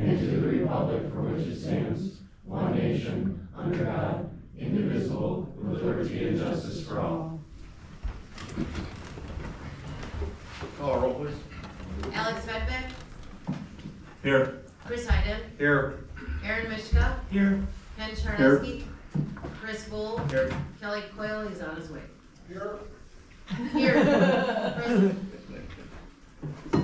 and to the republic for which it stands, one nation, under God, indivisible, with liberty and justice for all. Call a roll, please. Alex Medved, Here. Chris Heiden, Here. Aaron Mishka, Here. Ken Charneski, Chris Bull, Here. Kelly Coyle, he's on his way. Here. Here. Present. I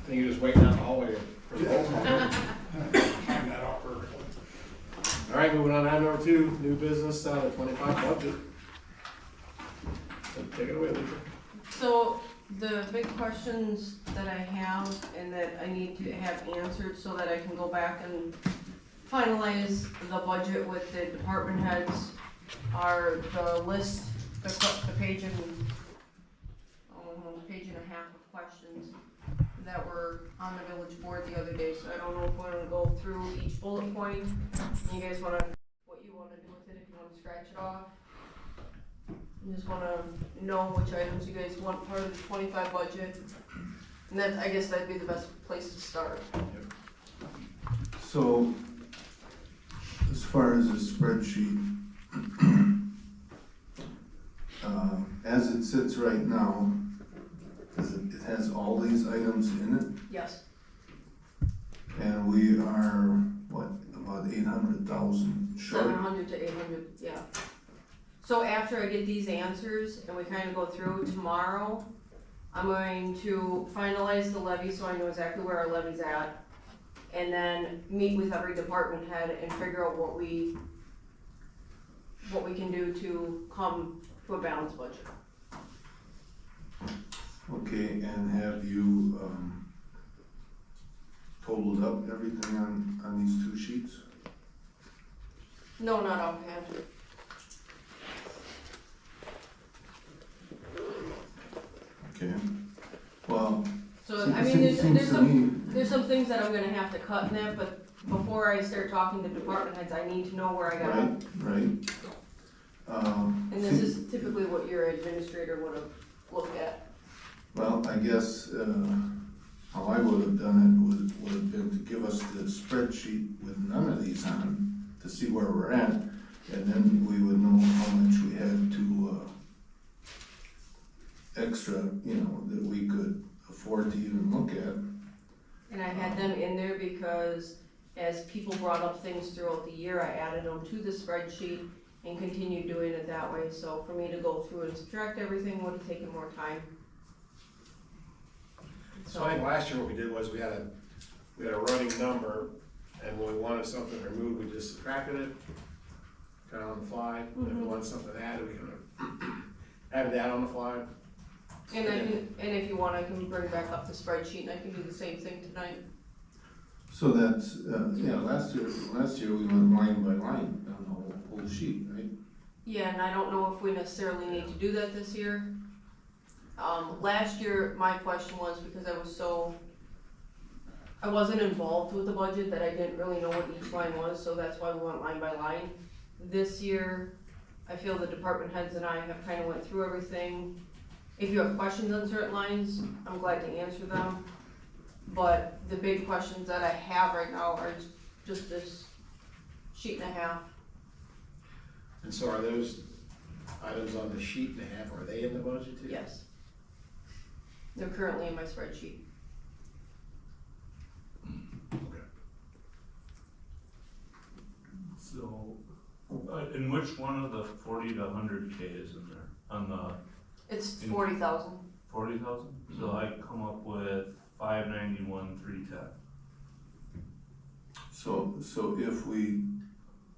think you're just waiting out in the hallway for the roll call. Time that out perfectly. All right, moving on to item number 2, new business, the 25 budget. So take it away, Lisa. So the big questions that I have and that I need to have answered so that I can go back and finalize the budget with the department heads are the list, the page and a half of questions that were on the village board the other day. So I don't know if we're gonna go through each bullet point. You guys wanna, what you wanna do with it, if you wanna scratch it off. You just wanna know which items you guys want part of the 25 budget. And that, I guess that'd be the best place to start. So, as far as the spreadsheet, as it sits right now, it has all these items in it, Yes. and we are, what, about 800,000 short? 700 to 800, yeah. So after I get these answers and we kind of go through tomorrow, I'm going to finalize the levy so I know exactly where our levy's at. And then meet with every department head and figure out what we can do to come to a balanced budget. Okay, and have you, totaled up everything on these 2 sheets? No, not offhand. Okay, well, So, I mean, seems to me, there's some things that I'm gonna have to cut in that, but before I start talking to department heads, I need to know where I got. right. And this is typically what your administrator would have looked at. Well, I guess, how I would have done it would have been to give us the spreadsheet with none of these on, to see where we're at, and then we would know how much we had to, extra, that we could afford to even look at. And I had them in there because as people brought up things throughout the year, I added them to the spreadsheet and continued doing it that way. So for me to go through and subtract everything would have taken more time. So I think last year what we did was we had a running number, and when we wanted something removed, we just subtracted it, kind of on the fly. And if we wanted something added, we kind of added that on the fly. And if you want, I can bring back up the spreadsheet and I can do the same thing tonight. So that's, last year we went line by line on the whole sheet, right? Yeah, and I don't know if we necessarily need to do that this year. Last year, my question was because I wasn't involved with the budget, that I didn't really know what each line was, so that's why we went line by line. This year, I feel the department heads and I have kind of went through everything. If you have questions on certain lines, I'm glad to answer them. But the big questions that I have right now are just this sheet and a half. And so are those items on the sheet and a half, are they in the budget too? Yes. They're currently in my spreadsheet. Okay. So, in which one of the 40 to 100K is in there? On the It's 40,000. 40,000? So I come up with 591, 310. So if we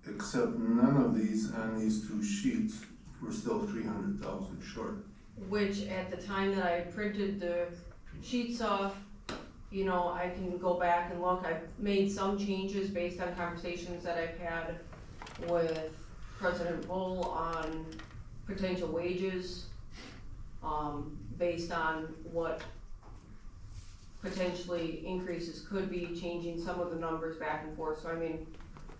accept none of these on these 2 sheets, we're still 300,000 short. Which at the time that I printed the sheets off, I can go back and look. I've made some changes based on conversations that I've had with President Bull on potential wages, based on what potentially increases could be, changing some of the numbers back and forth. So I mean,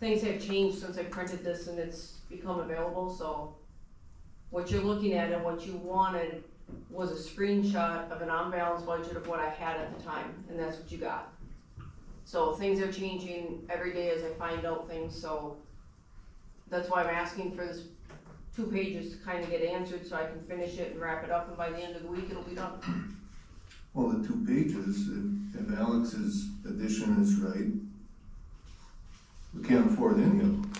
things have changed since I printed this and it's become available, so what you're looking at and what you wanted was a screenshot of an on-balance budget of what I had at the time, and that's what you got. So things are changing every day as I find out things, so that's why I'm asking for this 2 pages to kind of get answered, so I can finish it and wrap it up, and by the end of the week, it'll be done. Well, the 2 pages, if Alex's addition is right, we can't afford any of them.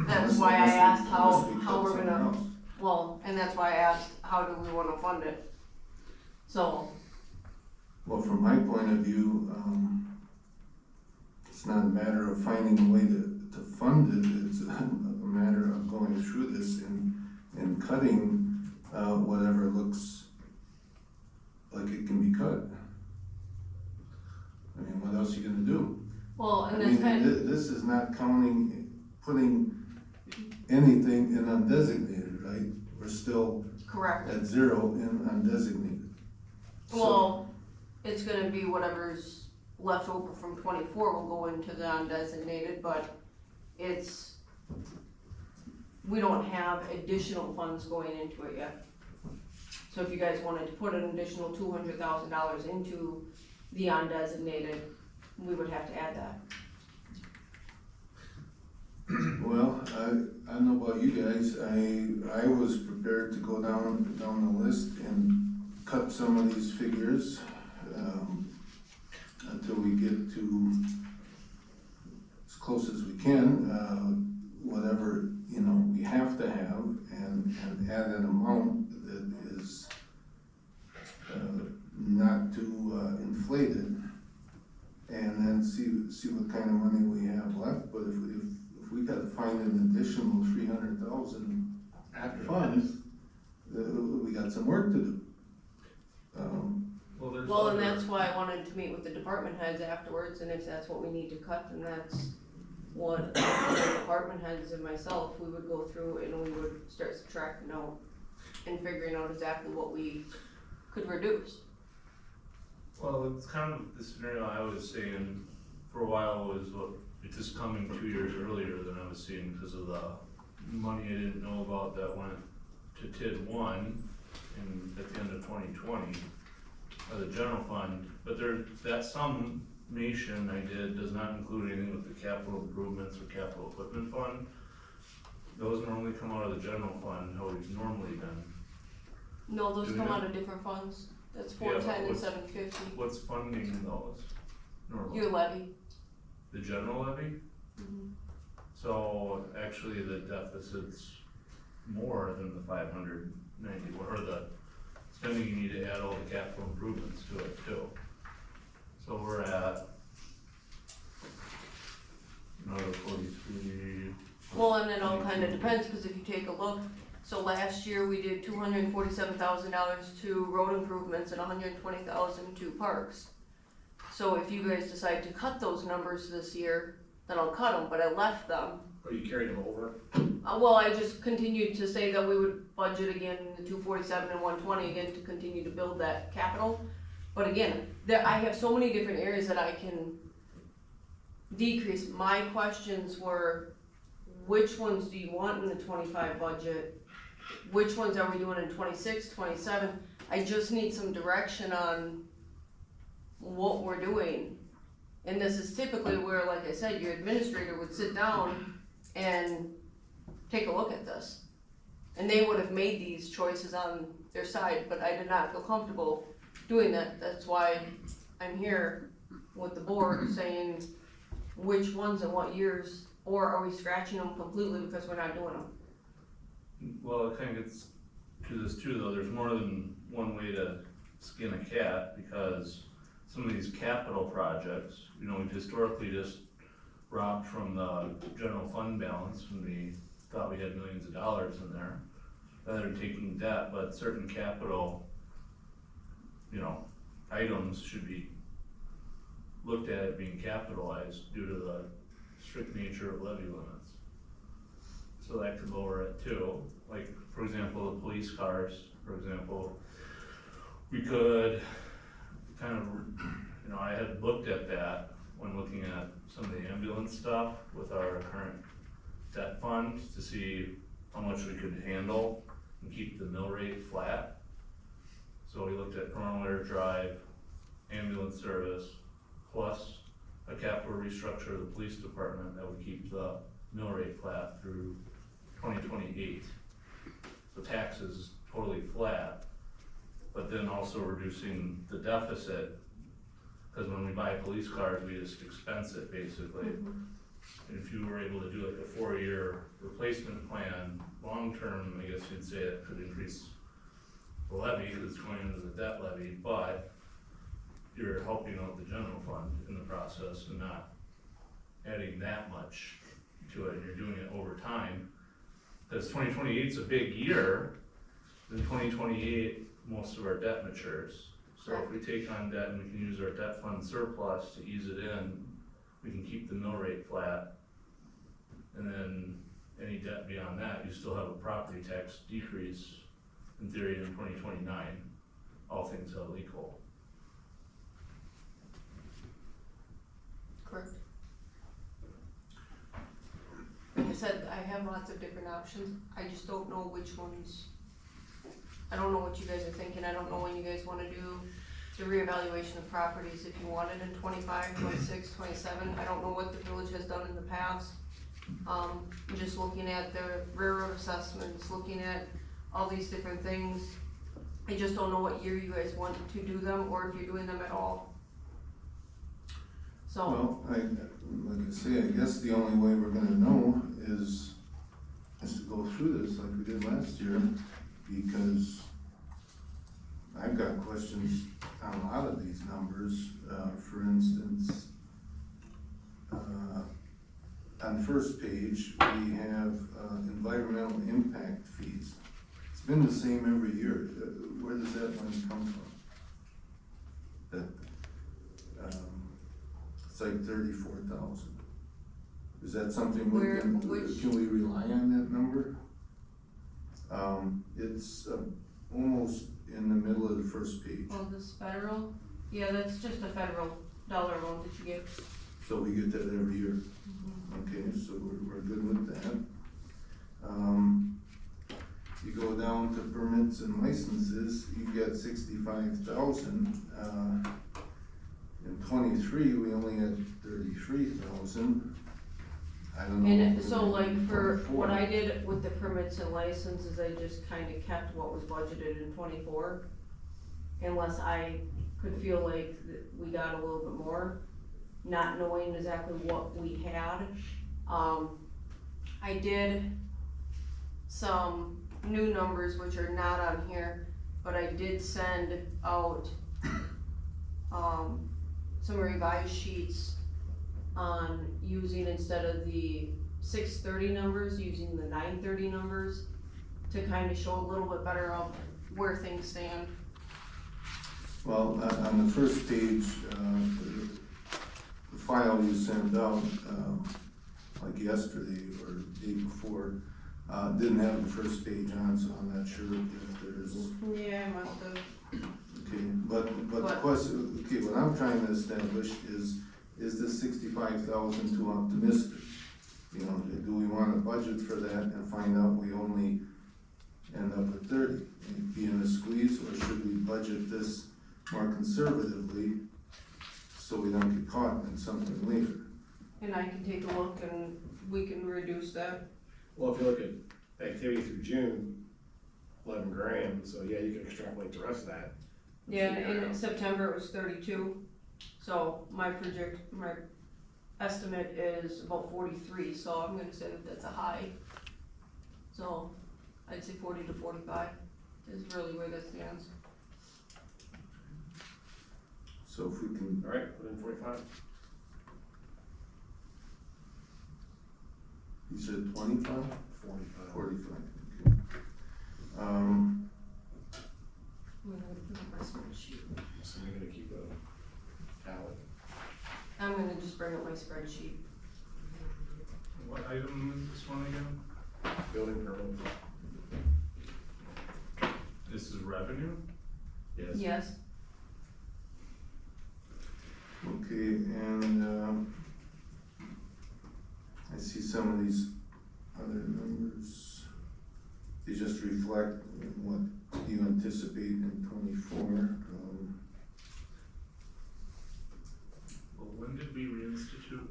That's Unless- why I unless we- asked unless we how cut we're somewhere gonna, else. well, and that's why I asked, how do we wanna fund it? So, Well, from my point of view, it's not a matter of finding a way to fund it, it's a matter of going through this and cutting, whatever looks like it can be cut. I mean, what else are you gonna do? well, I and that's mean, kind of, this is not putting anything in undesignated, right? We're still correct. at 0 in undesignated. So- Well, it's gonna be whatever's left over from 24 will go into the undesignated, but it's, we don't have additional funds going into it yet. So if you guys wanted to put an additional $200,000 into the undesignated, we would have to add that. Well, I don't know about you guys, I was prepared to go down the list and cut some of these figures, until we get to as close as we can, whatever, you know, we have to have, and add an amount that is, not too, inflated, and then see what kind of money we have left, but if we gotta find an additional 300,000 funds, we got some work to do. Well, there's Well, and other- that's why I wanted to meet with the department heads afterwards, and if that's what we need to cut, then that's what the department heads and myself, we would go through and we would start subtracting out and figuring out exactly what we could reduce. Well, it's kind of the scenario I was saying for a while was what, it's just coming 2 years earlier than I was seeing because of the money I didn't know about that went to TID 1 at the end of 2020, the general fund, but that summation I did does not include anything with the capital improvements or capital equipment fund. Those normally come out of the general fund, how we've normally been. No, those Do we come have- out of different funds, that's Yeah, but 410 and what's- 750, What's funding those normally? your levy. The general levy? Mhm. So actually the deficit's more than the 591, or the spending you need to add all the capital improvements to it too. So we're at another 43. Well, and it all kinda depends, cause if you take a look, so last year we did $247,000 to road improvements and $120,000 to parks. So if you guys decide to cut those numbers this year, then I'll cut them, but I left them. Or you carried them over? Well, I just continued to say that we would budget again the 247 and 120 again to continue to build that capital. But again, I have so many different areas that I can decrease. My questions were, which ones do you want in the 25 budget? Which ones are we doing in 26, 27? I just need some direction on what we're doing. And this is typically where, like I said, your administrator would sit down and take a look at this. And they would have made these choices on their side, but I did not feel comfortable doing that. That's why I'm here with the board saying which ones and what years, or are we scratching them completely because we're not doing them? Well, it kind of gets to this too, though, there's more than one way to skin a cat, because some of these capital projects, you know, we've historically just robbed from the general fund balance when we thought we had millions of dollars in there, rather than taking debt, but certain capital, you know, items should be looked at being capitalized due to the strict nature of levy limits. So that could lower it too, like, for example, the police cars, for example, we could kind of, you know, I had looked at that when looking at some of the ambulance stuff with our current debt fund to see how much we could handle and keep the mill rate flat. So we looked at Kronenwetter drive, ambulance service, plus restructure of the police department that would keep the mill rate flat through 2028. So taxes totally flat, but then also reducing the deficit, because when we buy police cars, we just expense it basically. And if you were able to do like a 4-year replacement plan, long-term, I guess you'd say it could increase the levy that's going into the debt levy, but you're helping out the general fund in the process and not adding that much to it, and you're doing it over time. Because 2028 is a big year, in 2028, most of our debt matures. So if we take on debt and we can use our debt fund surplus to ease it in, we can keep the mill rate flat. And then any debt beyond that, you still have a property tax decrease in theory in 2029, all things held equal. Correct. Like I said, I have lots of different options, I just don't know which ones. I don't know what you guys are thinking, I don't know when you guys wanna do the reevaluation of properties, if you want it in 25, 26, 27, I don't know what the village has done in the past. Just looking at the railroad assessments, looking at all these different things, I just don't know what year you guys want to do them, or if you're doing them at all. So, Well, like I say, I guess the only way we're gonna know is to go through this like we did last year, because I've got questions on a lot of these numbers. For instance, on the first page, we have environmental impact fees. It's been the same every year. Where does that money come from? That, it's like 34,000. Is that something we can we rely on that number? It's almost in the middle of the first page. well, this federal, yeah, that's just a federal dollar amount that you get. So we get that every year. Okay, so we're good with that. You go down to permits and licenses, you get 65,000. In 23, we only had 33,000. I don't know. And so like for what I did with the permits and licenses, I just kinda kept what was budgeted in 24. Unless I could feel like we got a little bit more, not knowing exactly what we had. I did some new numbers which are not on here, but I did send out, some revised sheets on using, instead of the 630 numbers, using the 930 numbers to kind of show a little bit better of where things stand. Well, on the first page, the file you sent out, like yesterday or the day before, didn't have the first page on, so I'm not sure if there's. Yeah, I must have. Okay, but the question, okay, what I'm trying to establish is this 65,000 too optimistic? You know, do we want to budget for that and find out we only end up at 30, and be in a squeeze, or should we budget this more conservatively so we don't get caught in something later? And I can take a look and we can reduce that. Well, if you look at activity through June, 11 grand, so yeah, you can extrapolate the rest of that. Yeah, in September it was 32, so my estimate is about 43, so I'm gonna say that that's a high. So, I'd say 40 to 45 is really where that stands. So if we can, All right, put in 45. you said 25? 45. 45, okay. I'm gonna put up my spreadsheet. So you're gonna keep a tally. I'm gonna just bring up my spreadsheet. What item is this one again? Building permit. This is revenue? Yes. Yes, Okay, and, I see some of these other numbers. They just reflect what you anticipate in 24. Well, when did we reinstitute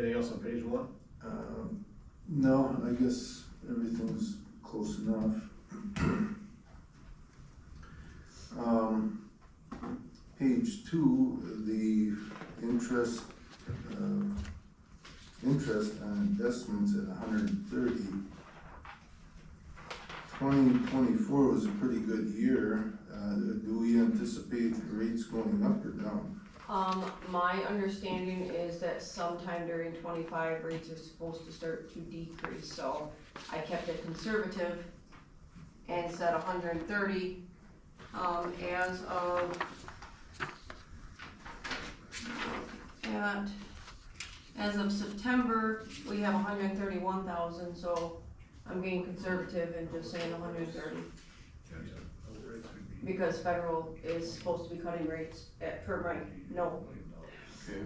Anything else on page one? No, I guess everything's close enough. Page two, the interest on investments at 130. 2024 was a pretty good year. Do we anticipate rates going up or down? My understanding is that sometime during 25, rates are supposed to start to decrease, so I kept it conservative and said 130, as of September, we have 131,000, so I'm being conservative and just saying 130. Because federal is supposed to be cutting rates per my note. Okay.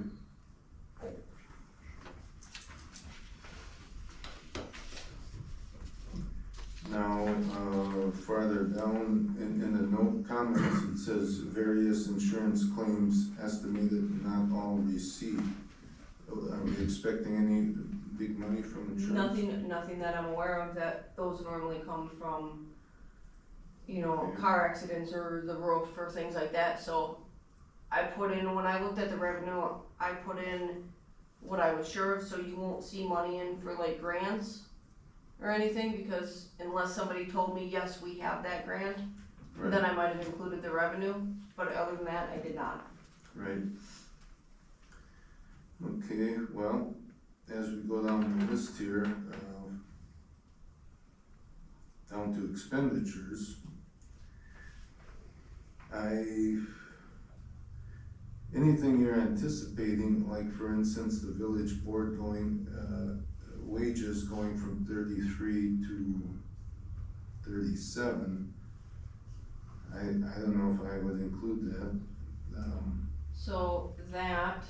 Now, farther down in the note comments, it says various insurance claims estimated, not all received. Are we expecting any big money from insurance? Nothing that I'm aware of, that those normally come from, car accidents or the roof or things like that, so I put in, when I looked at the revenue, I put in what I was sure of, so you won't see money in for like grants or anything, because unless somebody told me, yes, we have that grant, Right. then I might have included the revenue, but other than that, I did not. Right. Okay, well, as we go down the list here, down to expenditures, anything you're anticipating, like for instance, the village board going, wages going from 33 to 37, I don't know if I would include that. So that,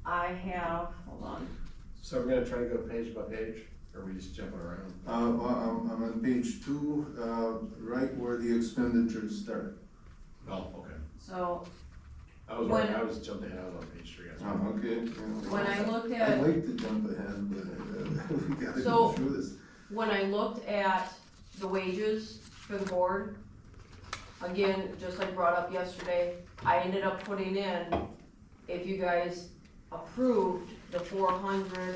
I have, hold on, So we're gonna try to go page by page, or are we just jumping around? I'm on page two, right where the expenditures start. Oh, okay. so I was jumping ahead, I was on page three, that's fine. Oh, okay. when I looked I'd at, like to jump ahead, but we gotta So- go through this. when I looked at the wages for the board, again, just like brought up yesterday, I ended up putting in, if you guys approved the 400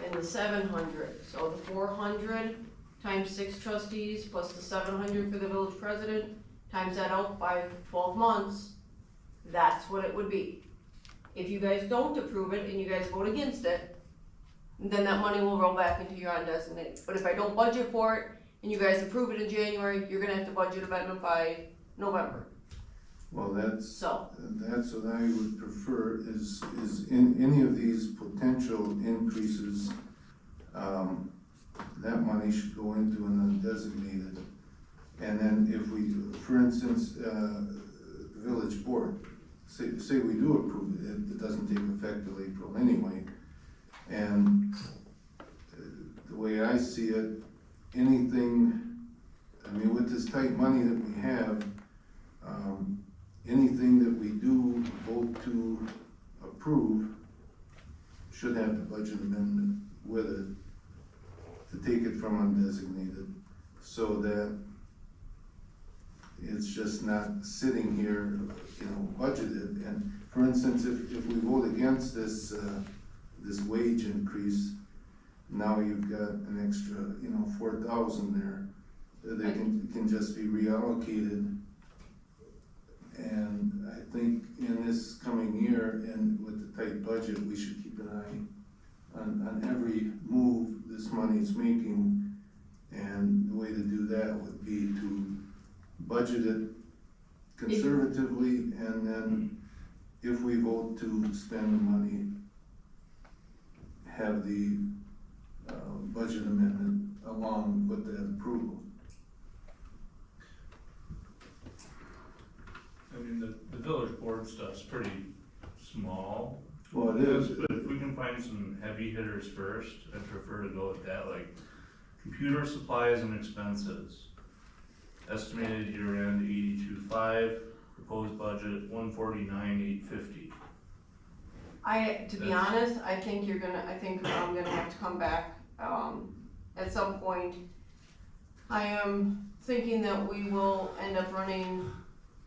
and the 700, so the 400 times 6 trustees plus the 700 for the village president, times that out by 12 months, that's what it would be. If you guys don't approve it and you guys vote against it, then that money will roll back into your undesignated. But if I don't budget for it and you guys approve it in January, you're gonna have to budget amendment by November, Well, that's so. what I would prefer is in any of these potential increases, that money should go into an undesignated. And then if we, for instance, the village board, say we do approve it, it doesn't take effect till April anyway. And the way I see it, anything, I mean, with this tight money that we have, anything that we do vote to approve should have the budget amendment with it to take it from undesignated, so that it's just not sitting here, budgeted. And for instance, if we vote against this, this wage increase, now you've got an extra, 4,000 there, that can just be reallocated. And I think in this coming year, and with the tight budget, we should keep an eye on every move this money is making. And the way to do that would be to budget it conservatively, and then if we vote to spend the money, have the budget amendment along with that approval. I mean, the village board stuff's pretty small. Well, it is. But if we can find some heavy hitters first, I'd prefer to go with that, like computer supplies and expenses. Estimated year-end 82.5, proposed budget 149,850. To be That's- honest, I think I'm gonna have to come back, at some point. I am thinking that we will end up running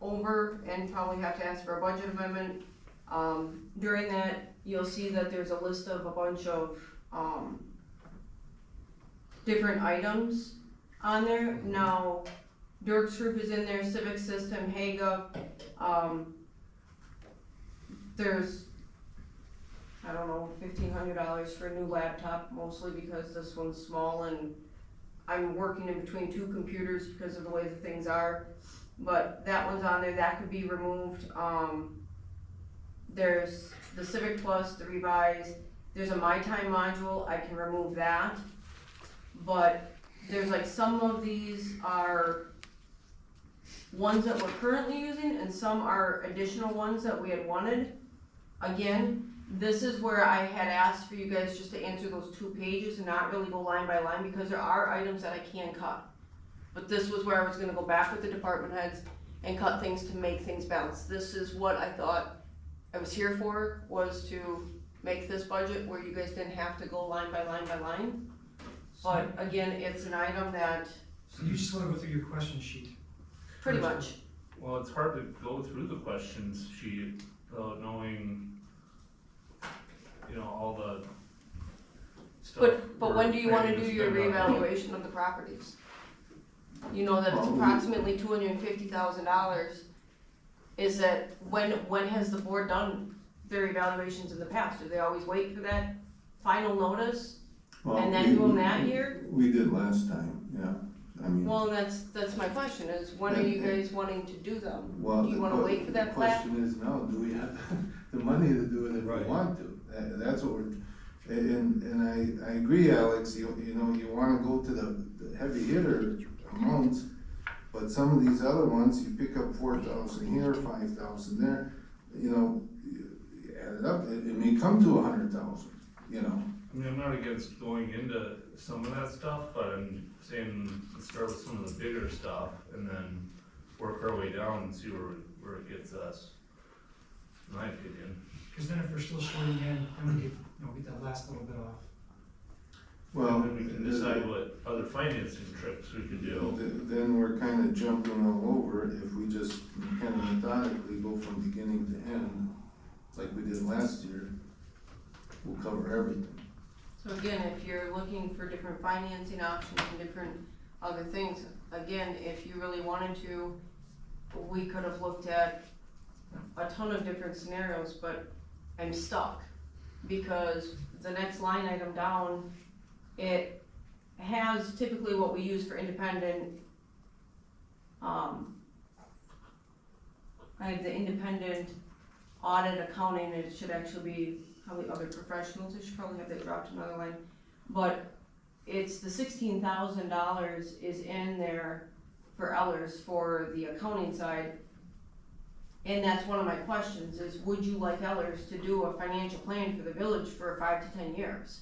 over and probably have to ask for a budget amendment. During that, you'll see that there's a list of a bunch of, different items on there. Now, Dirk's group is in there, Civic System, Haga, there's, I don't know, $1,500 for a new laptop, mostly because this one's small and I'm working in between two computers because of the way the things are. But that one's on there, that could be removed. There's the Civic Plus, the Revise, there's a My Time module, I can remove that. But there's like some of these are ones that we're currently using and some are additional ones that we had wanted. Again, this is where I had asked for you guys just to answer those 2 pages and not really go line by line, because there are items that I can cut. But this was where I was gonna go back with the department heads and cut things to make things balance. This is what I thought I was here for, was to make this budget where you guys didn't have to go line by line by line. But again, it's an item that, So you just wanna go through your question sheet? pretty much, Well, it's hard to go through the questions sheet without knowing, all the stuff. but when do you wanna we're do planning to your spend on. reevaluation of the properties? You know that it's Well, approximately $250,000. Is that, when has the board done their evaluations in the past? Do they always wait for that final notice? Well, And then do them that year? We did last time, yeah, I mean. Well, that's my question, is when are you guys wanting to do them? Well, Do you wanna wait for that plat? The question is now, do we have the money to do it if we Right. want to? That's what we're, and I agree, Alex, you wanna go to the heavy hitter amounts, but some of these other ones, you pick up 4,000 here, 5,000 there, you add it up, it may come to 100,000, I mean, I'm not against going into some of that stuff, but I'm saying, let's start with some of the bigger stuff and then work our way down and see where it gets us, in my opinion. Cause then if we're still short again, then we could, get that last little bit off. Well. And then we can decide what other financing tricks we could do. Then we're kinda jumping all over if we just kinda methodically go from beginning to end, like we did last year, we'll cover everything. So again, if you're looking for different financing options and different other things, again, if you really wanted to, we could have looked at a ton of different scenarios, but I'm stuck. Because the next line item down, it has typically what we use for independent, I have the independent audit accounting, it should actually be probably other professionals, I should probably have that dropped to another line. But it's the $16,000 is in there for Ellers for the accounting side. And that's one of my questions is, would you like Ellers to do a financial plan for the village for 5 to 10 years?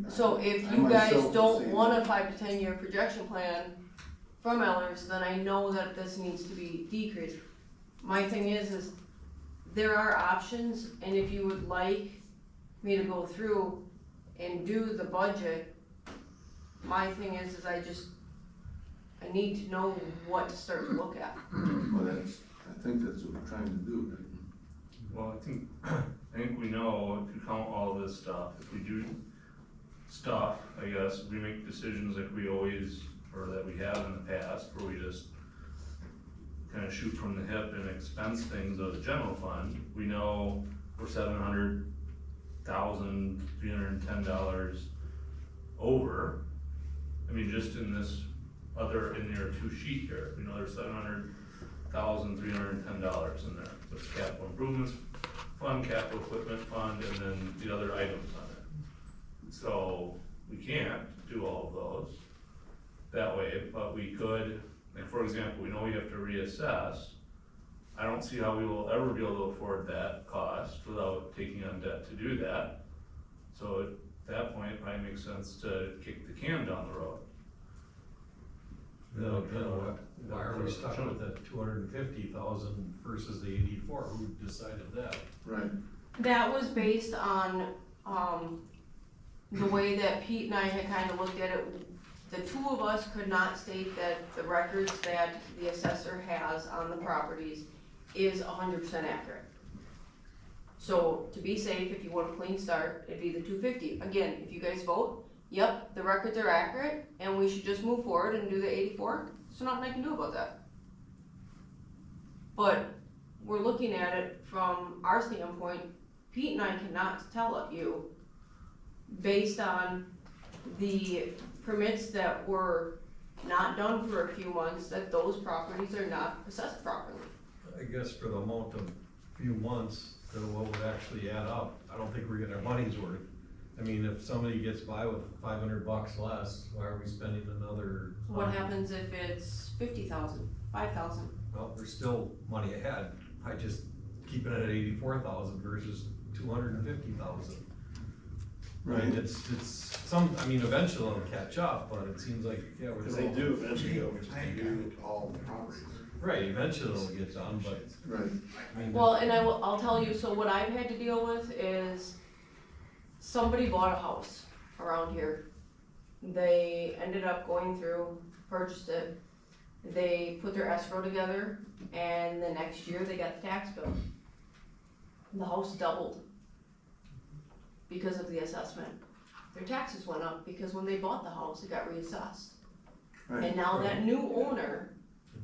So if I you guys myself don't say want a that. 5 to 10 year projection plan from Ellers, then I know that this needs to be decreased. My thing is there are options, and if you would like me to go through and do the budget, my thing is I need to know what to start to look at. Well, I think that's what we're trying to do, right? Well, I think we know, if you count all of this stuff, if we do stuff, I guess, we make decisions like we always, or that we have in the past, where we just kinda shoot from the hip and expense things out of the general fund, we know we're $700,310 over. I mean, just in this in your 2 sheet here, we know there's $700,310 in there. That's capital improvements fund, capital equipment fund, and then the other items on it. So we can't do all of those that way, but we could, like for example, we know we have to reassess. I don't see how we will ever be able to afford that cost without taking on debt to do that. So at that point, it probably makes sense to kick the can down the road. Without why are we stuck with the 250,000 versus the 84? Who decided that? Right, That was based on, the way that Pete and I had kind of looked at it. The two of us could not state that the records that the assessor has on the properties is 100% accurate. So to be safe, if you want a clean start, it'd be the 250. Again, if you guys vote, yep, the records are accurate and we should just move forward and do the 84, so nothing I can do about that. But we're looking at it from our standpoint. Pete and I cannot tell you, based on the permits that were not done for a few months, that those properties are not assessed properly. I guess for the amount of few months, to what would actually add up, I don't think we're getting our money's worth. I mean, if somebody gets by with $500 less, why are we spending another? What happens if it's 50,000, 5,000? Well, there's still money ahead. I just keep it at 84,000 versus 250,000. right. It's some, I mean, eventually it'll catch up, but it seems like, yeah, we're. Because they do eventually go to do all the properties. Right, eventually it'll get done, but, Right, I mean. Well, and I'll tell you, so what I've had to deal with is somebody bought a house around here. They ended up going through, purchased it, they put their escrow together, and the next year they got the tax bill. The house doubled because of the assessment. Their taxes went up because when they bought the house, it got reassessed. right. And now that new owner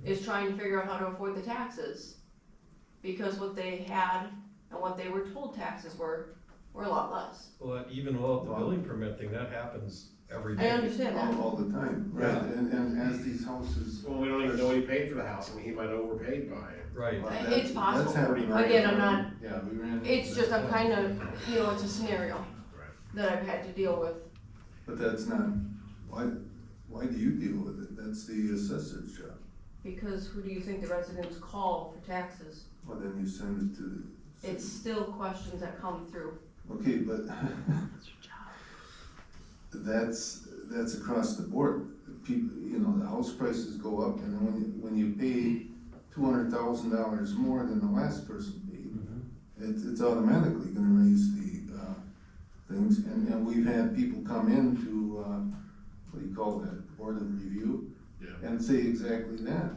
is trying to figure out how to afford the taxes, because what they had and what they were told taxes were a lot less. Well, even without the building permit thing, that happens every I day. understand that. All the time, right, Yeah. and as these houses. Well, we don't even know what he paid for the house, I mean, he might have overpaid by it. Right, well, It's possible. That's happening right Again, now. I'm not- Yeah, we ran. into It's just, I'm that. kind of, it's a scenario that I've had to deal with. But that's not, why do you deal with it? That's the assessor's job. Because who do you think the residents call for taxes? Well, then you send it to the. It's still questions that come through. Okay, but that's across the board. People, the house prices go up, and then when you pay $200,000 more than the last person paid, it's automatically gonna raise the, things, and we've had people come in to, what do you call that, board of review? Yeah. And say exactly that,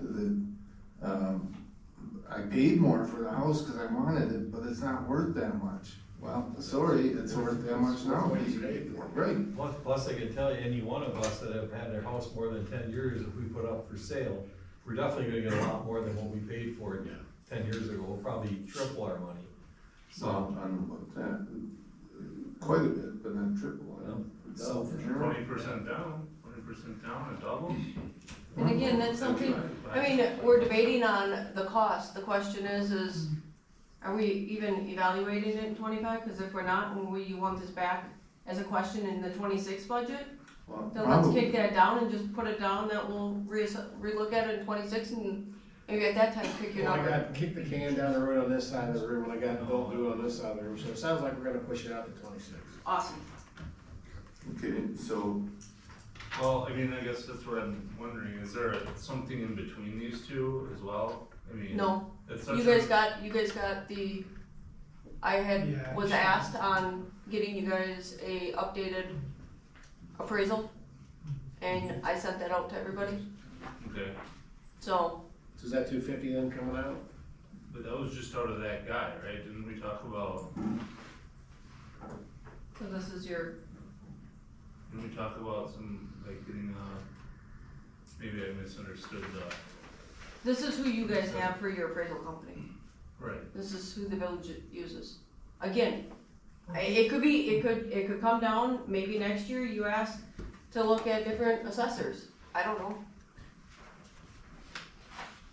I paid more for the house because I wanted it, but it's not worth that much. Well, sorry, it's worth that much now. What you paid for. Right, plus I can tell you, any one of us that have had their house more than 10 years, if we put up for sale, we're definitely gonna get a lot more than what we paid for it 10 years ago. We'll probably triple our money. so, I don't know about that, quite a bit, but not triple. So for sure. 20% down, it doubles. And again, that's something, I mean, we're debating on the cost. The question is, are we even evaluating it in 25? Because if we're not, and you want this back as a question in the 26 budget, Well, then let's probably. kick that down and just put it down that we'll relook at it in 26 and maybe at that time pick your Well, I number. got, kick the can down the road on this side of the room, and I got, don't do it on this side of the room, so it sounds like we're gonna push it out to 26. Awesome. Okay, so, Well, I mean, I guess that's what I'm wondering, is there something in between these two as well? I mean. No, It's such you guys got the, I Yeah, was sure. asked on getting you guys a updated appraisal, and I sent that out to everybody, Okay, so, So is that 250 then coming out? but that was just out of that guy, right? Didn't we talk about, so this is your, didn't we talk about some, like, getting, maybe I misunderstood this is who you guys have for your appraisal company. right, This is who the village uses. Again, it could come down, maybe next year you ask to look at different assessors, I don't know.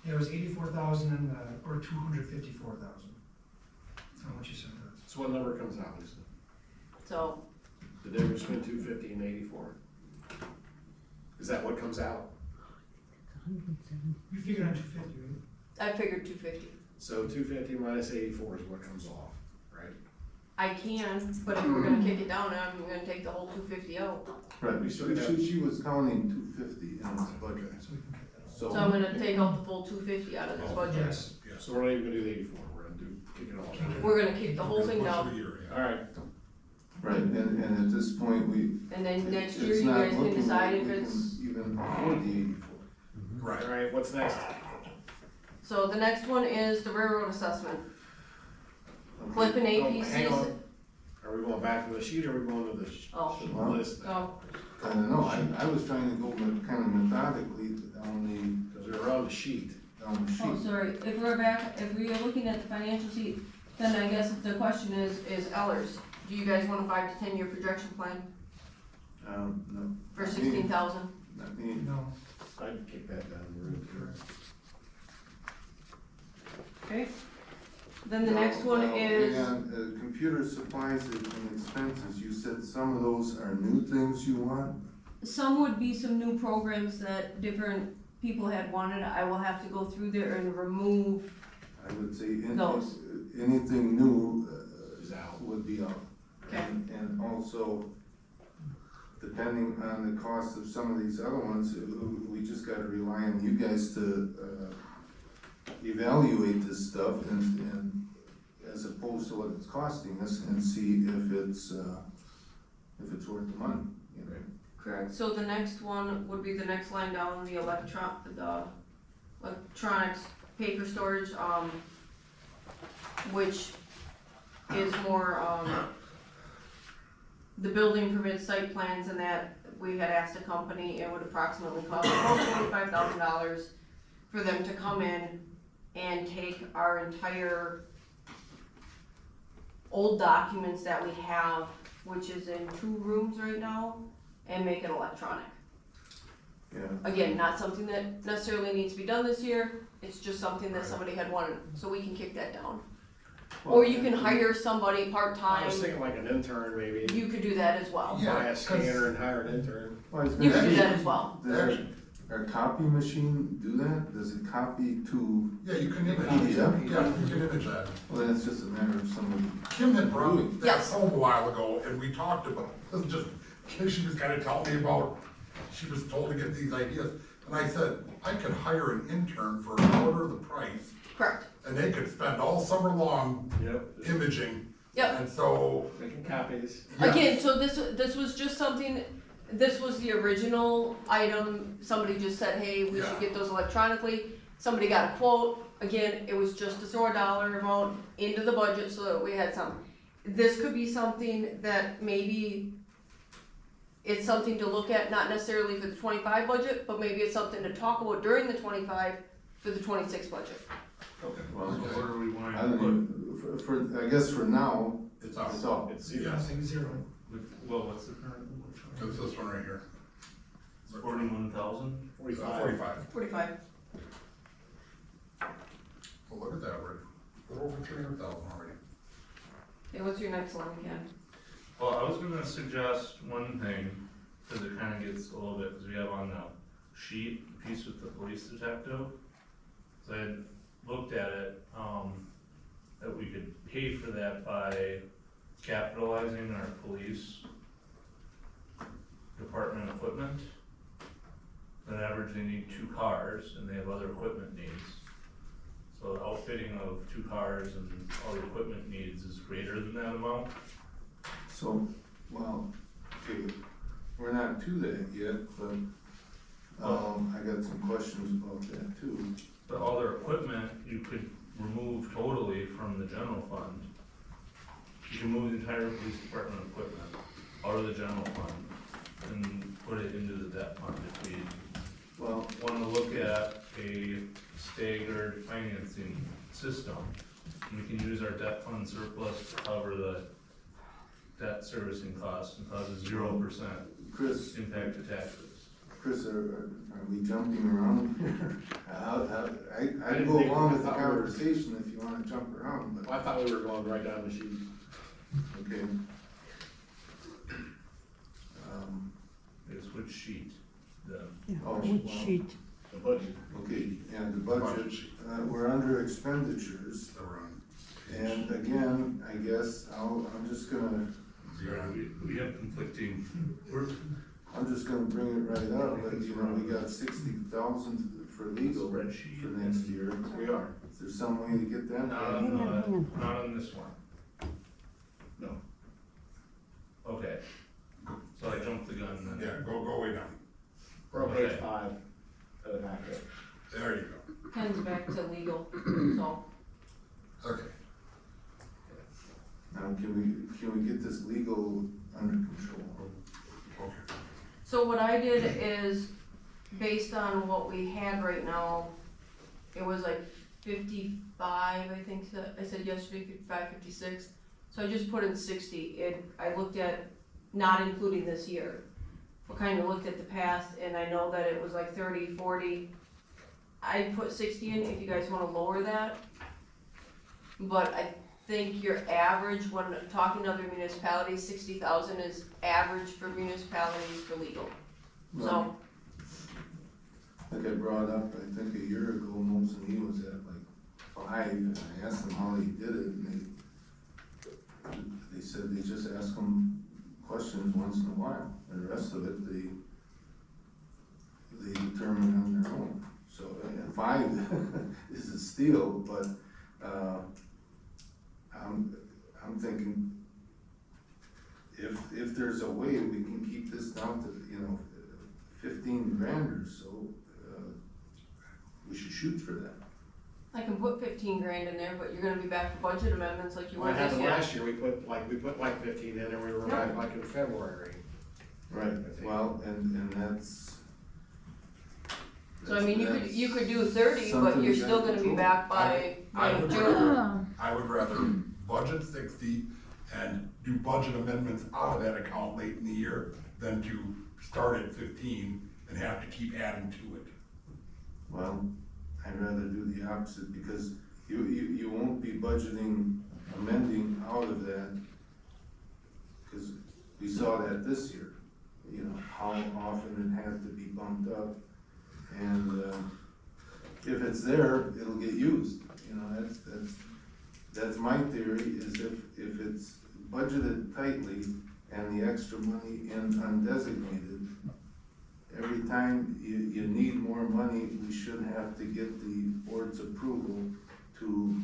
It was 84,000 and, or 254,000. How much you said that? So what number comes out, Lisa? So, The difference between 250 and 84? Is that what comes out? You figured on 250, right? I figured 250. So 250 minus 84 is what comes off, right? I can, but if we're gonna kick it down, I'm gonna take the whole 250 out. right, We still have- she was counting 250 in this budget. So we can cut that off. So I'm gonna take out the full 250 out of this budget. Yes. So we're not even gonna do the 84, we're gonna kick it all down. We're gonna kick the whole thing down, Alright, Right, and at this point, and then next year it's you not guys can looking decide like if we it's, can even afford the 84. alright, what's next? so the next one is the railroad assessment. Okay. Clip and Oh, hang APCs, on. Are we going back to the sheet, or are we going to the Oh. list? so, I don't know, I was trying to go kind of methodically down Cause we're on the sheet. the sheet. oh, sorry, if we're back, if we are looking at the financial sheet, then I guess the question is Ellers, do you guys want a 5 to 10 year projection plan No. for 16,000? Not me. No. I'd kick that down the road. Okay, then the No, next one no, is, hang on, computer supplies and expenses, you said some of those are new things you want? some would be some new programs that different people had wanted, I will have to go through there and remove, I would say Those. anything new Is out. would be out. Okay. And also, depending on the cost of some of these other ones, we just gotta rely on you guys to, evaluate this stuff and as opposed to what it's costing us and see if it's worth the money, you know? correct, so the next one would be the next line down, the electronics paper storage, which is more, the building permits, site plans, and that we had asked a company, it would approximately cost about $25,000 for them to come in and take our entire old documents that we have, which is in 2 rooms right now, and make it electronic. Yeah. Again, not something that necessarily needs to be done this year, it's just something that somebody had wanted, so we can kick that down. Or you can hire somebody I part-time, was thinking like an intern maybe, you could do that as well. Yeah, buy a 'cause- scanner and hire an intern. Well, I was You gonna can do say, that as well. does our copy machine do that? Does it copy to, Yeah, you can image, PDF? yeah, you can image that. well, then it's just a matter of somebody. Kim had brought that Yes. home a while ago, and we talked about, just, she was kinda telling me about, she was told to get these ideas, and I said, I could hire an intern for a quarter of the price, Correct, and they could spend all summer long Yep. imaging. Yep. And so, Making copies. yeah. again, so this was just something, this was the original item, somebody just said, hey, we should Yeah. get those electronically. Somebody got a quote, again, it was just to throw a dollar amount into the budget so that we had some. This could be something that maybe it's something to look at, not necessarily for the 25 budget, but maybe it's something to talk about during the 25 for the 26 budget. Okay. Well, So what are we wanting I to don't put? even, I guess for now, It's out. it's all. It's zero. Yes, Zero. Well, what's the current? it's this one right here. 41,000? 45. 45. 45. Well, look at that, we're over 300,000 already. Okay, what's your next one, Ken? Well, I was gonna suggest one thing, cause it kinda gets a little bit, cause we have on the sheet, the piece with the police detective. So I had looked at it, that we could pay for that by capitalizing our police department equipment. On average, they need 2 cars and they have other equipment needs. So the outfitting of 2 cars and all the equipment needs is greater than that amount. So, well, okay, we're not to that yet, but, I got some questions about that too. But all their equipment, you could remove totally from the general fund. You can move the entire police department equipment out of the general fund and put it into the debt fund if we Well, wanna look at a staggered financing system. And we can use our debt fund surplus to cover the debt servicing costs and cause a 0% Chris, impact to taxes. Chris, are we jumping around here? I'd didn't go think- along I with the thought we were- conversation if you wanna jump around, but, I thought we were going right down the sheet. okay. Is which sheet? The, Oh, Which well, sheet? The budget. Okay, and the budget, we're under expenditures, So we're on and again, I guess, I'm just gonna, we have conflicting, we're, I'm just gonna bring it right up, but you know, we got 60,000 for legal for Spreadsheet. next year. We are. Is there some way to get that? Not on this one. No. Okay. So I jumped the gun then. Yeah, go way down. We're on page Okay. 5 of the packet. There you Ken's back to legal, so. go. Okay. Now, can we get this legal under control? Okay. So what I did is, based on what we had right now, it was like 55, I think, I said yesterday, 55, 56. So I just put in 60. I looked at, not including this year, I kind of looked at the past, and I know that it was like 30, 40. I put 60 in if you guys wanna lower that. But I think your average, when talking to other municipalities, 60,000 is average for municipalities for legal. So, Like I brought up, I think a year ago, Molson was at like 5, and I asked them how he did it, and they said they just ask them questions once in a while, and the rest of it, they determine on their own. So, and 5 is a steal, but, I'm thinking, if there's a way we can keep this down to, 15 grand or so, we should shoot for that. I can put 15 grand in there, but you're gonna be back to budget amendments like you were What this happened year. last year, we put like 15 in and we were back like in February. Right, well, and that's. So I mean, that's you could do 30, but something you're we still gotta gonna be control. back by I would June. I would rather budget 60 and do budget amendments out of that account late in the year than to start at 15 and have to keep adding to it. Well, I'd rather do the opposite, because you won't be budgeting, amending out of that, because we saw that this year, how often it had to be bumped up. And, if it's there, it'll get used, that's my theory, is if it's budgeted tightly and the extra money in undesignated, every time you need more money, we should have to get the board's approval to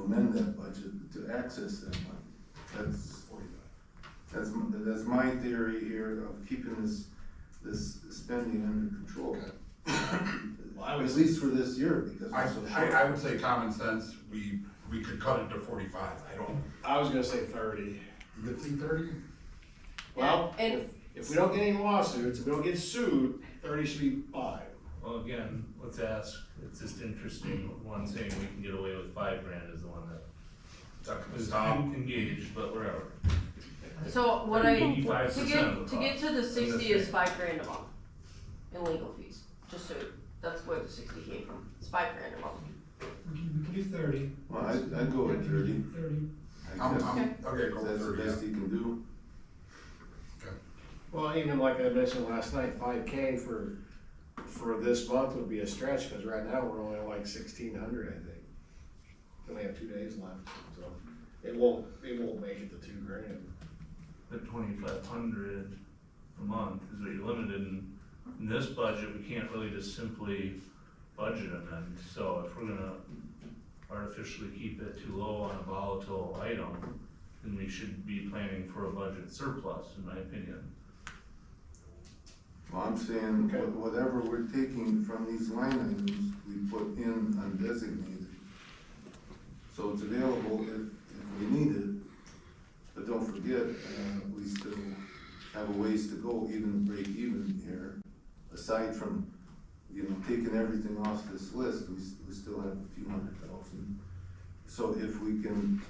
amend that budget, to access that money. That's my theory here of keeping this spending under control. At least for this year, because it's so short. I would say common sense, we could cut it to 45. I was gonna say 30. You could see 30? Well, And- if we don't get any lawsuits, if we don't get sued, 30 should be 5. Well, again, let's ask, it's just interesting, one saying we can get away with 5 grand is the one that is engaged, but whatever. So what I, 85% of to the get to the cost. 60 is 5 grand a month in legal fees, just so, that's where the 60 came from, it's 5 grand a month. We can do 30. Well, I'd go with 30. 30. I guess. Okay, go That's the with 30, best you can do. Well, even like I mentioned last night, 5K for this month would be a stretch, cause right now we're only at like 1,600, I think. We only have 2 days left, so it won't make it to 2 grand. The 2,500 a month is what you're limited in this budget, we can't really just simply budget amend. So if we're gonna artificially keep it too low on a volatile item, then we should be planning for a budget surplus, in my opinion. Well, I'm saying, Okay. whatever we're taking from these line items, we put in undesignated. So it's available if we need it, but don't forget, we still have a ways to go, even to break even here. Aside from, taking everything off this list, we still have a few $100,000. So if we can,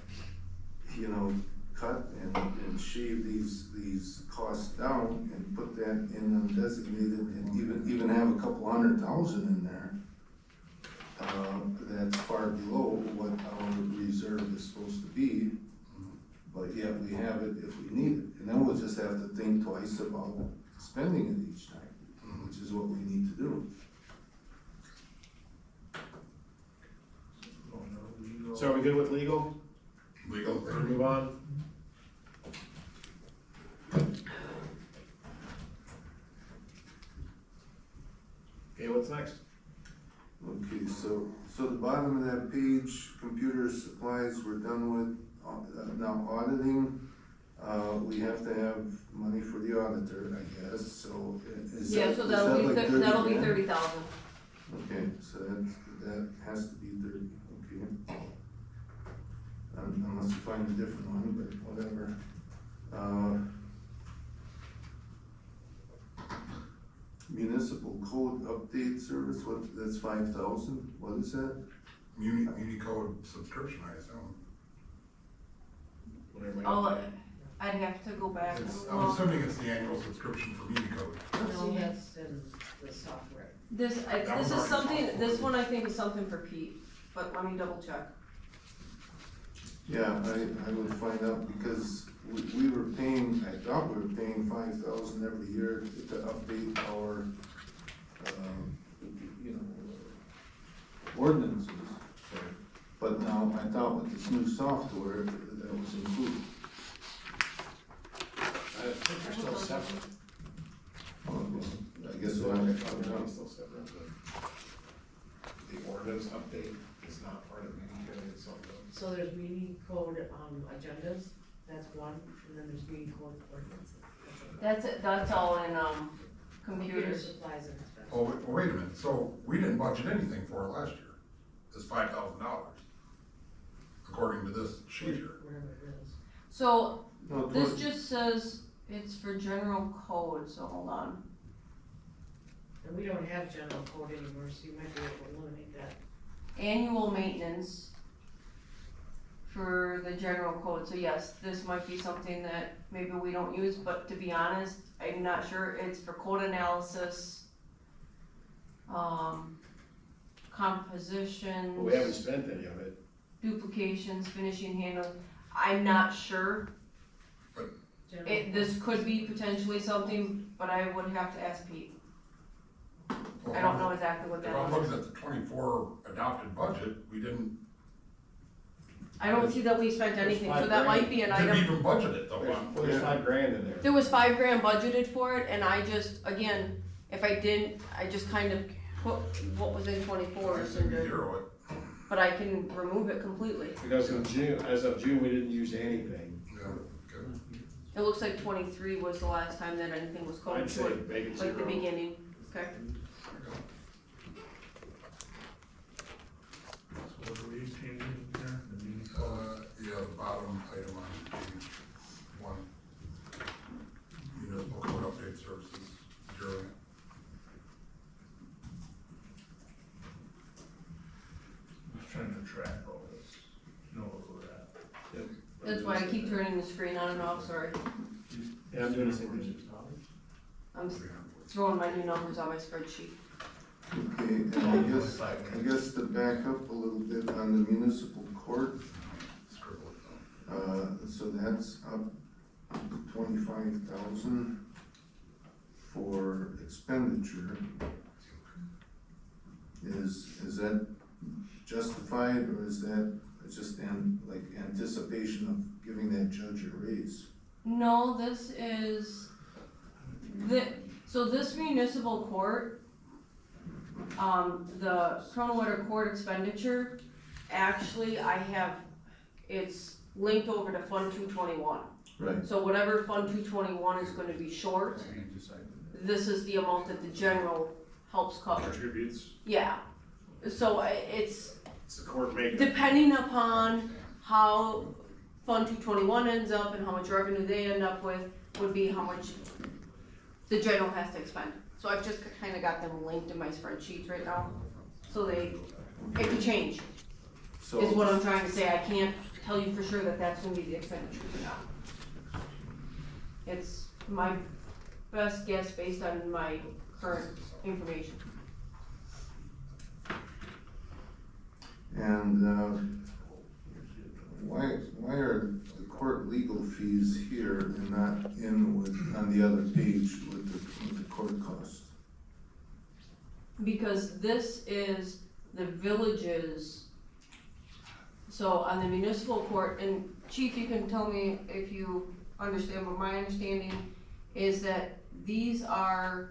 cut and shave these costs down and put that in undesignated and even have a couple $100,000 in there, that's far below what our reserve is supposed to be, but yet we have it if we need it. And then we'll just have to think twice about spending it each time, which is what we need to do. So are we good with legal? Legal. Move on? Okay, what's next? Okay, so the bottom of that page, computer supplies, we're done with. Now auditing, we have to have money for the auditor, I guess, so is that, Yeah, is so that like 30 that'll be grand? 30,000. Okay, so that has to be 30, okay. Unless you find a different one, but whatever. Municipal code update service, that's 5,000, what is that? Muni code subscription, I assume. Whatever. I'd have to go back and I'm look. assuming it's the annual subscription for Muni code. No, that's in the software. This was is already something, solved. this one I think is something for Pete, but let me double check. Yeah, I would find out because we were paying, I thought we were paying 5,000 every year to update our, you know, ordinances. But now I thought with this new software, that was included. I think they're still separate. I guess so. It's still separate, but the ordinance update is not part of Muni code, it's something else. So there's meeting code, agendas, that's one, and then there's meeting code ordinances. That's it, that's all in, Computer computers. supplies and expenses. Oh, wait a minute, so we didn't budget anything for it last year, it's $5,000, according to this sheet here. Whatever it is. So, No, this toward- just says it's for general code, so hold on. And we don't have general code anymore, so you might be able to eliminate that. Annual maintenance for the general code, so yes, this might be something that maybe we don't use, but to be honest, I'm not sure, it's for code analysis, compositions. But we haven't spent any of it. Duplications, finishing, handling, I'm not sure. General This could be potentially something, but I would have to ask Pete. I don't know exactly what If that I'm is. looking at the 24 adopted budget, we didn't I don't see that we spent anything, so that might be an item. even budget it though. There's $5,000 in there. There was $5,000 budgeted for it, and I just, again, if I didn't, I just kind of put what was in 24 I said we into, zero it. but I can remove it completely. Because in June, as of June, we didn't use anything. Yeah, okay. It looks like 23 was the last time that anything was coded I'd say for it, make it like the zero. beginning, okay? So what are we changing here? The meeting code? Yeah, the bottom item on page 1. Municipal code update services, zero. I'm just trying to track all this, know where we're at. That's why I keep turning the screen on and off, sorry. Yeah, I'm doing the same thing. I'm throwing my new numbers on my spreadsheet. Okay, and I guess to back up a little bit on the municipal court, Scribble it down. so that's up to 25,000 for expenditure. Is that justified, or is that just like anticipation of giving that judge a raise? No, this is, so this municipal court, the Kronenwetter court expenditure, actually, it's linked over to Fund 221. Right. So whatever Fund 221 is gonna be short, this is the amount that the general helps cover. Contributes, Yeah, so it's it's the court maker. depending upon how Fund 221 ends up and how much revenue they end up with, would be how much the general has to expend. So I've just kinda got them linked in my spreadsheets right now, so it could change, So, is what I'm trying to say. I can't tell you for sure that that's gonna be the expenditure or not. It's my best guess based on my current information. and, why are the court legal fees here and not on the other page with the court costs? Because this is the village's, so on the municipal court, and Chief, you can tell me if you understand, but my understanding is that these are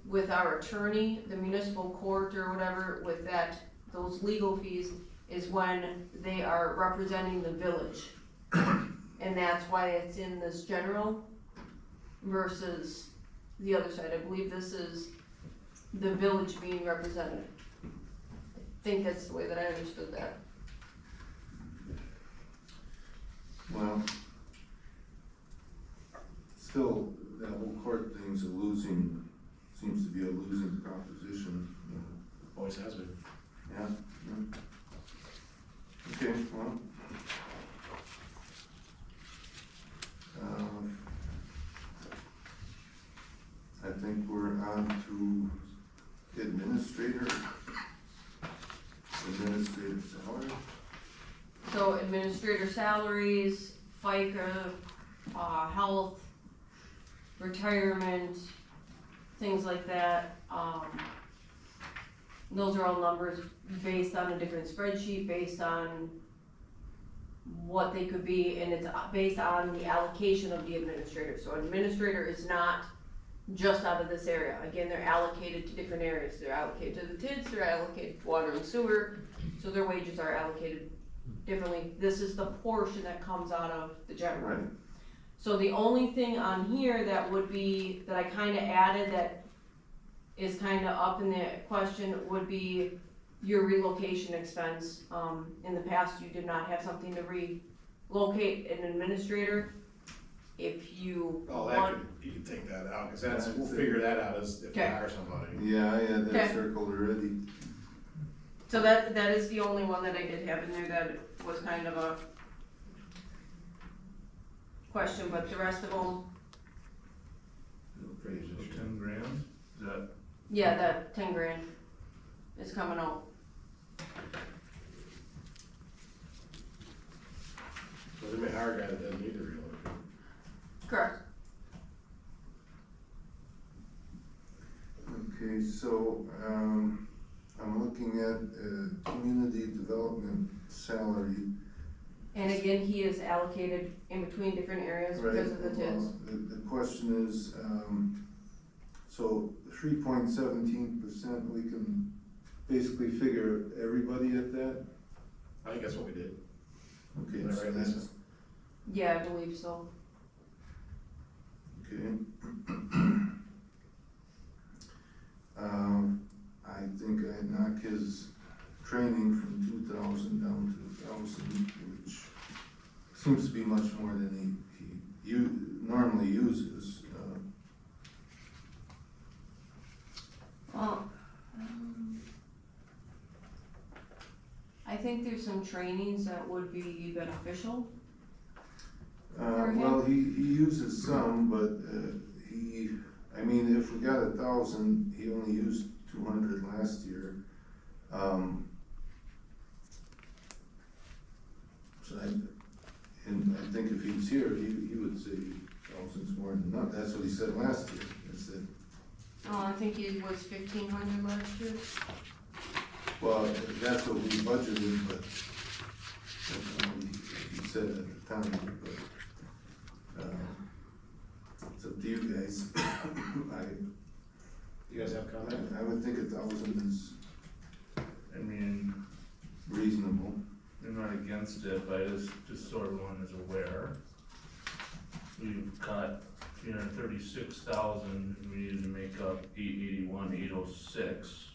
with our attorney, the municipal court or whatever, with that, those legal fees is when they are representing the village. And that's why it's in this general versus the other side. I believe this is the village being represented. I think that's the way that I understood that. Well, still, that whole court thing's seems to be a losing proposition, you know. Always has been. Yeah, yeah. Okay, well. I think we're on to administrative salary. So administrator salaries, FICA, health, retirement, things like that. Those are all numbers based on a different spreadsheet, based on what they could be, and it's based on the allocation of the administrator. So administrator is not just out of this area. Again, they're allocated to different areas. They're allocated to the TIDS, they're allocated to water and sewer, so their wages are allocated differently. This is the portion that comes out of the general. Right. So the only thing on here that would be, that I kinda added that is kinda up in the question would be your relocation expense. In the past, you did not have something to relocate an administrator. If you Oh, want, you can take that out, cause we'll figure that out as if we Okay. hire somebody. Yeah, I had that Okay. circled already. so that is the only one that I did have in there that was kind of a question, but the rest of them, Pretty So interesting. 10 grand, is that, yeah, that 10 grand is coming out. So they may hire a guy that doesn't need to relocate. Correct. Okay, so, I'm looking at, community development salary. And again, he is allocated in between different areas because of the TIDS. Well, the question is, so 3.17%, we can basically figure everybody at that? I think that's what we did. Okay, Is that so right, that's, Lisa? Yeah, I believe so. okay. I think I'd knock his training from 2,000 down to 1,000, which seems to be much more than he normally uses. Well, I think there's some trainings that would be beneficial. Well, he uses some, but, I mean, if we got 1,000, he only used 200 last year. So I think if he was here, he would say 1,000's more than enough. That's what he said last year, is that, I think it was 1,500 last year. well, that's what we budgeted, but that's what he said at the time, but, it's up to you guys. You guys have comment? I would think 1,000 is I mean, reasonable. I'm not against it, but just so everyone is aware, we've cut 336,000, we needed to make up 881,806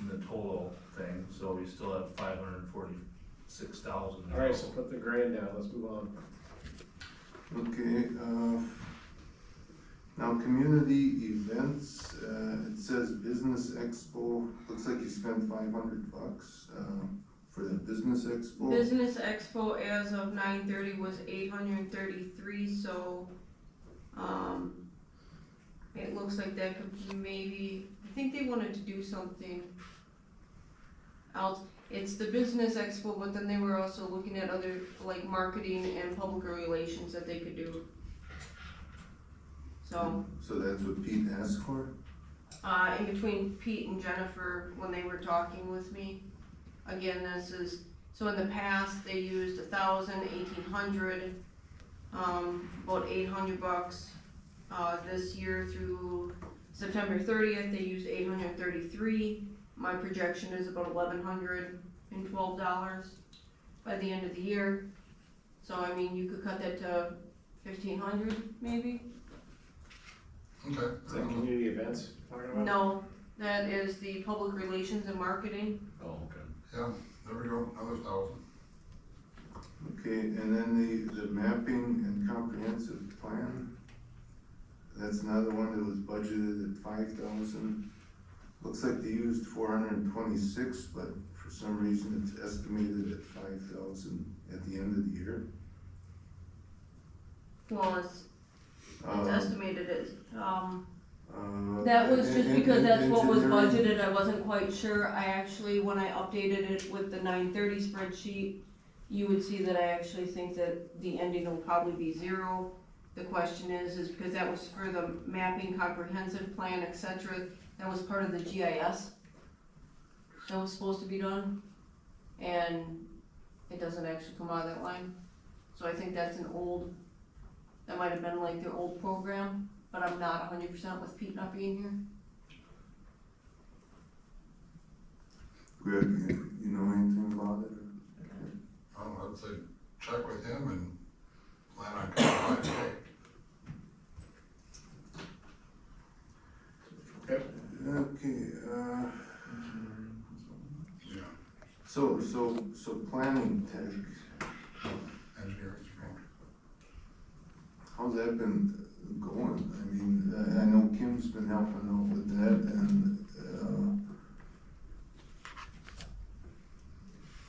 in the total thing, so we still have 546,000. Alright, so put the grand down, let's move on. Okay, now community events, it says business expo, looks like you spent $500, for the business expo. Business Expo as of 9:30 was 833, so, it looks like that could maybe, I think they wanted to do something else. It's the Business Expo, but then they were also looking at other, like, marketing and public relations that they could do. So, So that's what Pete asked for? in between Pete and Jennifer, when they were talking with me, again, this is, so in the past, they used 1,000, 1,800, about $800, this year through September 30th, they used $833. My projection is about $1,112 by the end of the year. So I mean, you could cut that to 1,500 maybe? Okay. Is that community events talking about? No, that is the public relations and marketing. Oh, okay. Yeah, there we go, another 1,000. Okay, and then the mapping and comprehensive plan, that's another one that was budgeted at 5,000. Looks like they used 426, but for some reason it's estimated at 5,000 at the end of the year. Well, it's Um, estimated as, That that was just because that's what was budgeted, I wasn't quite sure. I actually, when I updated it with the 930 spreadsheet, you would see that I actually think that the ending will probably be 0. The question is because that was for the mapping comprehensive plan, etc. That was part of the GIS that was supposed to be done, and it doesn't actually come out of that line. So I think that's that might have been like their old program, but I'm not 100% with Pete not being here. Greg, you know anything about it? I'd say check with him and plan on coming by today. Okay. Okay, Yeah, so planning tech, engineering. how's that been going? I mean, I know Kim's been helping out with that, and,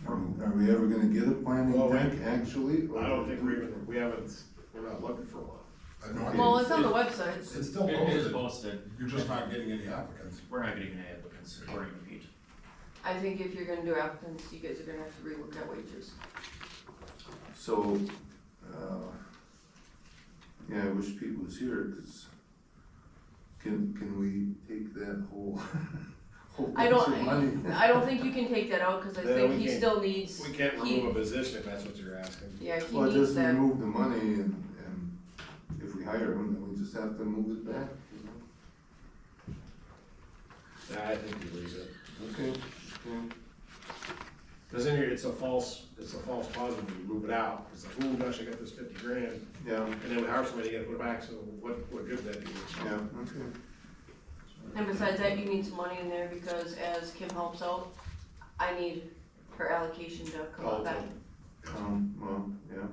are we ever gonna get a planning Well, tech, actually? I don't think we're not looking for one. I know, Well, it's on the website. it's still It is posted, posted. you're just not getting any applicants. We're not getting any applicants according to Pete. I think if you're gonna do applicants, you guys are gonna have to relook at wages. So, yeah, I wish Pete was here, cause can we take that whole I bunch of money? don't think you can take that out, cause I No, think we he can't. still needs. We can't he- remove a position if that's what you're asking. Yeah, he Well, needs just that. remove the money and if we hire him, then we just have to move it back, you know? Yeah, I think you leave it. Okay, Cause in here, it's a false positive when you move it out. It's like, oh gosh, I got this 50 grand. yeah, And then we hire somebody, you gotta put it back, so what good does that do? yeah, okay. And besides that, you need some money in there because as Kim helps out, I need her allocation to come Oh, out back. Well, yeah,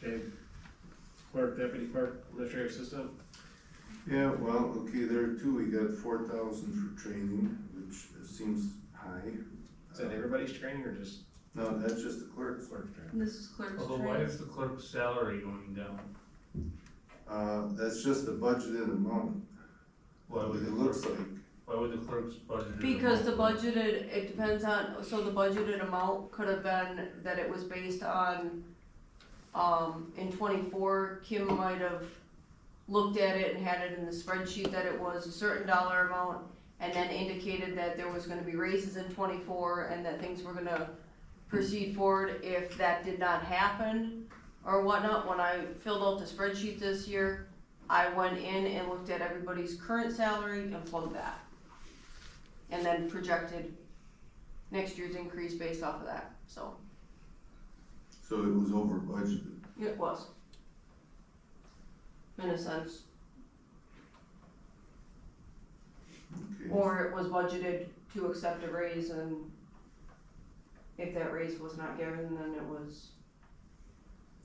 Okay. Clerk, deputy clerk, administrative assistant. yeah, well, okay, there too, we got 4,000 for training, which seems high. Is that everybody's training or just No, that's just the clerks. clerk training? This is clerk's Although why training. is the clerk's salary going down? That's just the budgeted amount, Why would it the looks clerk, like. why would the clerk's budget? Because the budgeted, it depends on, so the budgeted amount could have been that it was based on, in 24, Kim might have looked at it and had it in the spreadsheet that it was a certain dollar amount, and then indicated that there was gonna be raises in 24, and that things were gonna proceed forward if that did not happen, or whatnot. When I filled out the spreadsheet this year, I went in and looked at everybody's current salary and plugged that. And then projected next year's increase based off of that, so, So it was over budgeted. it was. In a sense, Okay. or it was budgeted to accept a raise, and if that raise was not given, then it was,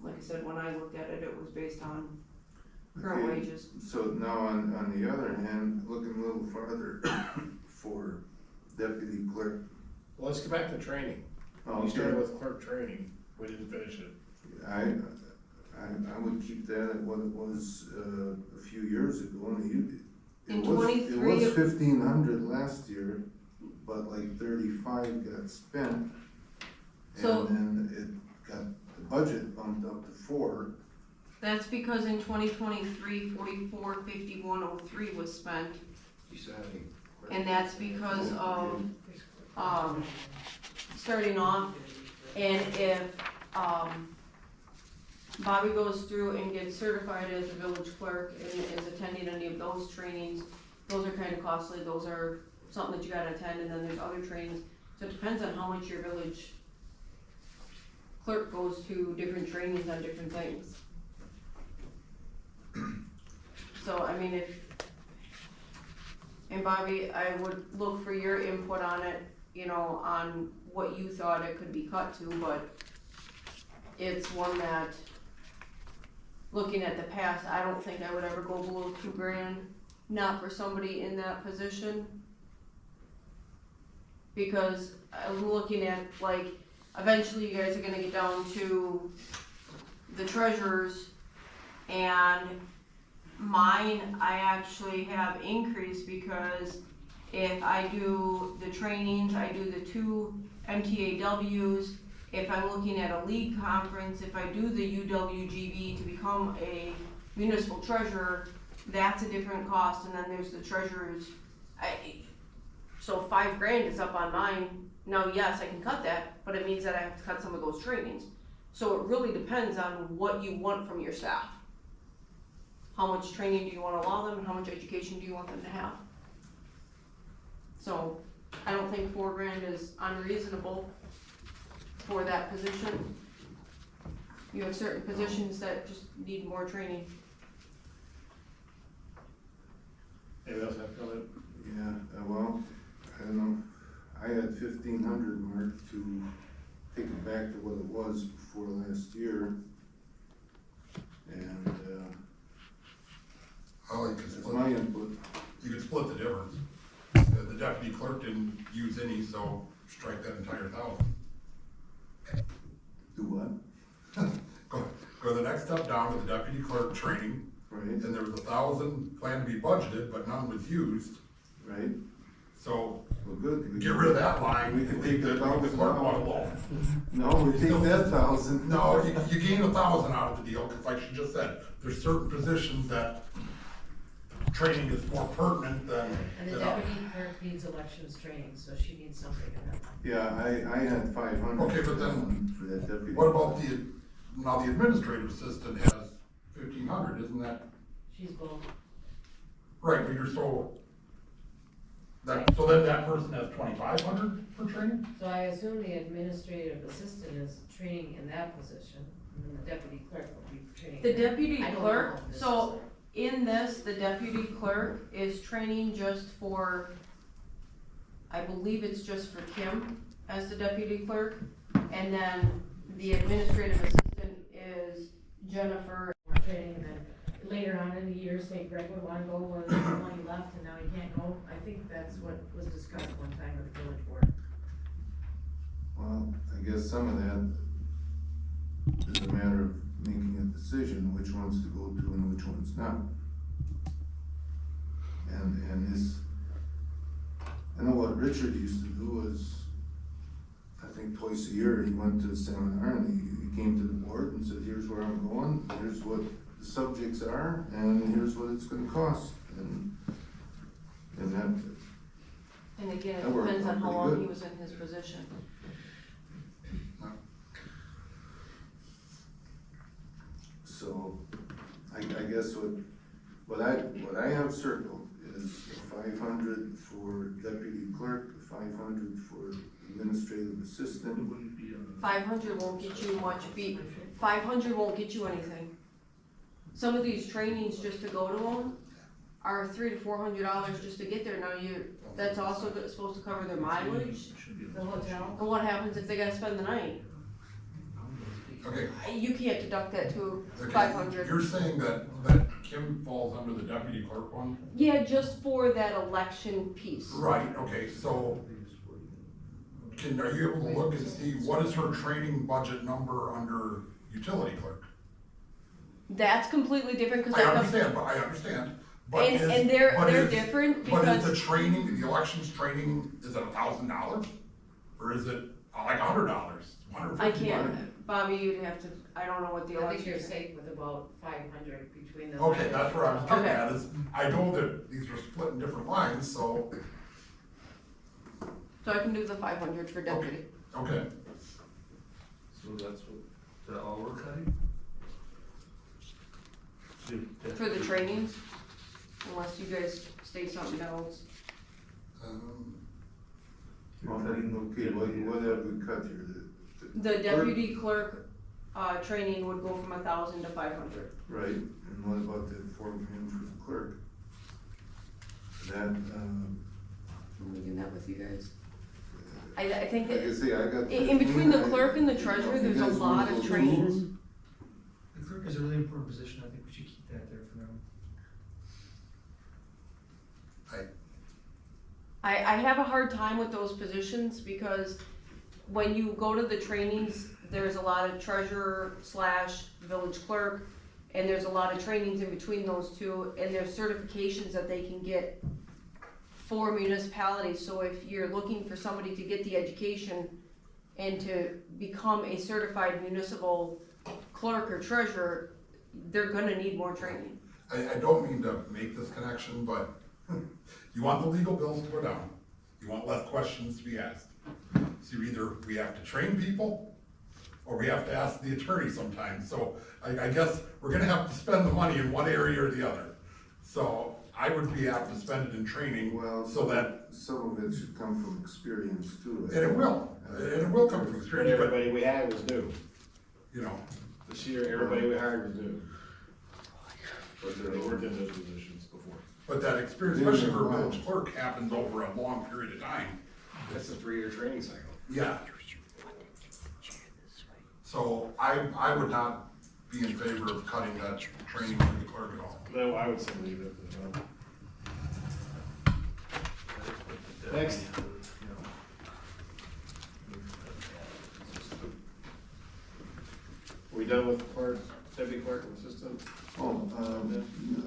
like I said, when I looked at it, it was based on current Okay. wages. So now on the other hand, looking a little farther for deputy clerk. Well, let's get back to training. We started with clerk training, we didn't finish it. I would keep that at what it was, a few years ago, and In it was 23 of- 1,500 last year, but like 35 got spent. So- And then it got, the budget bumped up to 4. That's because in 2023, 445103 was spent, You said any? and that's because of, starting off, and if, Bobby goes through and gets certified as a village clerk and is attending any of those trainings. Those are kinda costly, those are something that you gotta attend, and then there's other trainings. So it depends on how much your village clerk goes to different trainings on different things. So, I mean, and Bobby, I would look for your input on it, you know, on what you thought it could be cut to, but it's one that, looking at the past, I don't think I would ever go below $2,000, not for somebody in that position. Because I'm looking at, like, eventually you guys are gonna get down to the treasurers, and mine, I actually have increased because if I do the trainings, I do the 2 MTAWs, if I'm looking at a league conference, if I do the UWGB to become a municipal treasurer, that's a different cost, and then there's the treasurers. So $5,000 is up on mine. Now, yes, I can cut that, but it means that I have to cut some of those trainings. So it really depends on what you want from your staff. How much training do you wanna allow them, and how much education do you want them to have? So, I don't think $4,000 is unreasonable for that position. You have certain positions that just need more training. Anybody else have comment? Yeah, well, I don't know, I had 1,500 marked to take it back to what it was before last year. And, Oh, you could that's split, my input. you could split the difference. The deputy clerk didn't use any, so strike that entire 1,000. Do what? Go the next step down to the deputy clerk training, Right, and there was 1,000 planned to be budgeted, but none was used, right, so well, good. get rid of that line. We can take that Leave out. the clerk one alone. No, we take that 1,000. No, you gain 1,000 out of the deal, cause like she just said, there's certain positions that training is more pertinent than. And the deputy clerk needs elections training, so she needs something in that line. Yeah, I had 500. Okay, but then, for that deputy. what about now the administrative assistant has 1,500, isn't that, She's both. right, but so then that person has 2,500 for training? So I assume the administrative assistant is training in that position, and then the deputy clerk will be training. The there. deputy I don't clerk, know if this so is in this, the deputy clerk is training just for, I believe it's just for Kim as the deputy clerk. And then the administrative assistant is Jennifer. more training, and then later on in the year, say Greg would wanna go when there's money left and now he can't go. I think that's what was discussed one time with the village board. Well, I guess some of that is a matter of making a decision, which ones to go to and which ones not. And this, I know what Richard used to do was, I think twice a year, he went to a seminar and he came to the board and said, here's where I'm going, here's what the subjects are, and here's what it's gonna cost, and that, And again, it That worked depends on out how pretty long good. he was in his position. so, I guess what I have circled is 500 for deputy clerk, 500 for administrative It assistant. wouldn't be in. 500 won't get you much 500 won't get you anything. Some of these trainings just to go to them are $300 to $400 just to get there. Now that's also supposed to cover their mileage. The hotel. And what happens if they gotta spend the night? Okay, You can't deduct that to okay, 500. you're saying that Kim falls under the deputy clerk one? Yeah, just for that election piece. Right, okay, so are you able to look and see what is her training budget number under utility clerk? That's completely different because I understand, but and they're different But is because the training, the elections training, is it $1,000? Or is it like $100, $150? I can't, Bobby, you'd have to, I don't know what the I think election you're is. safe with about 500 between the. Okay, that's where I was getting Okay. at, is I know that these are split in different lines, so, So I can do the 500 for deputy. okay. So that's what, that all we're cutting? for the trainings, unless you guys state something else. Okay, what have we cut here? The deputy clerk, training would go from 1,000 to 500. Right, and what about the $4 for the clerk? That, I'm leaving that with you guys. I think like I that, say, I got. in between the 15, clerk and the treasurer, You there's a guys lot wanna of go through trainings. those? The clerk is a really important position, I think we should keep that there for now. I have a hard time with those positions because when you go to the trainings, there's a lot of treasurer slash village clerk, and there's a lot of trainings in between those two, and there's certifications that they can get for municipalities. So if you're looking for somebody to get the education and to become a certified municipal clerk or treasurer, they're gonna need more training. I don't mean to make this connection, but you want the legal bills to go down, you want less questions to be asked. So either we have to train people, or we have to ask the attorney sometimes, so I guess we're gonna have to spend the money in one area or the other. So I would be apt to spend it in training, Well, so that, some of it should come from experience too. and it will come from But experience, but, everybody we had was new. you know, This year, everybody we hired was new. But they weren't in those positions before. but that experience, especially for a village clerk, happens over a long period of time. That's a 3-year training cycle. Yeah. So I would not be in favor of cutting that training for the clerk at all. No, I would say leave it as well. Next. We done with the clerk, deputy clerk and assistant? Oh,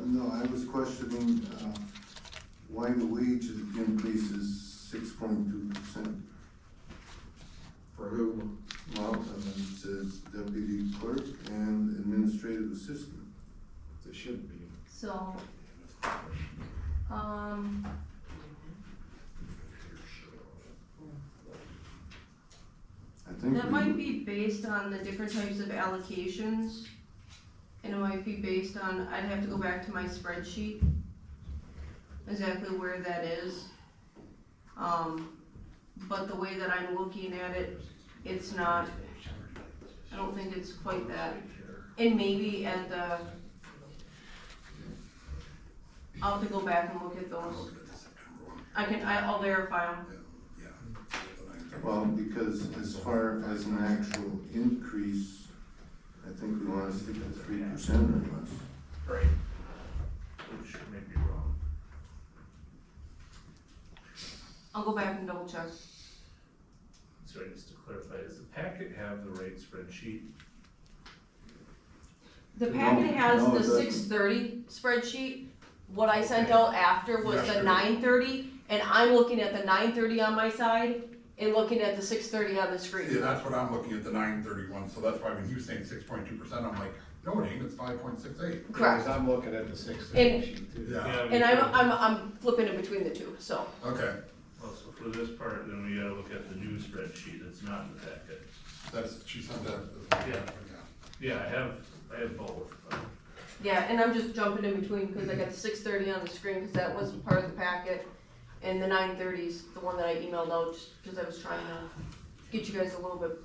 no, I was questioning, why the wage increase is 6.2%. For who? Well, it says deputy clerk and administrative assistant. It should be. So, I think. that might be based on the different types of allocations. And it might be based on, I'd have to go back to my spreadsheet, exactly where that is. But the way that I'm looking at it, it's not, I don't think it's quite that. And maybe at the, I'll have to go back and look at those. I'll verify them. Well, because as far as an actual increase, I think we wanna stick at 3% or less. Right. Which may be wrong. I'll go back and double check. Sorry, just to clarify, does the packet have the rate spreadsheet? The packet has no, it the doesn't. 6:30 spreadsheet. What I sent out after was the Yesterday. 9:30, and I'm looking at the 9:30 on my side and looking at the 6:30 on the Yeah, screen. that's what I'm looking at, the 931, so that's why when you saying 6.2%, I'm like, no, it ain't, it's 5.68. Correct. I'm looking at the 6 And- sheet too. Yeah, And I'm flipping in between the two, so. okay, Well, so for this part, then we gotta look at the new spreadsheet that's not in the packet. that's, she sent that. Yeah. Yeah, I have both. Yeah, and I'm just jumping in between because I got the 6:30 on the screen because that was part of the packet. And the 9:30's the one that I emailed out just because I was trying to get you guys a little bit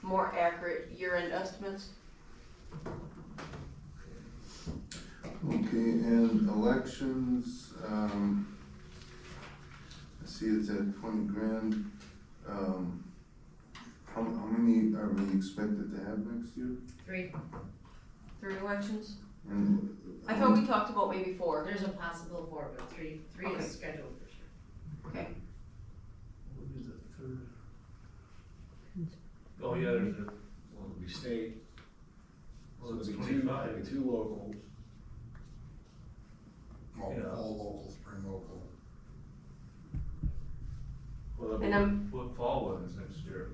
more accurate year-end estimates. Okay, and elections, I see it's at 20 grand. How many are we expected to have next year? 3, 3 elections? And I thought we talked about maybe 4. there's a possible 4, but 3 Okay. is scheduled for sure. Okay. What is it, third? Oh, yeah, there's a, Well, it'll be state, so well, it's it'll be two, 25. it'll be 2 locals. Well, Yeah. fall local, spring local. Well, And I'm- what fall ones next year?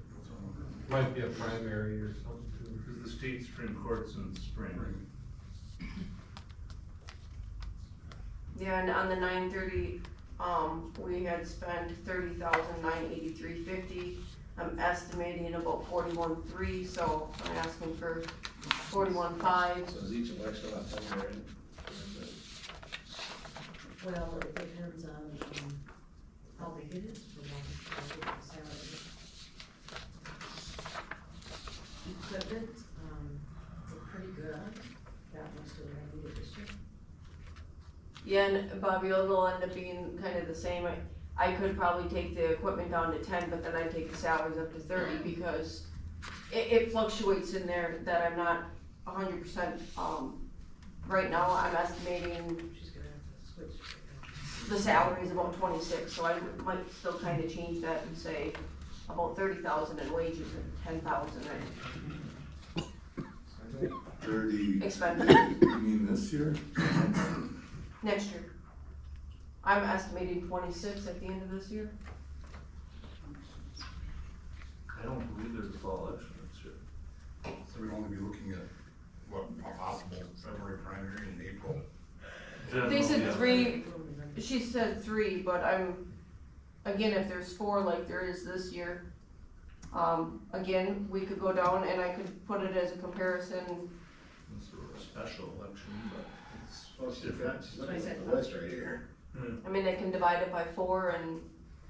Might be a primary or something too. Because the state Supreme Court's in the spring. Yeah, and on the 9:30, we had spent $30,983.50. I'm estimating about 41.3, so I'm asking for 41.5. So is each election about 10 grand? Well, it depends on, how big it is for one, how big the salary is. Equipment, we're pretty good on, that much to what I needed this year. Yeah, and Bobby, it'll end up being kind of the same. I could probably take the equipment down to 10, but then I'd take the salaries up to 30 because it fluctuates in there that I'm not 100%. Right now, I'm estimating She's gonna have to switch. the salary is about 26, so I might still kind of change that and say about 30,000 in wages and 10,000 in 30, expenses you mean this year? next year. I'm estimating 26 at the end of this year. I don't believe there's a fall election this year. So we'd only be looking at, what, a possible February primary in April. They said Yeah. 3, she said 3, but again, if there's 4 like there is this year, again, we could go down and I could put it as a comparison. It's a special election, but it's. Well, she's looking at the list right here. I mean, I can divide it by 4 and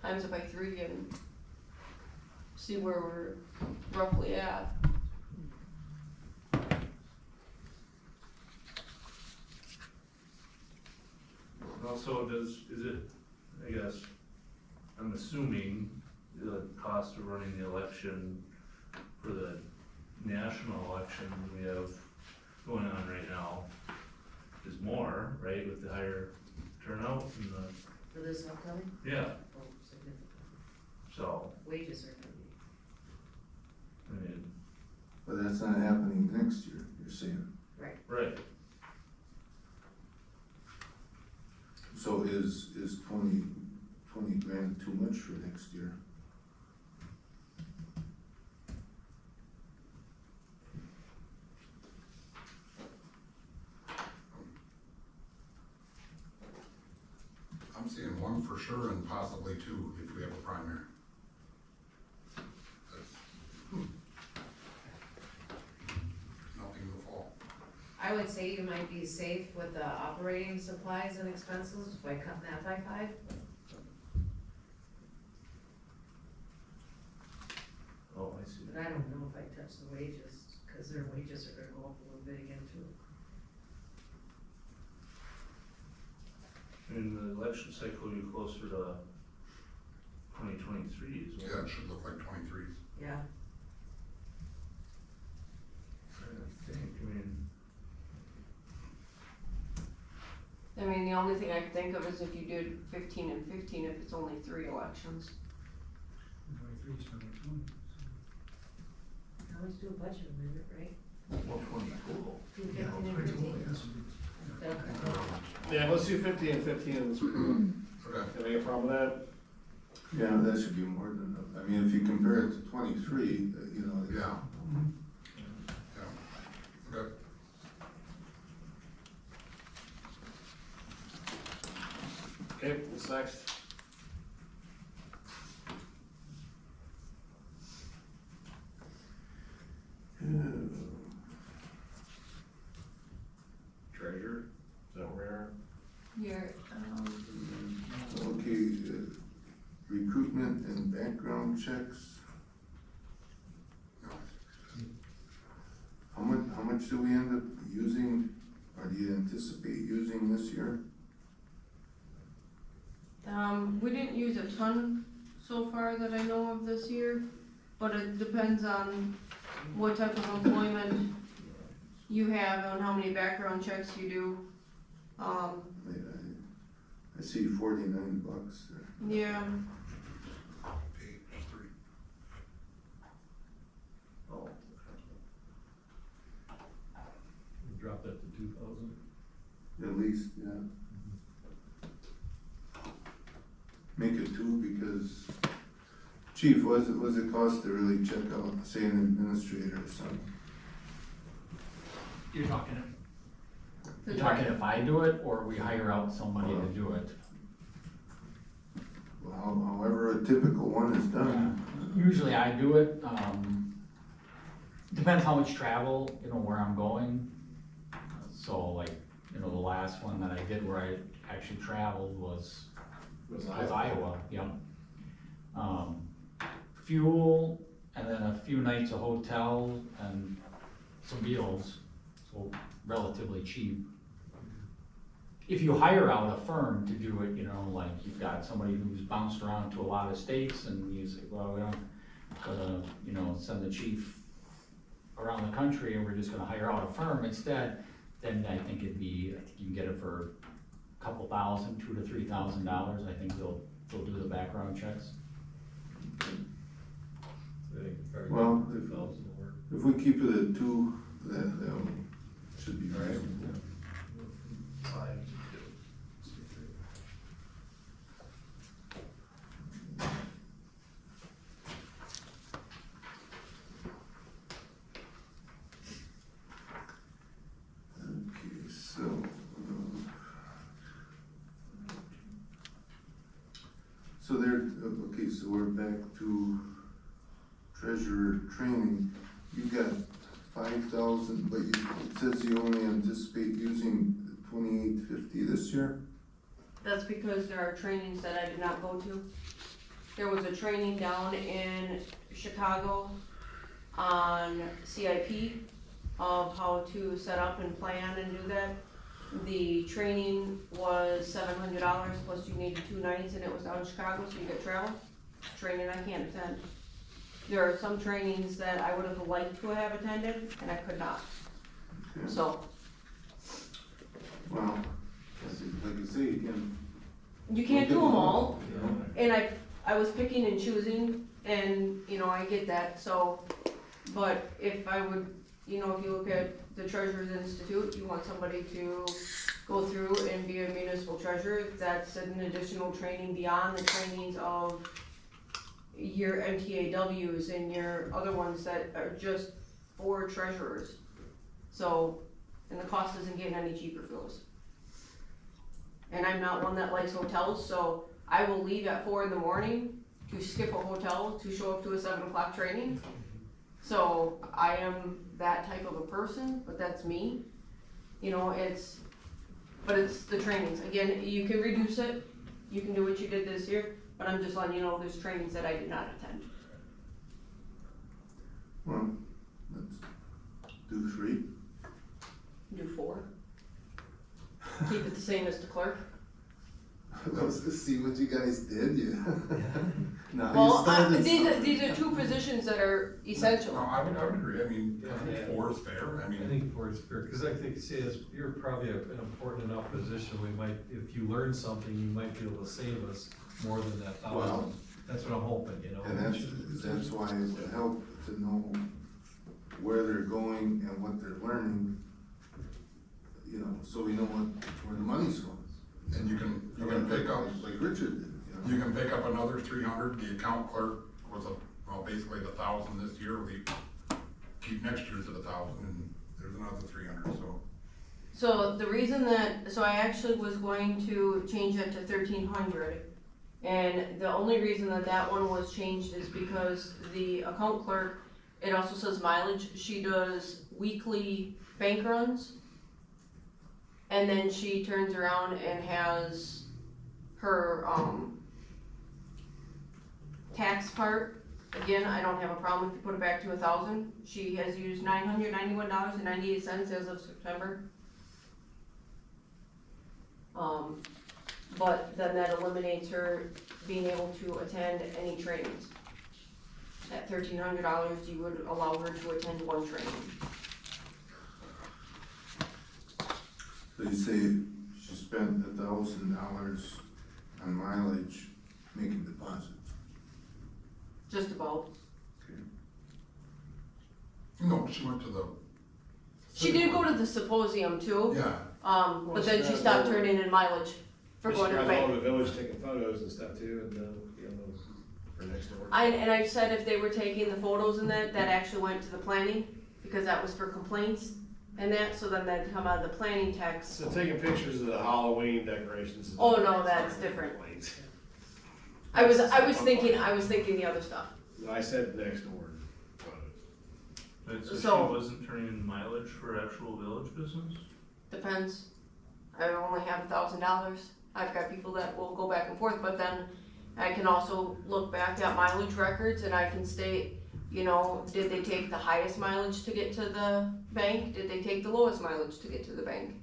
times it by 3 and see where we're roughly at. Also, is it, I guess, I'm assuming the cost of running the election for the national election we have going on right now is more, right, with the higher turnout and For this upcoming, yeah, oh, significant, so, wages are gonna be, I mean, But that's not happening next year, you're saying. right, So is 20 grand too much for next year? I'm seeing 1 for sure and possibly 2 if we have a primary. Nothing in the fall. I would say you might be safe with the operating supplies and expenses by cutting that by 5. oh, I see. But I don't know if I touch the wages, cause their wages are gonna go up a little bit again too. In the election cycle, you're closer to 2023 as well. Yeah, it should look like 23s. Yeah. I think, I mean, the only thing I can think of is if you did 15 and 15, if it's only 3 elections. 23 is 2020. I always do a budget amendment, right? well, 20 total. Do 15 and 15. Okay. Yeah, let's do 50 and 15. Okay. Can I get a problem with that? Yeah, that should be more than enough. I mean, if you compare it to 23, you know. it's- Yeah. Yeah. Okay. Okay, what's next? Treasure, is that where? Here, Okay, recruitment and background checks, how much do we end up using, or do you anticipate using this year? we didn't use a ton so far that I know of this year, but it depends on what type of employment you have and how many background checks you do. I see $49 there. Yeah, Page 3. Oh, We dropped that to 2,000. At least, yeah. Make it 2 because, Chief, what does it cost to really check out, say, an administrator or something? You're talking if I do it, or we hire out somebody to do it? Well, however a typical one is done. Usually I do it, depends how much travel, you know, where I'm going. So like, you know, the last one that I did where I actually traveled was Iowa, yep. Fuel, and then a few nights of hotel and some meals, so relatively cheap. If you hire out a firm to do it, you know, like you've got somebody who's bounced around to a lot of states and you say, well, we don't gonna, you know, send the chief around the country and we're just gonna hire out a firm instead, then I think it'd be, I think you can get it for a couple thousand, $2,000 to $3,000. I think they'll do the background checks. Well, Two thousand will work. if we keep it at 2, that should be Right. reasonable. 5 to 2. Okay, so there, okay, so we're back to treasurer training. You got 5,000, but it says you only anticipate using 2,850 this year? That's because there are trainings that I did not go to. There was a training down in Chicago on CIP of how to set up and plan and do that. The training was $700 plus you needed 2 nights and it was down in Chicago, so you get travel. Training I can't attend. There are some trainings that I would have liked to have attended and I could not. Okay. So, Well, like you say, you can't do them all. you know, And I was picking and choosing, and, you know, I get that, so, but if I would, you know, if you look at the Treasurers Institute, you want somebody to go through and be a municipal treasurer, that's an additional training beyond the trainings of your MTAWs and your other ones that are just for treasurers. So, and the cost isn't getting any cheaper for those. And I'm not one that likes hotels, so I will leave at 4 in the morning to skip a hotel to show up to a 7 o'clock training. So I am that type of a person, but that's me. You know, but it's the trainings. Again, you can reduce it, you can do what you did this year, but I'm just letting you know there's trainings that I did not attend. well, let's do 3. Do 4. Keep it the same as the clerk. Let's just see what you guys did, yeah. Now you Well, started these are 2 positions that are essential. No, I would agree, I mean, I think 4 is fair, I I mean, think for it's fair, because I think, see, you're probably an important enough position, we might, if you learn something, you might be able to save us more than that 1,000. Well, That's what I'm hoping, you know? And that's why it would help to know where they're going and what they're learning, you know, so we know where the money's going. and you can pick up, Like Richard did, you you know. can pick up another 300, the account clerk was basically the 1,000 this year, we keep next year's at 1,000, and there's another 300, so. So the reason so I actually was going to change it to 1,300. And the only reason that one was changed is because the account clerk, it also says mileage, she does weekly bank runs. And then she turns around and has her, tax part. Again, I don't have a problem if you put it back to 1,000. She has used $991.98 as of September. But then that eliminates her being able to attend any trainings. At $1,300, you would allow her to attend 1 training. So you say she spent $1,000 on mileage making deposits. Just about. No, she went to the. She did go to the symposium too, Yeah, but then she stopped turning in mileage for going to the She bank. drives all over the village taking photos and stuff too, and, you know, for next door. I said if they were taking the photos and that actually went to the planning, because that was for complaints and that, so then that'd come out of the planning text. So taking pictures of the Halloween decorations. Oh, no, that's different. I was thinking the other stuff. I said next door, but So she So- wasn't turning in mileage for actual village business? Depends. I only have $1,000. I've got people that will go back and forth, but then I can also look back at mileage records and I can state, you know, did they take the highest mileage to get to the bank? Did they take the lowest mileage to get to the bank?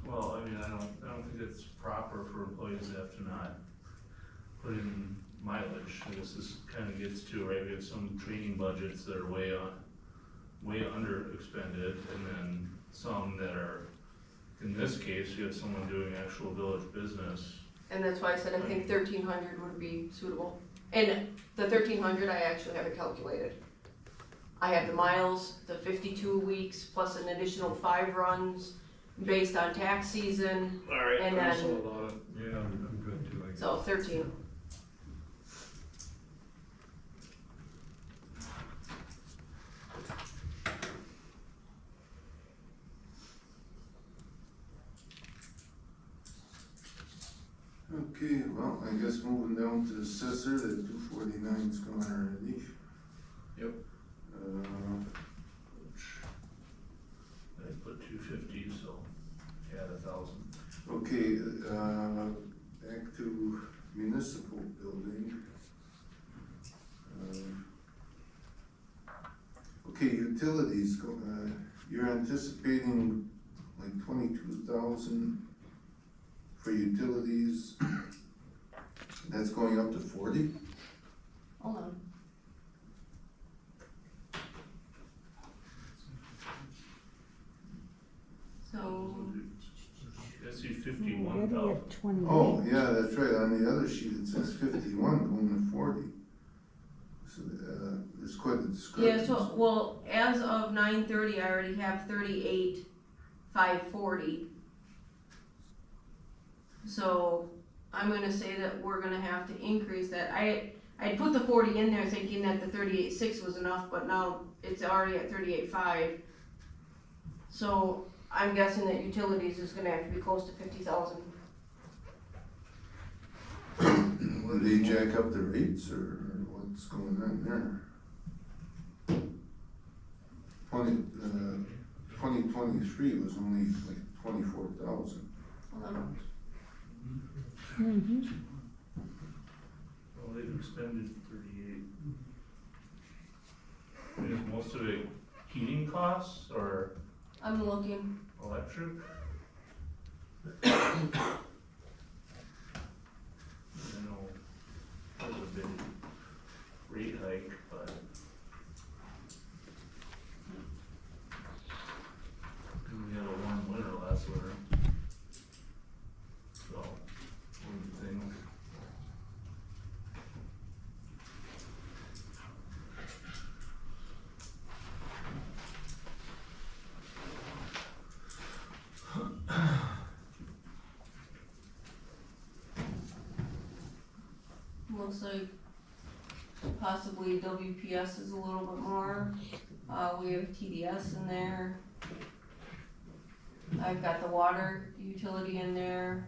Well, I mean, I don't think it's proper for employees to have to not put in mileage. I guess this kinda gets to, right, we have some training budgets that are way under expended, and then some that are, in this case, you have someone doing actual village business. And that's why I said I think 1,300 would be suitable. And the 1,300, I actually have it calculated. I have the miles, the 52 weeks, plus an additional 5 runs based on tax season, alright, And I'm then- sold on it. Yeah, I'm good too, I guess. so 13. Okay, well, I guess moving down to the assessor, the 249's gone already. Yep. I put 250, so add 1,000. Okay, back to municipal building. Okay, utilities, you're anticipating like 22,000 for utilities. That's going up to 40? Hold on. So, I see 51,000. Oh, yeah, that's right, on the other sheet it says 51 going to 40. So, there's quite a discrepancy. yeah, so, well, as of 9:30, I already have 38,540. So, I'm gonna say that we're gonna have to increase that. I put the 40 in there thinking that the 38.6 was enough, but now it's already at 38.5. So, I'm guessing that utilities is gonna have to be close to 50,000. Did they jack up the rates or what's going on there? 2023 was only like 24,000. Hold on. Well, they've expended 38. Is most of it heating costs or I'm looking. electric? I know there's a big rate hike, but we had a warm winter last winter. So, one thing. Looks like possibly WPS is a little bit more. We have TDS in there. I've got the water utility in there.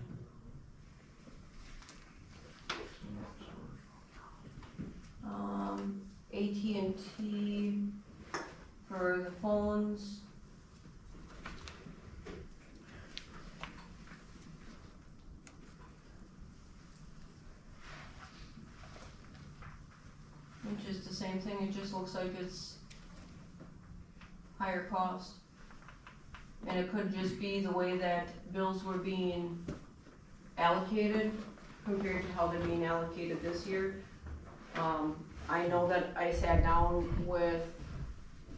AT&T for the phones. Which is the same thing, it just looks like it's higher cost. And it could just be the way that bills were being allocated compared to how they're being allocated this year. I know that I sat down with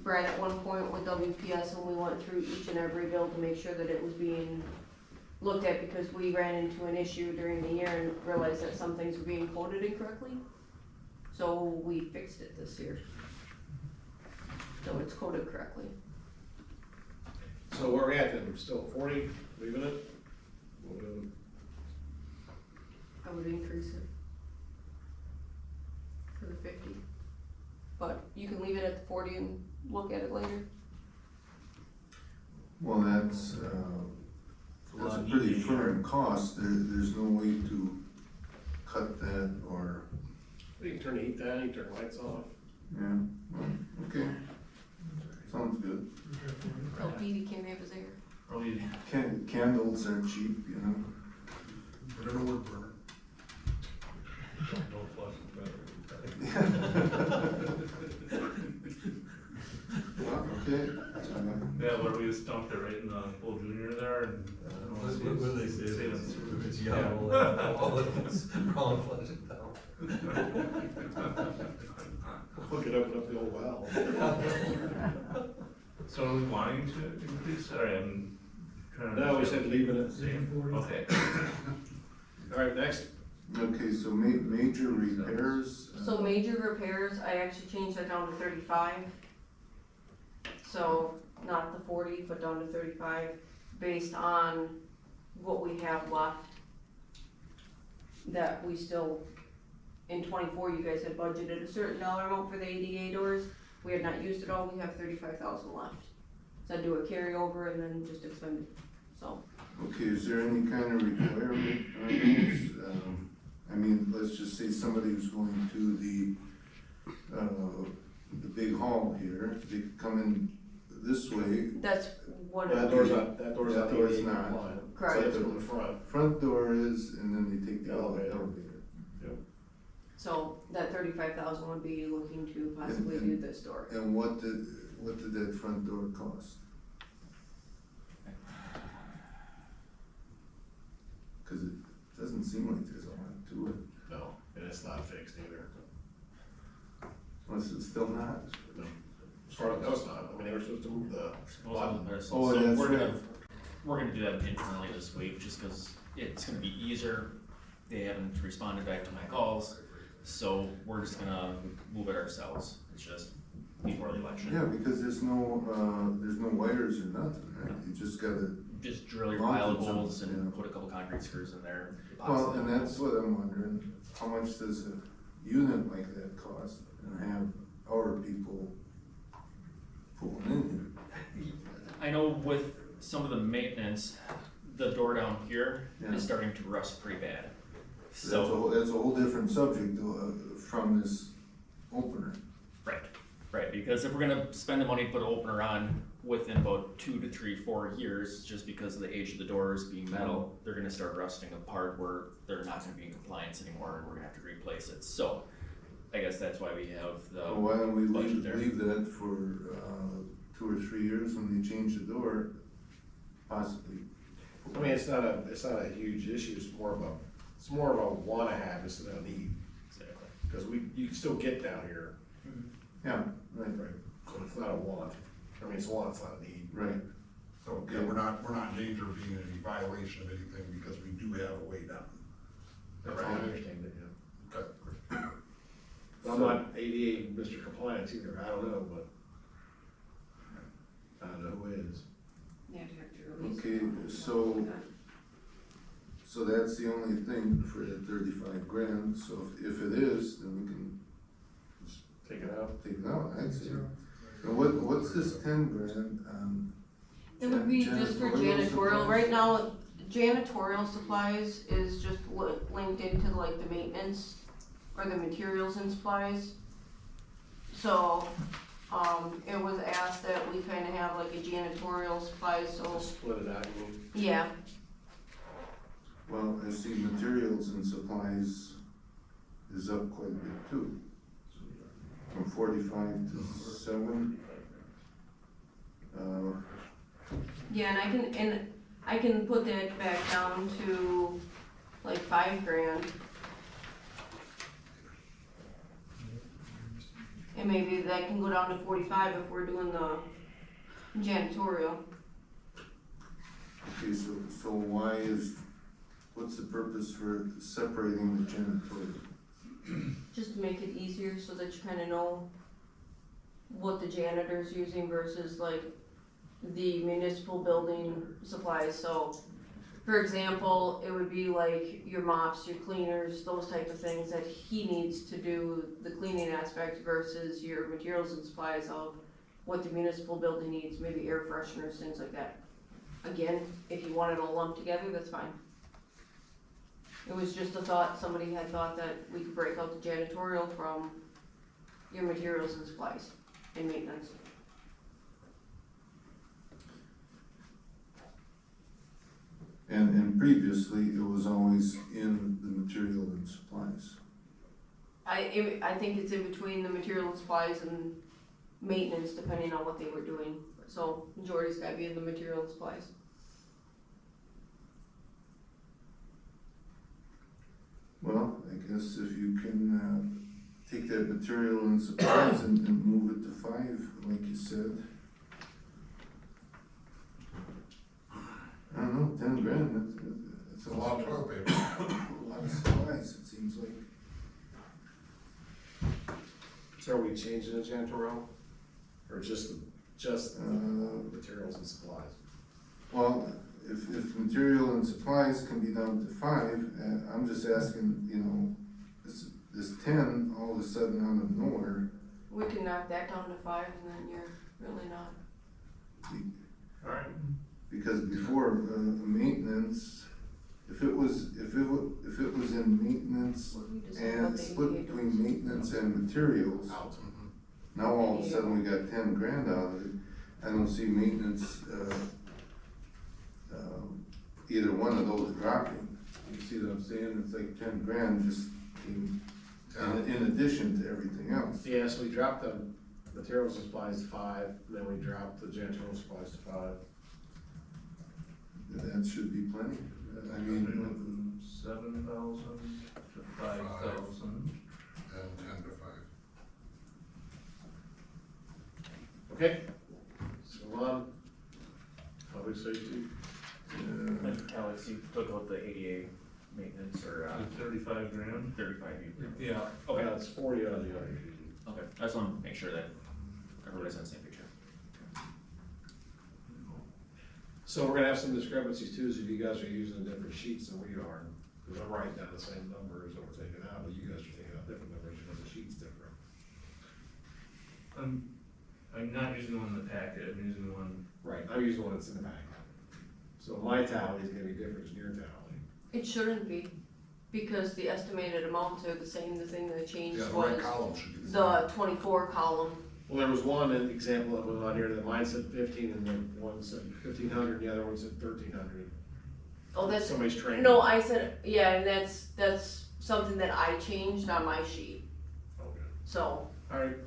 Brad at one point with WPS and we went through each and every bill to make sure that it was being looked at, because we ran into an issue during the year and realized that some things were being quoted incorrectly. So we fixed it this year. So it's coded correctly. So where are we at then? We're still at 40, leaving it? What do I would increase it for the 50. But you can leave it at the 40 and look at it later. Well, that's a pretty firm cost, there's no way to cut that or You can turn the heat down, you can turn the lights off. Yeah, well, okay. Sounds good. Oh, Petey can't have his air. Probably, Candles are cheap, you know. Put in a wood burner. Don't flush the battery. Well, okay. yeah, where we just dumped it right in the old junior there and. What do they say? Savings. It's yellow, all of it's wrong, flush it down. Hook it up the old well. So are we wanting to increase, sorry, I'm trying to. No, we said leaving it. Same, okay. Alright, next. Okay, so major repairs. So major repairs, I actually changed that down to 35. So not the 40, but down to 35, based on what we have left. That we still, in 24, you guys had budgeted a certain dollar amount for the ADA doors. We have not used it all, we have 35,000 left. So I do a carryover and then just expend it, so. Okay, is there any kind of requirement on those? I mean, let's just say somebody who's going to the big hall here, they come in this way, That's what That it door's is. not, that door's not That door's ADA not. compliant. Correct. So it's in the front. front door is, and then they take the Elevator. elevator. So that 35,000 would be looking to possibly do this door. And what did that front door cost? Cause it doesn't seem like there's a lot to it, No, and it's not fixed either. unless it's still not. No. As far as I know, it's not. I mean, they were supposed to move the. Oh, that's right. We're gonna do that internally this week, just cause it's gonna be easier. They haven't responded back to my calls, so we're just gonna move it ourselves. It's just before the election. Yeah, because there's no wires or nothing, right? You just gotta, Just drill your Mounted pilot holes something, and yeah. put a couple concrete screws in there. well, and that's what I'm wondering, how much does a unit like that cost? And have our people put one in here? I know with some of the maintenance, the door down here Yeah. is starting to rust pretty bad. So that's a whole different subject though, from this opener. Right, because if we're gonna spend the money to put an opener on within about 2 to 3, 4 years, just because of the age of the doors being metal, they're gonna start rusting apart where they're not gonna be in compliance anymore and we're gonna have to replace it. So, I guess that's why we have So the, why don't we budget there. leave that for 2 or 3 years when they change the door, possibly. I mean, it's not a huge issue. It's more of a wanna have instead of a need. exactly. Cause you can still get down here. Yeah, right, So it's not a want. I mean, it's a want, it's not a need. right. So, yeah, we're not in danger of being in any violation of anything because we do have a way down. That's how I understand it, yeah. Okay. I'm not ADA Mr. Compliance either. I don't know, but I don't know who is. Yeah, to have to release. Okay, so that's the only thing for the 35 grand, so if it is, then we can Take it out. take it out, I'd say. And what's this 10 grand on? It would be just for Janitorial janitorial. supplies? Right now, janitorial supplies is just linked into like the maintenance or the materials and supplies. So, it was asked that we kinda have like a janitorial supplies, so, Just split it out, you mean? yeah. Well, I see materials and supplies is up quite a bit too. From 45 to 7. Yeah, and I can put that back down to like 5 grand. And maybe that can go down to 45 if we're doing the janitorial. Okay, so what's the purpose for separating the janitorial? Just to make it easier so that you kinda know what the janitor's using versus like the municipal building supplies, so. For example, it would be like your mops, your cleaners, those type of things that he needs to do the cleaning aspect versus your materials and supplies of what the municipal building needs, maybe air fresheners, things like that. Again, if you want it all lumped together, that's fine. It was just a thought, somebody had thought that we could break out the janitorial from your materials and supplies and maintenance. And previously, it was always in the material and supplies. I think it's in between the material and supplies and maintenance, depending on what they were doing. So majority's gotta be in the material and supplies. Well, I guess if you can, take that material and supplies and move it to 5, like you said. I don't know, 10 grand, that's It's a lot of toilet paper. a lot of supplies, it seems like. So are we changing the janitorial? Or just materials and supplies? Well, if material and supplies can be down to 5, I'm just asking, you know, this 10 all of a sudden out of nowhere. We can knock that down to 5 and then you're really not. Alright. Because before, maintenance, if it was in maintenance What we decided about and the split ADA between doors. maintenance and materials, Out. now all of a sudden we got 10 grand out of it. I don't see maintenance, either one of those dropping. You see what I'm saying? It's like 10 grand just in addition to everything else. Yeah, so we dropped the materials and supplies to 5, and then we dropped the janitorial supplies to 5. That should be plenty. I mean, 7,000 to 5,000. And 10 to 5. Okay, so on, public safety. Like Alex, you took out the ADA maintenance or, 35 grand. 35 you. Yeah. Okay, that's 40 out of the other. Okay, I just wanna make sure that everybody's on the same picture. So we're gonna have some discrepancies too, so if you guys are using different sheets than we are, because I'm writing down the same numbers that we're taking out, but you guys are taking out different numbers because the sheet's different. I'm not using the one in the packet, I'm using the one. Right, I'm using the one that's in the packet. So my tally is gonna be different than your tally. It shouldn't be, because the estimated amounts are the same. The thing that changed Yeah, the right was column should be the same. the 24 column. Well, there was one example that was on here that mine said 15 and then one said 1,500, and the other one said 1,300. Oh, that's, Somebody's training. no, I said, yeah, and that's something that I changed on my sheet, Okay, so. alright.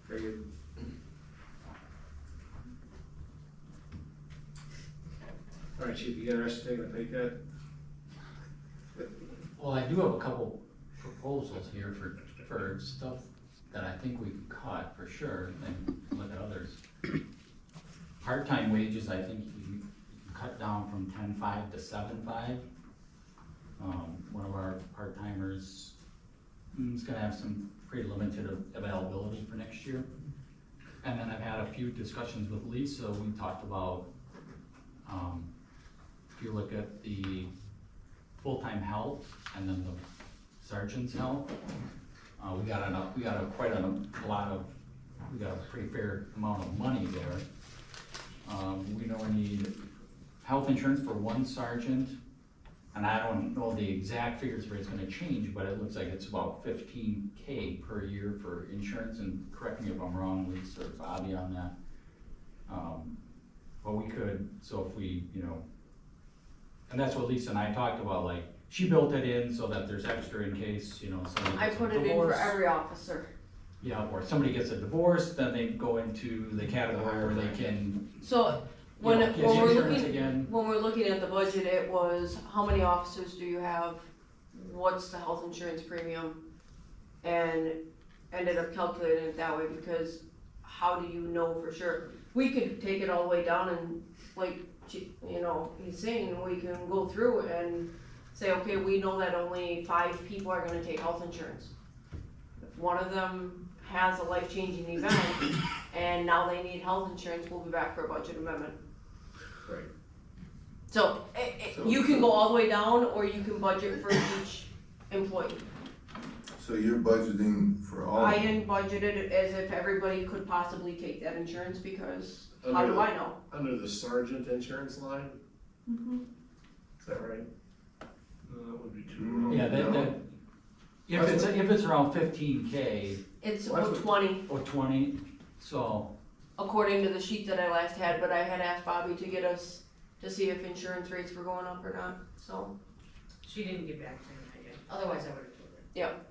Very good. Alright, chief, you got a rest to take a pay cut? Well, I do have a couple proposals here for stuff that I think we can cut for sure, and look at others. Part-time wages, I think you can cut down from 10.5 to 7.5. One of our part-timers is gonna have some pretty limited availability for next year. And then I've had a few discussions with Lisa. We talked about, if you look at the full-time health and then the sergeant's health, we got a pretty fair amount of money there. We know we need health insurance for one sergeant, and I don't know the exact figures where it's gonna change, but it looks like it's about 15K per year for insurance, and correct me if I'm wrong, Lisa or Bobby on that. But we could, so if we, and that's what Lisa and I talked about, like, she built it in so that there's extra in case, somebody I gets a put it in for divorce. every officer. Yeah, or somebody gets a divorce, then they go into the category where they can, So when get we're insurance looking, again. when we're looking at the budget, it was how many officers do you have? What's the health insurance premium? And ended up calculating it that way, because how do you know for sure? We could take it all the way down and like, he's saying, we can go through and say, okay, we know that only 5 people are gonna take health insurance. If one of them has a life-changing event and now they need health insurance, we'll be back for a budget amendment. Right. So, you can go all the way down, or you can budget for each employee. so you're budgeting for all. I didn't budget it as if everybody could possibly take that insurance, because how Under do the- I know? Under the sergeant insurance line, is that right? that would be too. Yeah, if it's around 15K It's Well, that's about 20, or 20, so, according to the sheet that I last had, but I had asked Bobby to get us, to see if insurance rates were going up or not, so, She didn't get back to me yet, otherwise I would've told her. yep.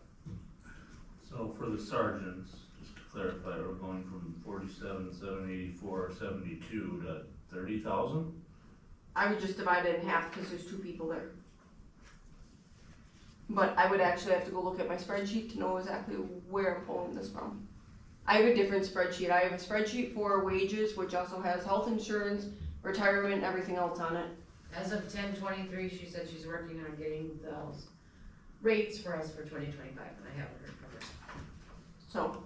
So for the sergeants, just to clarify, we're going from 47,784.72 to 30,000? I would just divide it in half, cause there's 2 people there. But I would actually have to go look at my spreadsheet to know exactly where I'm pulling this from. I have a different spreadsheet. I have a spreadsheet for wages, which also has health insurance, retirement, everything else on it. As of 10/23, she said she's working on getting those rates for us for 2025, and I haven't heard from her. So,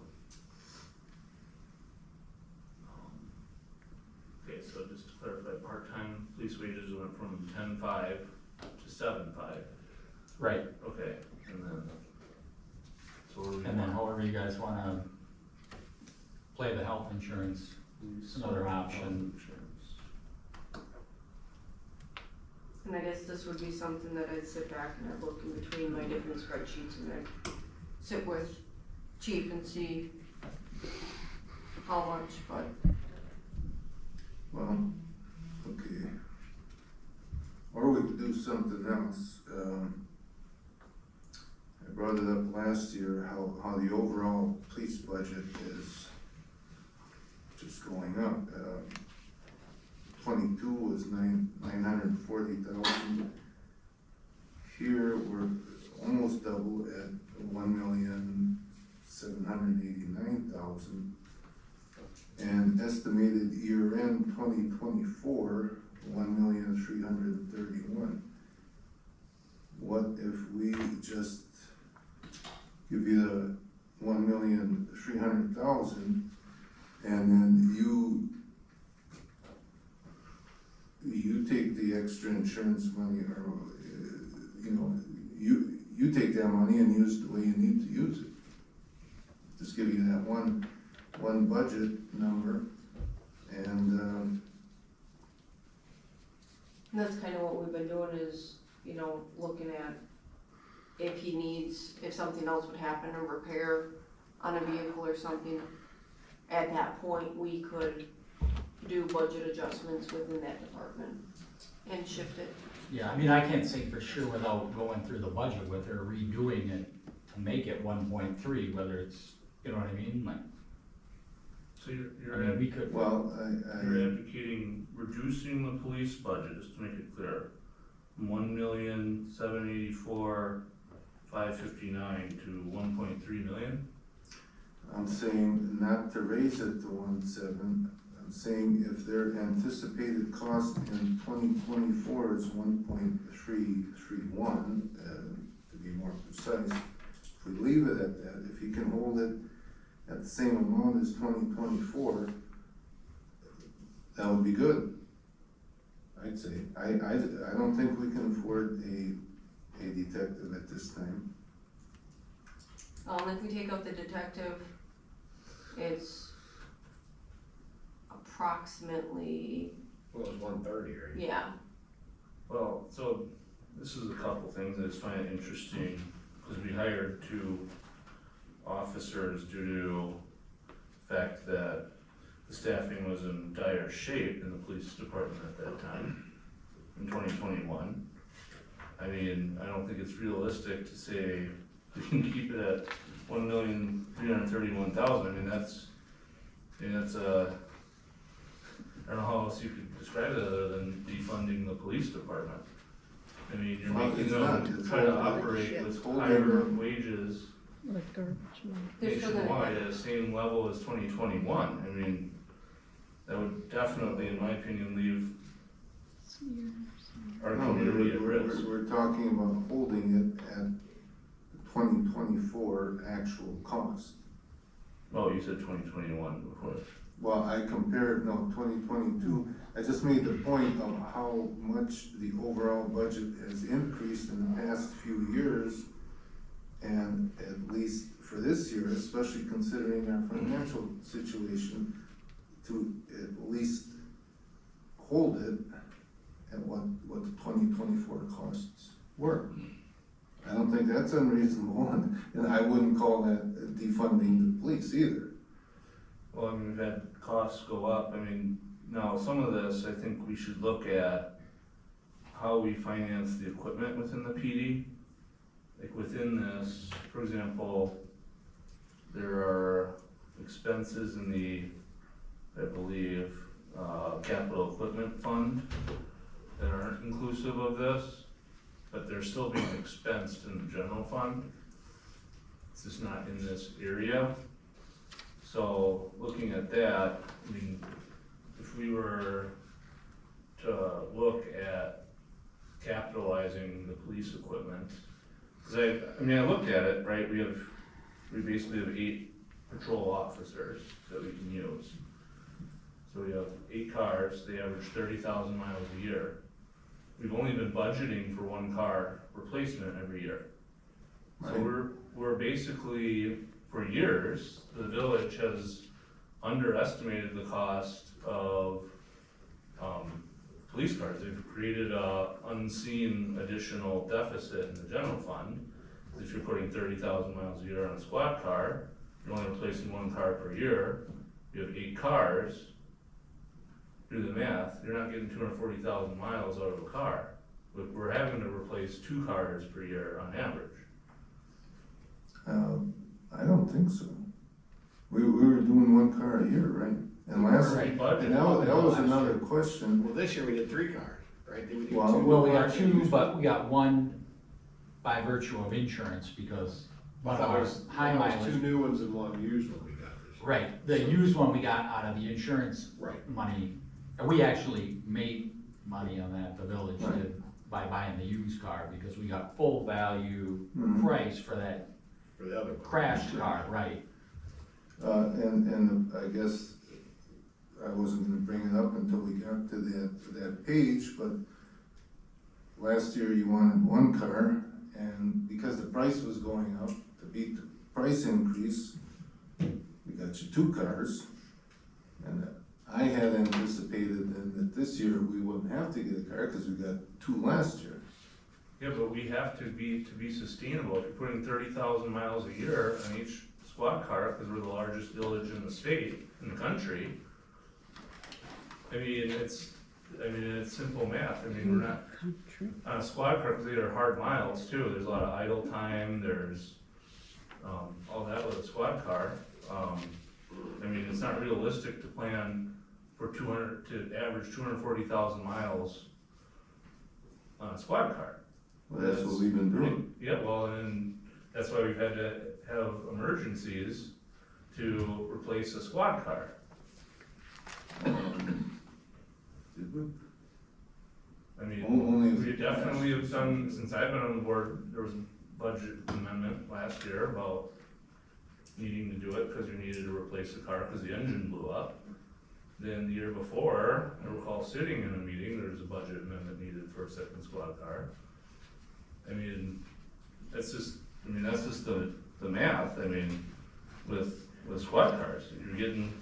Okay, so just to clarify, part-time police wages went from 10.5 to 7.5. right, Okay, and then, so what do we and then want? however you guys wanna play the health insurance, Police, another health option. insurance. and I guess this would be something that I'd sit back and I'd look in between my different spreadsheets and I'd sit with chief and see how much, but Well, okay. Or we could do something else. I brought it up last year, how the overall police budget is just going up. 22 was 940,000. Here, we're almost double at 1,789,000. And estimated year end 2024, 1,331,000. What if we just give you the 1,300,000 and then you take the extra insurance money, or you take that money and use it the way you need to use it. Just give you that one budget number, and that's kind of what we've been doing is, looking at if something else would happen, a repair on a vehicle or something, at that point, we could do budget adjustments within that department and shift it. Yeah, I mean, I can't say for sure without going through the budget with her, redoing it to make it 1.3, whether it's, you know what I mean, like. So I you're mean, we could, well, you're advocating reducing the police budget, just to make it clear, from 1,784,559 to 1.3 million? I'm saying not to raise it to 1.7. I'm saying if their anticipated cost in 2024 is 1.331, to be more precise, if we leave it at that, if you can hold it at the same amount as 2024, that would be good. I'd say. I don't think we can afford a detective at this time. If we take out the detective, it's approximately, Well, it was 130, right? yeah, Well, so this is a couple things I just find it interesting, because we hired 2 officers due to the fact that the staffing was in dire shape in the police department at that time, in 2021. I mean, I don't think it's realistic to say we can keep it at 1,331,000. I mean, that's I don't know how else you could describe it other than defunding the police department. I mean, you're Well, making it's them not. It's try to holding- operate with it's holding higher them. wages they're still gonna nationwide have, at the same level as 2021. I mean, that would definitely, in my opinion, leave our No, community at risk. we're talking about holding it at 2024 actual cost. Oh, you said 2021 before. Well, I compared, 2022, I just made the point of how much the overall budget has increased in the past few years. And at least for this year, especially considering our financial situation, to at least hold it at what the 2024 costs were. I don't think that's unreasonable, and I wouldn't call that defunding the police either. Well, I mean, we've had costs go up, I mean, now, some of this, I think we should look at how we finance the equipment within the PD. Like within this, for example, there are expenses in the, I believe, capital equipment fund that aren't inclusive of this, but they're still being expensed in the general fund. It's just not in this area. So looking at that, I mean, if we were to look at capitalizing the police equipment, cause I mean, I looked at it, right, we basically have 8 patrol officers that we can use. So we have 8 cars, they average 30,000 miles a year. We've only been budgeting for 1 car replacement every year. So Right. we're basically, for years, the village has underestimated the cost of, police cars. They've created a unseen additional deficit in the general fund. If you're putting 30,000 miles a year on a squad car, you're only replacing 1 car per year, you have 8 cars, do the math, you're not getting 240,000 miles out of a car. But we're having to replace 2 cars per year on average. I don't think so. We were doing 1 car a year, right? And last, Right. and that was another question. Well, this year we did 3 cars, right? Did we do Well- 2? Well, we got 2, but we got 1 by virtue of insurance because one of ours high mileage. 2 new ones and 1 used one we got this year. Right, the used one we got out of the insurance Right. money, and we actually made money on that, the village Right. did, by buying the used car, because we got full value Mhm. price for that For the other one. crashed car, right? And I guess I wasn't gonna bring it up until we got to that page, but last year you wanted 1 car, and because the price was going up, to beat the price increase, we got you 2 cars. And I had anticipated then that this year we wouldn't have to get a car, cause we got 2 last year. Yeah, but we have to be sustainable, if you're putting 30,000 miles a year on each squad car, cause we're the largest village in the state, in the country. I mean, it's simple math, I mean, we're not, on a squad car, cause they are hard miles too, there's a lot of idle time, there's, all that with a squad car. I mean, it's not realistic to plan for to average 240,000 miles on a squad car. Well, that's what we've been doing. Yeah, well, and that's why we've had to have emergencies to replace a squad car. Did we? I mean, Only- we definitely have done, since I've been on the board, there was a budget amendment last year about needing to do it because you needed to replace the car because the engine blew up. Then the year before, I recall sitting in a meeting, there was a budget amendment needed for a second squad car. I mean, that's just the math, I mean, with squad cars, you're getting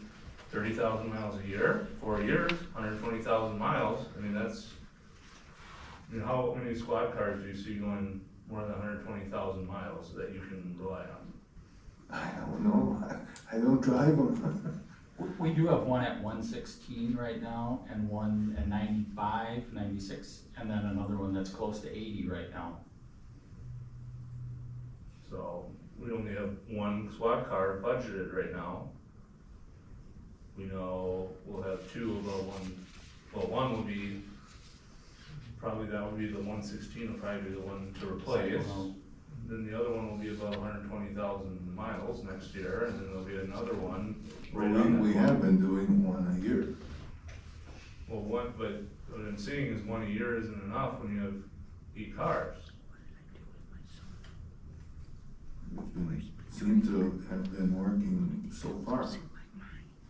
30,000 miles a year, 4 years, 120,000 miles, I mean, how many squad cars do you see going more than 120,000 miles that you can rely on? I don't know, I don't drive them. We do have one at 116 right now, and one at 95, 96, and then another one that's close to 80 right now. So, we only have 1 squad car budgeted right now. We know we'll have 2 about 1 will be, probably that would be the 116 will probably be the one to replace. Then the other one will be about 120,000 miles next year, and then there'll be another one right on that. We have been doing 1 a year. Well, but what I'm saying is 1 a year isn't enough when you have 8 cars. Seem to have been working so far.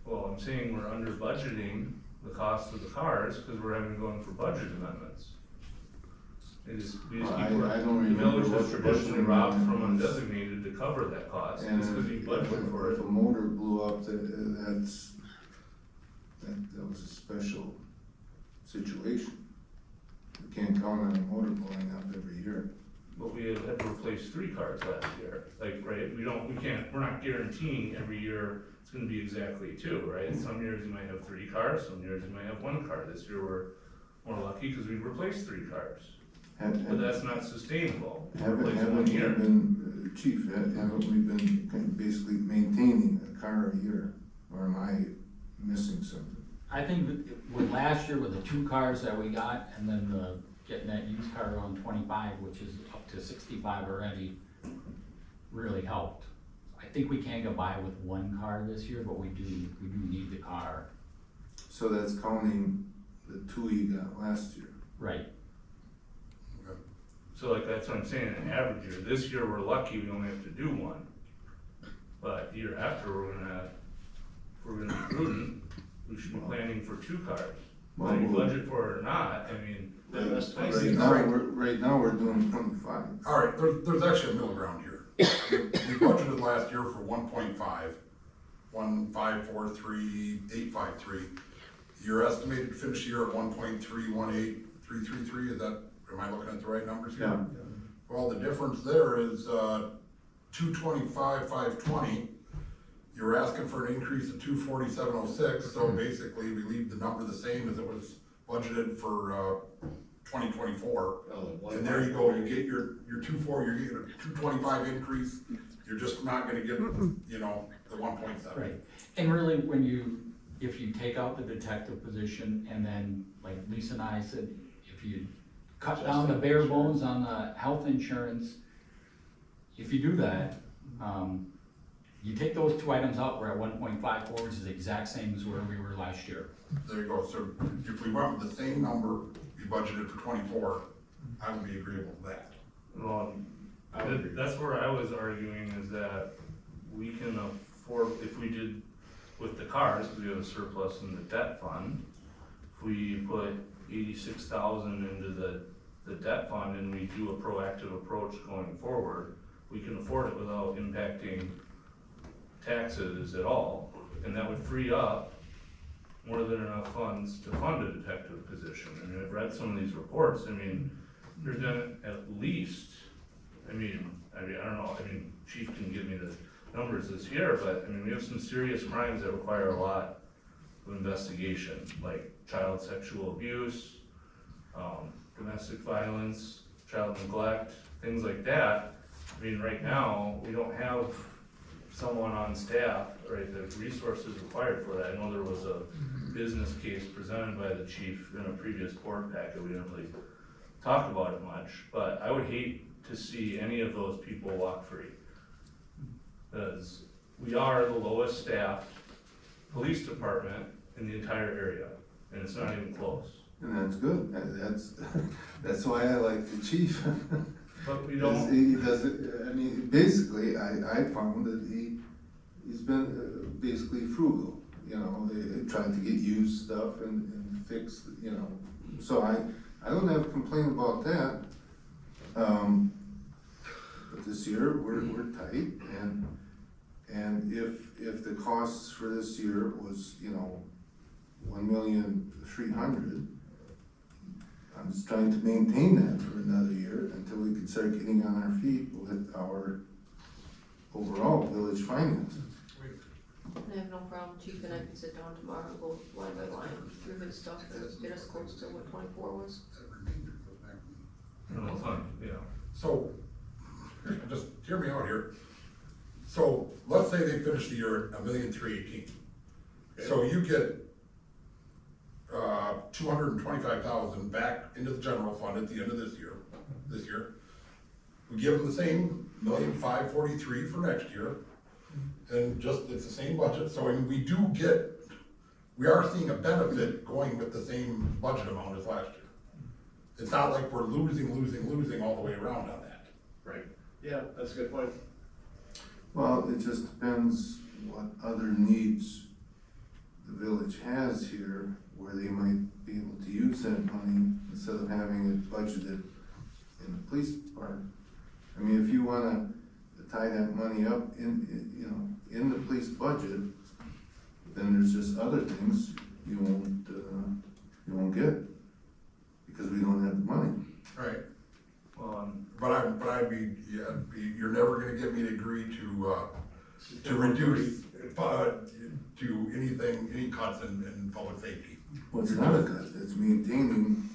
Well, I'm saying we're under budgeting the cost of the cars, cause we're having to go in for budget amendments. We just keep I working. don't The remember village what has the traditionally budget robbed from amendment was. undesignated to cover that cost, And just cause you budget for if it. a motor blew up, that was a special situation. We can't count on a motor blowing up every year. but we had to replace 3 cars last year. Like, right, we're not guaranteeing every year it's gonna be exactly 2, right? Some years you might have 3 cars, some years you might have 1 car. This year we're more lucky because we replaced 3 cars. But that's not sustainable. Haven't Replace we one year. been, Chief, haven't we been kind of basically maintaining a car a year? Or am I missing something? I think that with last year with the 2 cars that we got, and then getting that used car on 25, which is up to 65 already, really helped. I think we can get by with 1 car this year, but we do need the car. So that's counting the 2 you got last year. Right. So like, that's what I'm saying, an average year. This year, we're lucky we only have to do 1. But year after, if we're gonna be prudent, we should be planning for 2 cars. Well, Whether you we'll- budget for it or not, I mean, that's Right nice. now, we're doing 25. All right, there's actually a middle ground here. We budgeted last year for 1.5, 1,543,853. Your estimated finish year at 1.318333, is that, am I looking at the right numbers here? Yeah. Well, the difference there is, 225,520. You're asking for an increase of 247,06, so basically we leave the number the same as it was budgeted for, 2024. And there you go, you get your 2.4, you're getting a 225 increase, you're just not gonna get, you know, the 1.7. Right. And really, if you take out the detective position, and then, like Lisa and I said, if you cut down the bare bones on the health insurance, if you do that, you take those 2 items out, we're at 1.54, which is the exact same as where we were last year. There you go, so if we went with the same number we budgeted for 24, I would be agreeable to that. Well, that's where I was arguing, is that we can afford, if we did with the cars, because we have a surplus in the debt fund, if we put 86,000 into the debt fund and we do a proactive approach going forward, we can afford it without impacting taxes at all, and that would free up more than enough funds to fund a detective position. I mean, I've read some of these reports. I mean, there's been at least, I don't know, Chief can give me the numbers this year, but I mean, we have some serious crimes that require a lot of investigation, like child sexual abuse, domestic violence, child neglect, things like that. I mean, right now, we don't have someone on staff, right, the resources required for that. I know there was a business case presented by the chief in a previous board packet. We didn't really talk about it much, but I would hate to see any of those people walk free. Because we are the lowest staffed police department in the entire area, and it's not even close. And that's good, that's why I like the chief. But we don't. He does it, I mean, basically, I found that he's been basically frugal, you know, trying to get used stuff and fix, you know. So I don't have a complaint about that. But this year, we're tight, and if the costs for this year was, you know, 1,300,000, I'm just trying to maintain that for another year until we can start getting on our feet with our overall village finances. I have no problem, Chief, and I can sit down tomorrow and go line by line through his stuff and get us close to what 24 was. No, it's fine, yeah. So, just hear me out here. So, let's say they finish the year at 1,318,000. So you get 225,000 back into the general fund at the end of this year. We give them the same 1,543,000 for next year. And just, it's the same budget, so I mean, we are seeing a benefit going with the same budget amount as last year. It's not like we're losing all the way around on that. Right, yeah, that's a good point. Well, it just depends what other needs the village has here, where they might be able to use that money instead of having it budgeted in the police department. I mean, if you wanna tie that money up in the police budget, then there's just other things you won't get, because we don't have the money. Right. But I mean, yeah, you're never gonna get me to agree to reduce, to anything, any cuts in public safety. Well, it's not a cut, it's maintaining.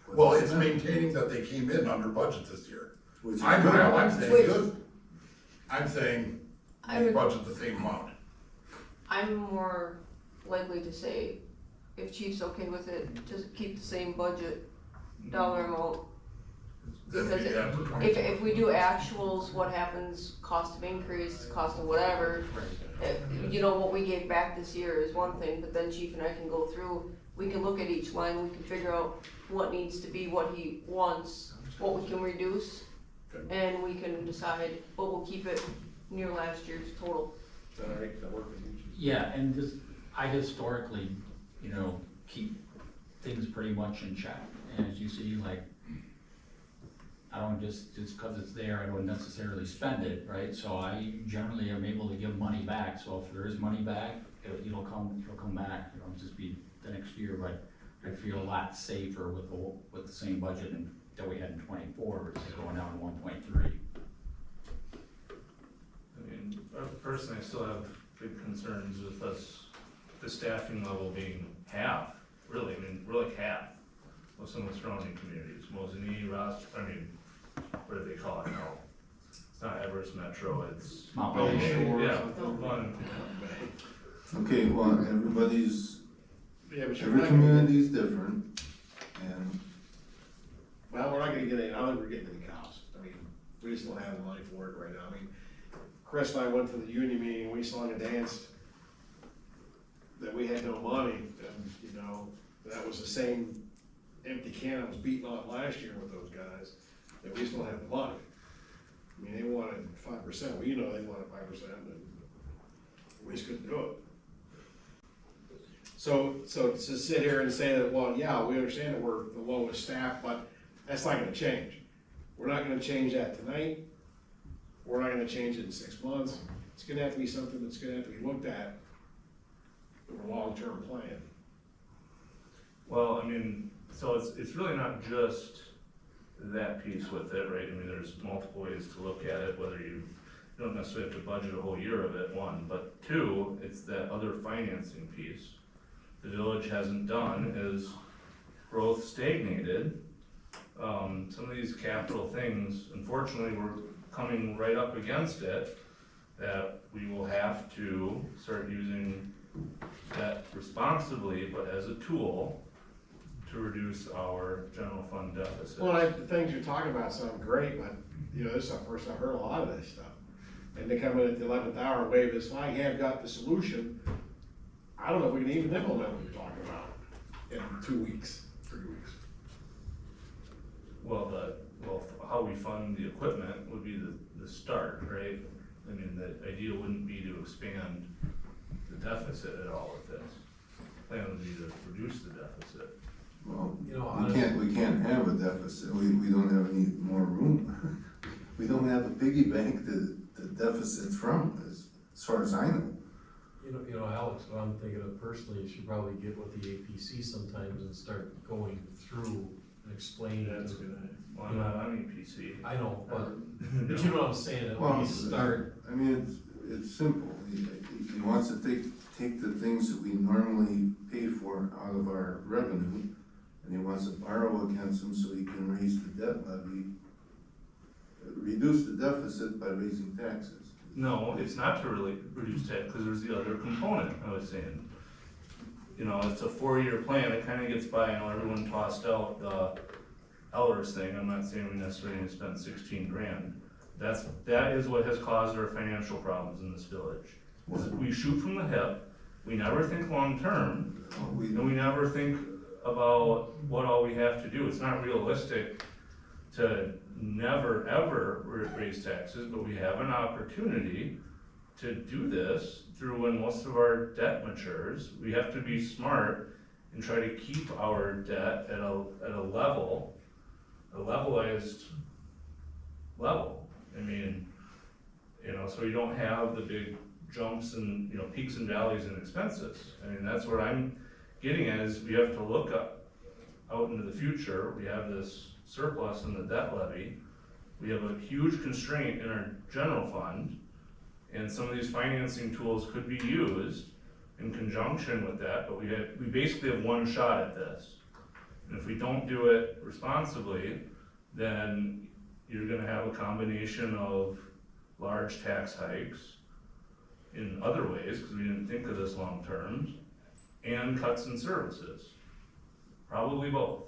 what Well, they it's spent, maintaining that they came in under budget this year. which is I'm good. saying good. I'm saying budget the same amount. I'm more likely to say, if chief's okay with it, just keep the same budget dollar amount. That Because we have for 24. if we do actuals, what happens, cost of increase, cost of whatever, you know, what we gave back this year is one thing, but then chief and I can go through, we can look at each line, we can figure out what needs to be, what he wants, what we can reduce, and we can decide, but we'll keep it near last year's total. Is that all right? Does that work with you? Yeah, and just, I historically, you know, keep things pretty much in check. And as you see, like, I don't just cause it's there, I don't necessarily spend it, right? So I generally am able to give money back, so if there is money back, it'll come back, it'll just be the next year, but I feel a lot safer with the same budget that we had in '24, versus going down to 1.3. I mean, personally, I still have big concerns with us, the staffing level being half, really, I mean, we're like half of some of the surrounding communities, Mosinee, Ross, I mean, what do they call it now? It's not Everest Metro, it's. Mount Bay Bay. Shore. Yeah, one, Okay, well, everybody's, Yeah, but you're every not, community's different, and well, we're not gonna get any, I don't think we're getting any cops. I mean, we just don't have the money for it right now. I mean, Chris and I went to the union meeting, we sung and danced that we had no money, and, you know, that was the same empty can I was beating on last year with those guys, that we still have the money. I mean, they wanted 5%, well, you know, they wanted 5%, and we just couldn't do it. So to sit here and say that, well, yeah, we understand that we're the lowest staff, but that's not gonna change. We're not gonna change that tonight. We're not gonna change it in 6 months. It's gonna have to be something that's gonna have to be looked at with a long-term plan. well, I mean, so it's really not just that piece with it, right? I mean, there's multiple ways to look at it, whether you don't necessarily have to budget a whole year of it, one, but two, it's that other financing piece. The village hasn't done is growth stagnated. Some of these capital things, unfortunately, we're coming right up against it, that we will have to start using that responsibly, but as a tool to reduce our general fund deficit. Well, the things you're talking about sound great, but, you know, this is the first I've heard a lot of this stuff. And they come in at the 11th hour and wave this flag, hey, I've got the solution. I don't know if we can even implement what you're talking about in 2 weeks, 3 weeks. Well, how we fund the equipment would be the start, right? I mean, the idea wouldn't be to expand the deficit at all with this. The plan would be to reduce the deficit. well, You know, we can't have a deficit, we don't have any more room. We don't have a piggy bank to deficit from, as far as I know. You know, Alex, what I'm thinking of personally, you should probably get with the APC sometimes and start going through and explaining. That's a good idea. Well, I'm not on EPC. I know, but you know what I'm saying, at Well, least start. I mean, it's simple, he wants to take the things that we normally pay for out of our revenue, and he wants to borrow against them so he can raise the debt levy, reduce the deficit by raising taxes. No, it's not to really reduce debt, because there's the other component I was saying. You know, it's a 4-year plan, it kinda gets by, I know everyone tossed out the Ellers thing, I'm not saying we necessarily need to spend 16 grand. That is what has caused our financial problems in this village. We shoot from the hip, we never think long-term, and we never think about what all we have to do. It's not realistic to never, ever raise taxes, but we have an opportunity to do this through when most of our debt matures. We have to be smart and try to keep our debt at a level, a levelized level. I mean, you know, so you don't have the big jumps and, you know, peaks and valleys in expenses. I mean, that's what I'm getting at, is we have to look out into the future. We have this surplus in the debt levy. We have a huge constraint in our general fund, and some of these financing tools could be used in conjunction with that, but we basically have one shot at this. And if we don't do it responsibly, then you're gonna have a combination of large tax hikes in other ways, because we didn't think of this long term, and cuts in services. Probably both.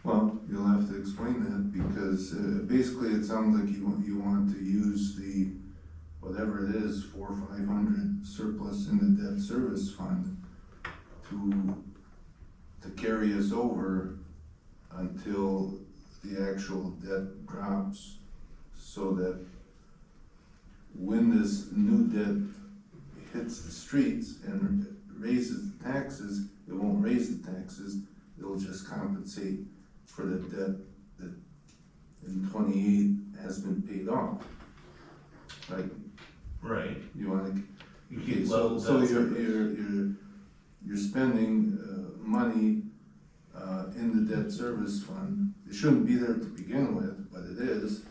Well, you'll have to explain that, because basically it sounds like you want to use the, whatever it is, 400 or 500 surplus in the debt service fund to carry us over until the actual debt drops, so that when this new debt hits the streets and raises the taxes, it won't raise the taxes, it'll just compensate for the debt that in 28 has been paid off. Right? Right. You wanna, You okay, keep so level debt you're spending money in the debt service fund. It shouldn't be there to begin with, but it is.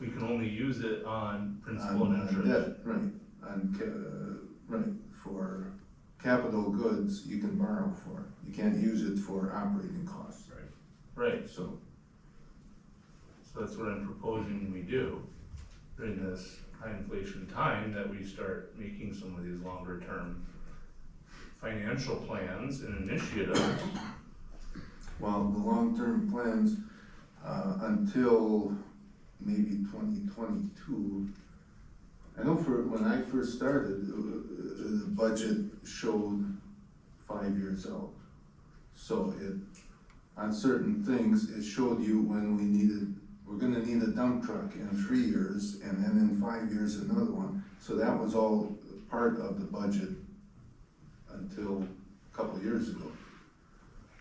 We can only use it on principal and interest. Debt, right, right, for capital goods you can borrow for. You can't use it for operating costs. Right, So, so that's what I'm proposing we do during this high inflation time, that we start making some of these longer term financial plans and initiatives. well, the long-term plans, until maybe 2022, I know when I first started, the budget showed 5 years out. So on certain things, it showed you when we're gonna need a dump truck in 3 years, and then in 5 years, another one. So that was all part of the budget until a couple of years ago.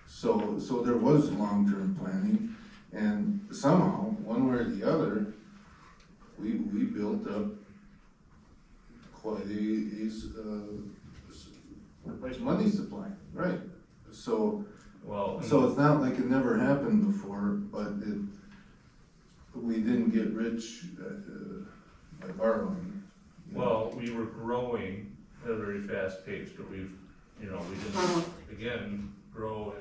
So there was long-term planning, and somehow, one way or the other, we built up quite a money supply, right? So it's not like it never happened before, but we didn't get rich by borrowing. Well, we were growing at a very fast pace, but we didn't, again, grow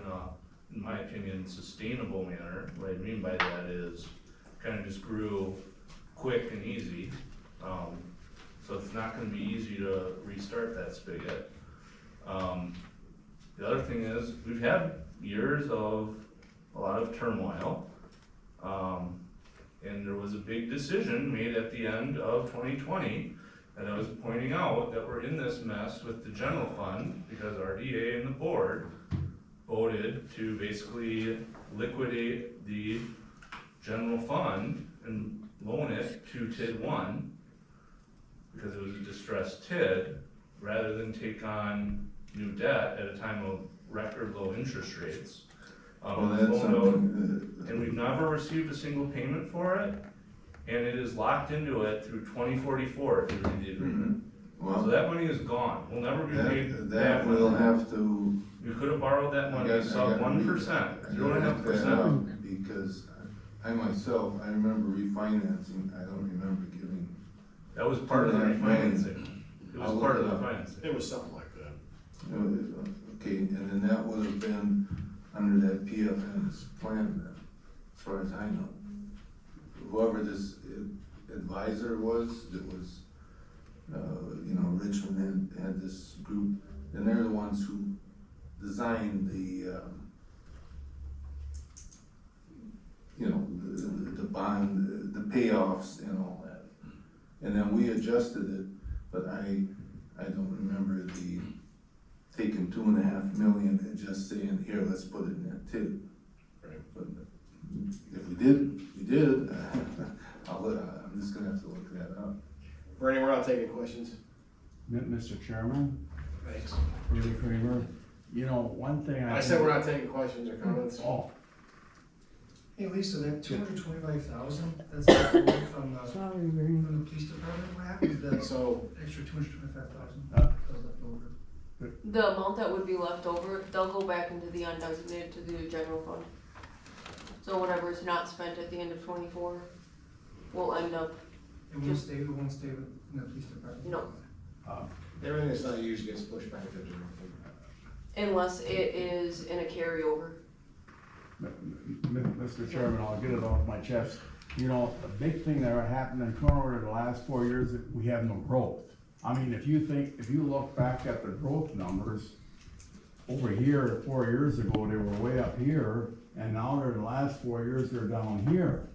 in my opinion, sustainable manner. What I mean by that is, kind of just grew quick and easy. So it's not gonna be easy to restart that spigot. The other thing is, we've had years of a lot of turmoil. And there was a big decision made at the end of 2020, and I was pointing out that we're in this mess with the general fund, because our DA and the board voted to basically liquidate the general fund and loan it to TID 1, because it was a distressed TID, rather than take on new debt at a time of record low interest rates. Well, that's something And we've never received a single payment for it, and it is locked into it through 2044 if you read the agreement. So well, that money is gone, we'll never be paid that back. we'll have to. We could have borrowed that money sub 1%, 0.5%. Because I myself, I remember refinancing, I don't remember giving. That was part of the 2.5 million. refinancing. It I'll was look part it of the up. financing. It was something like that. Okay, and then that would have been under that PFM's plan then, as far as I know. Whoever this advisor was, that was, Richmond had this group, and they're the ones who designed the bond, the payoffs and all that. And then we adjusted it, but I don't remember taking 2.5 million and just saying, here, let's put it in that TID. Right. But if we did, I'm just gonna have to look that up. Bernie, we're not taking questions. Mr. Chairman, Thanks. Rudy Kramer, one thing I said we're not taking questions or comments. Oh, Hey Lisa, that 225,000, that's left over from the police department, what happened to that So, extra 225,000? Uh. That was left over? The amount that would be left over, they'll go back into the undesignated to the general fund. So whatever is not spent at the end of 24 will end up, It won't stay in the police department? No. Everything that's not used gets pushed back to the general fund. unless it is in a carryover. Mr. Chairman, I'll get it off my chest. You know, the big thing that happened in Kronenwetter the last 4 years, that we have no growth. I mean, if you look back at the growth numbers, over here, 4 years ago, they were way up here, and now they're the last 4 years, they're down here.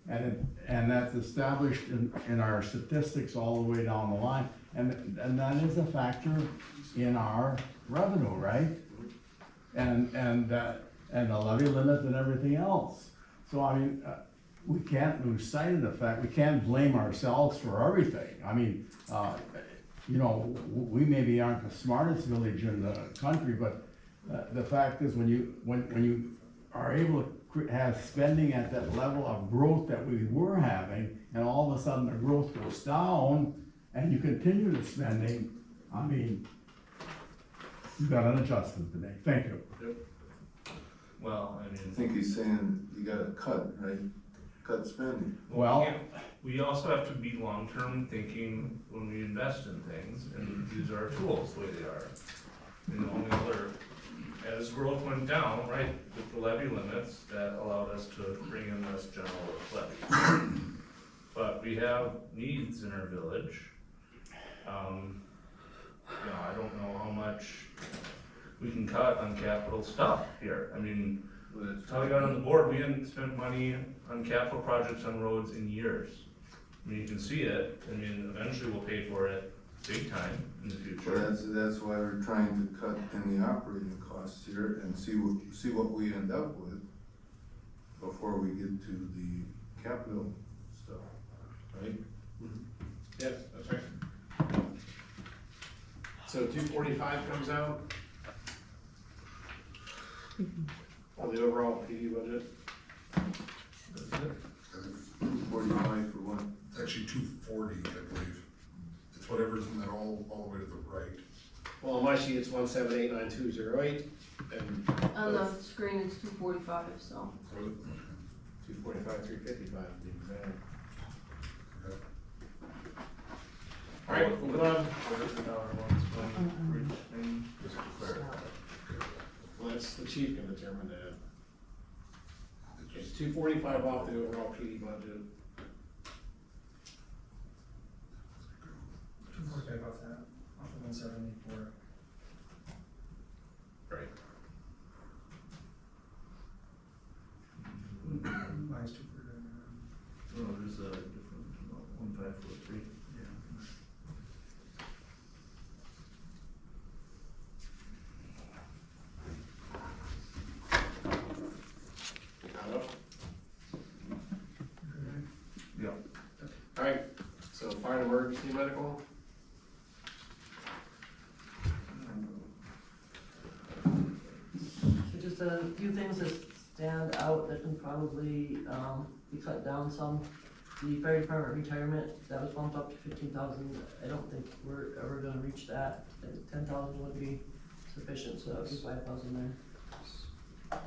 And that's established in our statistics all the way down the line, and that is a factor in our revenue, right? And the levy limit and everything else. So I mean, we can't lose sight of the fact, we can't blame ourselves for everything. I mean, you know, we maybe aren't the smartest village in the country, but the fact is when you are able to have spending at that level of growth that we were having, and all of a sudden the growth goes down, and you continue the spending, I mean, you've got an adjustment to make. Thank you. Well, I I mean, think he's saying you gotta cut, right? Cut spending. Well, we also have to be long-term thinking when we invest in things and use our tools the way they are. And the only other, as growth went down, right, with the levy limits, that allowed us to bring in this general levy. But we have needs in our village. You know, I don't know how much we can cut on capital stuff here. I mean, until I got on the board, we hadn't spent money on capital projects on roads in years. I mean, you can see it. I mean, eventually we'll pay for it big time in the future. Well, that's why we're trying to cut in the operating costs here and see what we end up with before we get to the capital stuff, right? Yes, that's right. So 245 comes out. On the overall PD budget. That's it. 45 for what? It's actually 240, I believe. It's whatever's in that all the way to the right. Well, on my sheet, it's 1789208, and On the screen, it's 245, so. 245 355 to be exact. Okay. All right, moving on. Where's the dollar ones from, for each thing, just to clarify. Well, that's the chief can determine that. It's 245 off the overall PD budget. 245 off that, off of 174. Right. Minus 2 for, Oh, there's a different, 1543. Got it. Yeah. All right, so fire and emergency medical. So just a few things that stand out that can probably, be cut down some. The fire department retirement, that was bumped up to 15,000, I don't think we're ever gonna reach that. 10,000 would be sufficient, so that would be 5,000 there.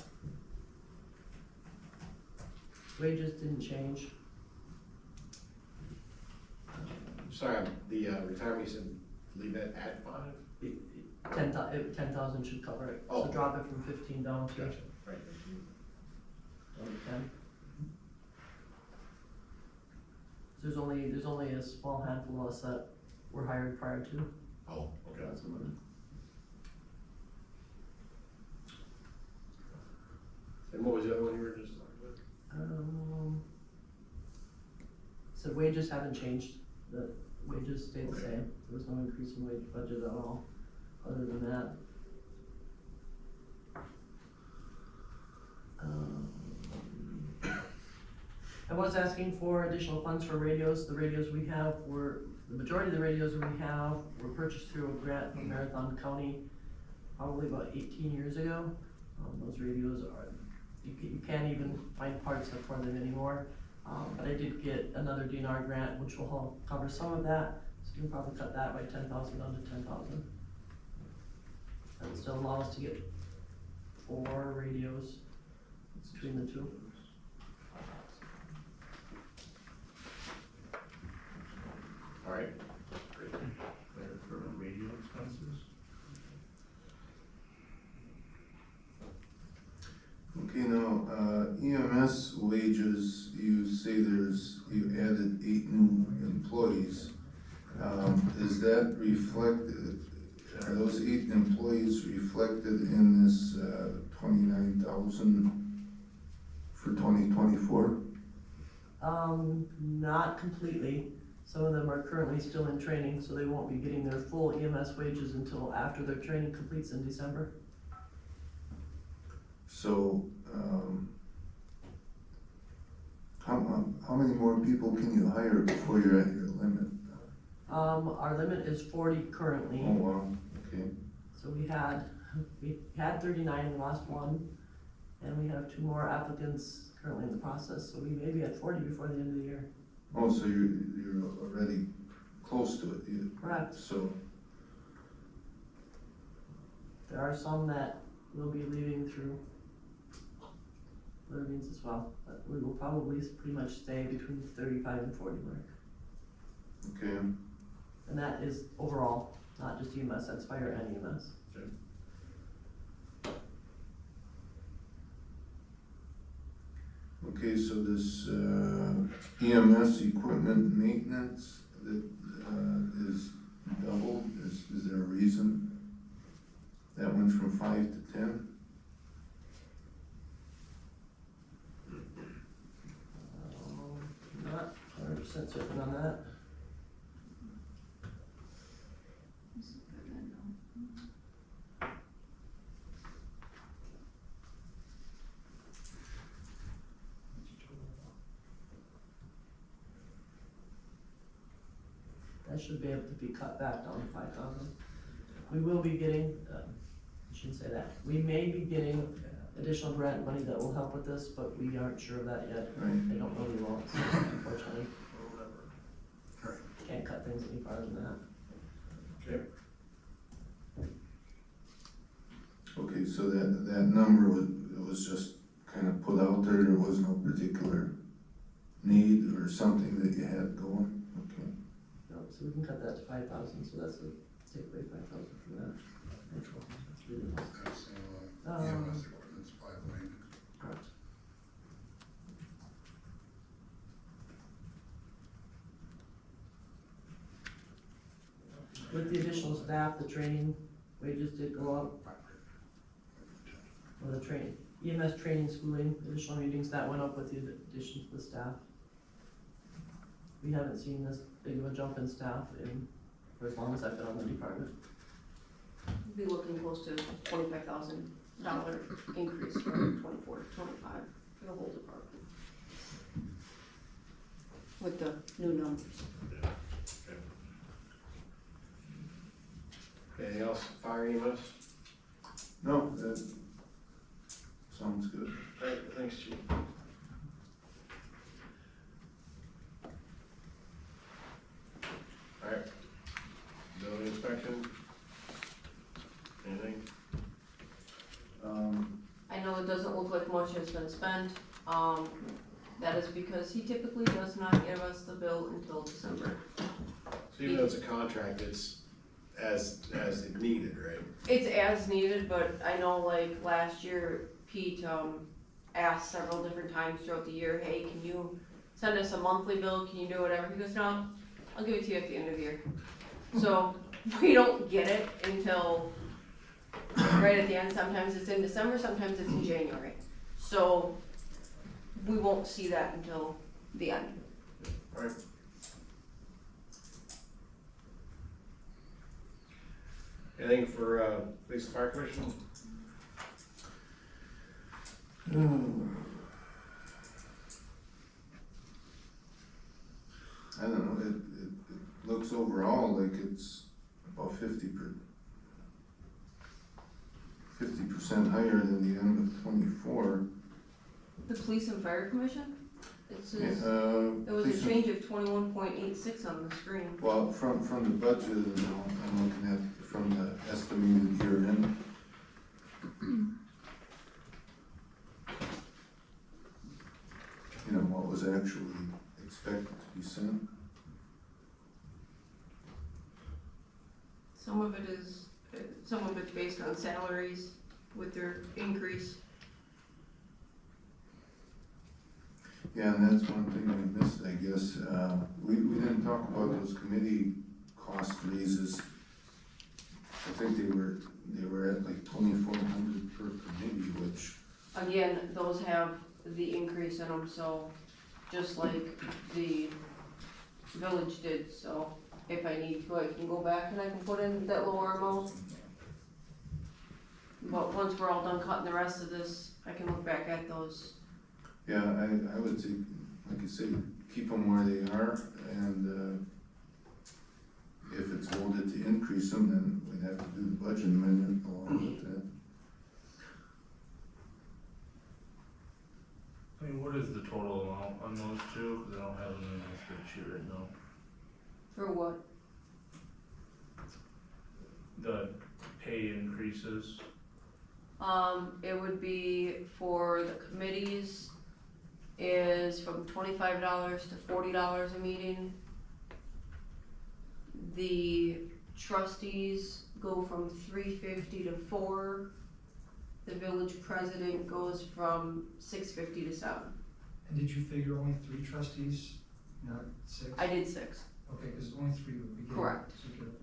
Wages didn't change. Sorry, the retirement, you said leave that at 5? 10,000 should cover it, so Oh. drop it from 15 down to Gotcha, right. 10. There's only a small handful of us that were hired prior to. Oh, okay. That's what it- And what was the other one you were just talking about? So wages haven't changed, the wages stayed the same, there was no increase in wage budget at all, other than that. I was asking for additional funds for radios, the radios we have the majority of the radios we have were purchased through a grant from Marathon County, probably about 18 years ago. Those radios you can't even find parts for them anymore. But I did get another DNR grant, which will help cover some of that, so you can probably cut that by 10,000 down to 10,000. That would still allow us to get 4 radios between the two. All right, There for radio expenses. Okay, now, EMS wages, you say you added 8 new employees. Is that reflected, are those 8 employees reflected in this, 29,000 for 2024? Not completely. Some of them are currently still in training, so they won't be getting their full EMS wages until after their training completes in December. So, how many more people can you hire before you're at your limit? Our limit is 40 currently. Oh, wow, okay. So we had 39, we lost 1, and we have 2 more applicants currently in the process, so we may be at 40 before the end of the year. Oh, so you're already close to it, Correct. so, There are some that will be leaving through other means as well, but we will probably pretty much stay between the 35 and 40 mark. okay. And that is overall, not just EMS, that's fire and EMS. Okay, so this, EMS equipment maintenance that, is doubled, is there a reason? That went from 5 to 10? Not 100% certain on that. That should be able to be cut back down to 5,000. We will be getting, I shouldn't say that, we may be getting additional grant money that will help with this, but we aren't sure of that yet. Right. I don't know the amounts, unfortunately. Right. Can't cut things any farther than that. okay, Okay, so that number was just kind of put out there was no particular need or something that you had going? Okay. No, so we can cut that to 5,000, so that's a, take away 5,000 from that. That's really nice. That's, Um, EMS equipment supply and maintenance. Correct. With the additional staff, the training wages did go up, or the training, EMS training, schooling, additional meetings, that went up with the addition to the staff. We haven't seen this big of a jump in staff for as long as I've been on the department. Be looking close to $25,000 increase from 24 to 25 for the whole department. With the new numbers. anything else, fire EMS? No, that sounds good. All right, thanks, chief. All right, building inspection? Anything? I know it doesn't look like much has been spent, that is because he typically does not give us the bill until December. So even though it's a contract, it's as needed, right? It's as needed, but I know like last year, Pete, asked several different times throughout the year, hey, can you send us a monthly bill, can you do whatever? He goes, no, I'll give it to you at the end of the year. So, we don't get it until right at the end, sometimes it's in December, sometimes it's in January. So, we won't see that until the end. All right. Anything for, police and fire commission? I don't know, it looks overall like it's about 50% higher than the end of 24. The police and fire commission, it says, Yeah, there was police a and- change of 21.86 on the screen. Well, from the budget, I'm looking at from the estimated year end, You know, what was actually expected to be sent. Some of it's based on salaries with their increase. Yeah, and that's one thing we missed, I guess. We didn't talk about those committee cost raises. I think they were at like 2,400 per committee, which, Again, those have the increase in them, so just like the village did, so if I need to, I can go back and I can put in that lower amount. But once we're all done cutting the rest of this, I can look back at those. yeah, I would say, like you say, keep them where they are, and if it's voted to increase them, then we'd have to do the budget amendment along with that. I mean, what is the total amount on those two? Cause I don't have them in my spreadsheet right now. For what? The pay increases, It would be for the committees is from $25 to $40 a meeting. The trustees go from $350 to $4. The village president goes from $650 to $7. And did you figure only 3 trustees, not 6? I did 6. Okay, because only 3 would be. Correct. So you could-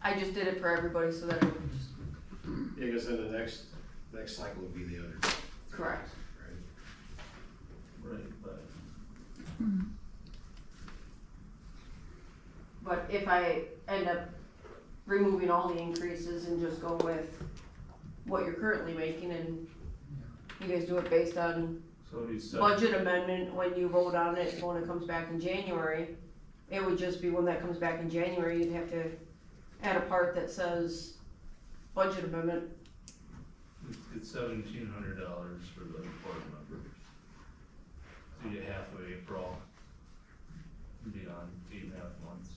I just did it for everybody so that it would just, Yeah, because then the next cycle would be the other, correct. right? right, but But if I end up removing all the increases and just go with what you're currently making and you guys do it based on so it'd be budget amendment when you vote on it, when it comes back in January, it would just be when that comes back in January, you'd have to add a part that says budget amendment. it's $1,700 for the board members. So you get half of April, and be on 8.5 months.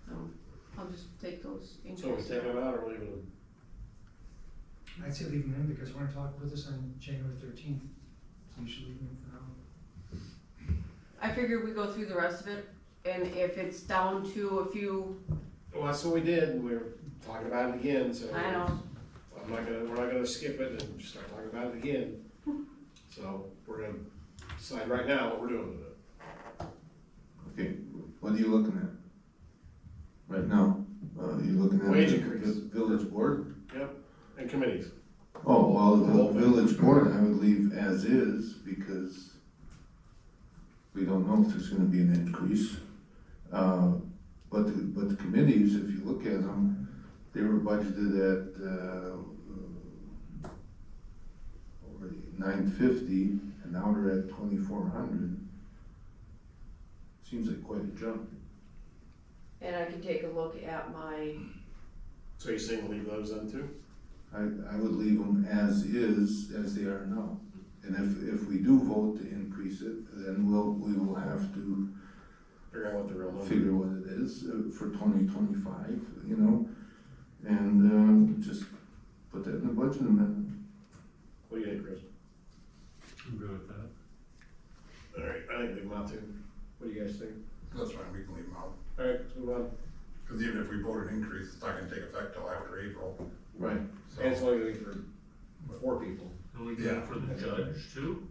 So I'll just take those So we increases. take them out or leave them? I'd say leave them in because we're gonna talk with us on January 13th, so you should leave them in for now. I figured we go through the rest of it, and if it's down to a few, Well, that's what we did, and we were talking about it again, so. I know, We're not gonna skip it and start talking about it again. So we're gonna decide right now what we're doing with it. Okay, what are you looking at right now? You looking at Wage the increase. village board? Yep, and committees. Oh, well, The whole the thing. village board I would leave as is because we don't know if there's gonna be an increase. But the committees, if you look at them, they were budgeted at, over $950 and now they're at 2,400. Seems like quite a jump. and I can take a look at my, So you're saying leave those in too? I would leave them as is, as they are now. And if we do vote to increase it, then we will have to Figure out what the real number is. figure what it is for 2025, you know? And just put that in the budget amendment. What do you think, Chris? I'm good with that. Alright, I think leave them out too. What do you guys think? That's fine, we can leave them out. Alright, let's move on. Cause even if we vote an increase, it's not gonna take effect till after April, Right. so. And it's only gonna be for 4 people. And we do Yeah. it for the judge too?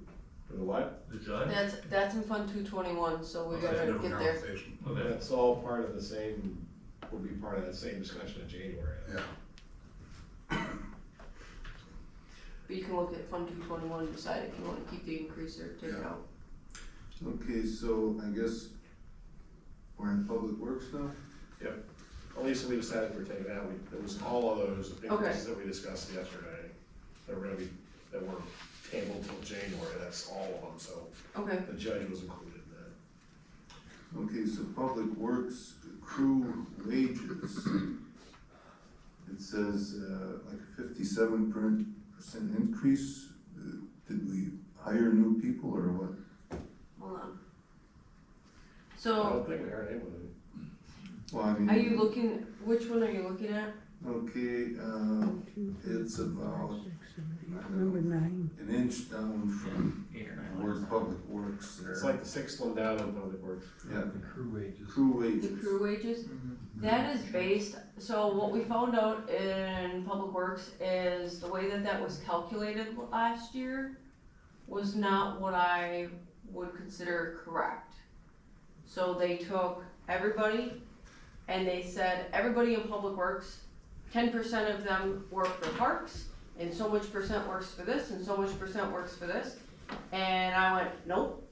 For the what? The judge? that's in Fund 221, so we That's a gotta different get there. conversation. Okay. That's all part of the same, will be part of that same discussion in January. Yeah, But you can look at Fund 221 and decide if you wanna keep the increase or take it Yeah. out. Okay, so I guess we're in public works now? At least we decided we're taking out, it was all of those increases that we discussed yesterday. That were tabled till January, that's all of them, so Okay, the judge was included in that. Okay, so public works crew wages. It says, like a 57% increase. Did we hire new people or what? hold on. I don't So, think we are able to. Well, I mean. are you looking, which one are you looking at? Okay, it's about, I don't know, an inch down from 8 or 9 where lines. Public Works there. It's like the sixth one down in Public Works. Yeah, The crew wages. crew The wages. crew wages? That is based, so what we found out in Public Works is the way that that was calculated last year was not what I would consider correct. So they took everybody and they said, everybody in Public Works, 10% of them work for parks, and so much percent works for this, and so much percent works for this. And I went, nope.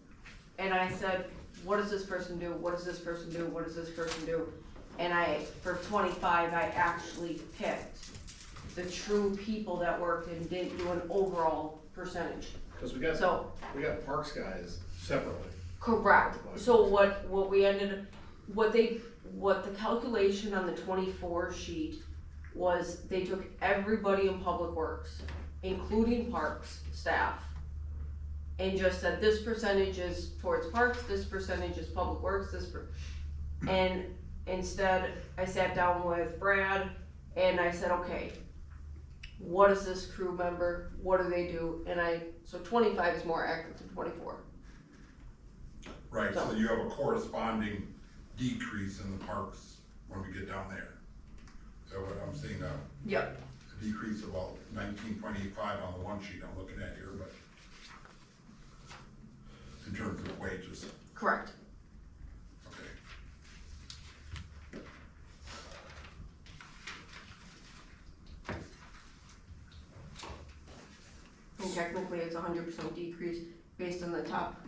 And I said, what does this person do? What does this person do? What does this person do? And for 25, I actually picked the true people that worked and didn't do an overall percentage. Cause we got parks guys separately. Correct. So what we ended, what the calculation on the 24 sheet was, they took everybody in Public Works, including parks staff, and just said this percentage is towards parks, this percentage is Public Works, and instead I sat down with Brad and I said, okay, what is this crew member, what do they do? And so 25 is more accurate than 24. Right, so you have a corresponding decrease in the parks when we get down there. So what I'm seeing, Yep. a decrease of about 19.85 on the one sheet I'm looking at here, but in terms of wages, Correct. okay. And technically it's 100% decrease based on the top,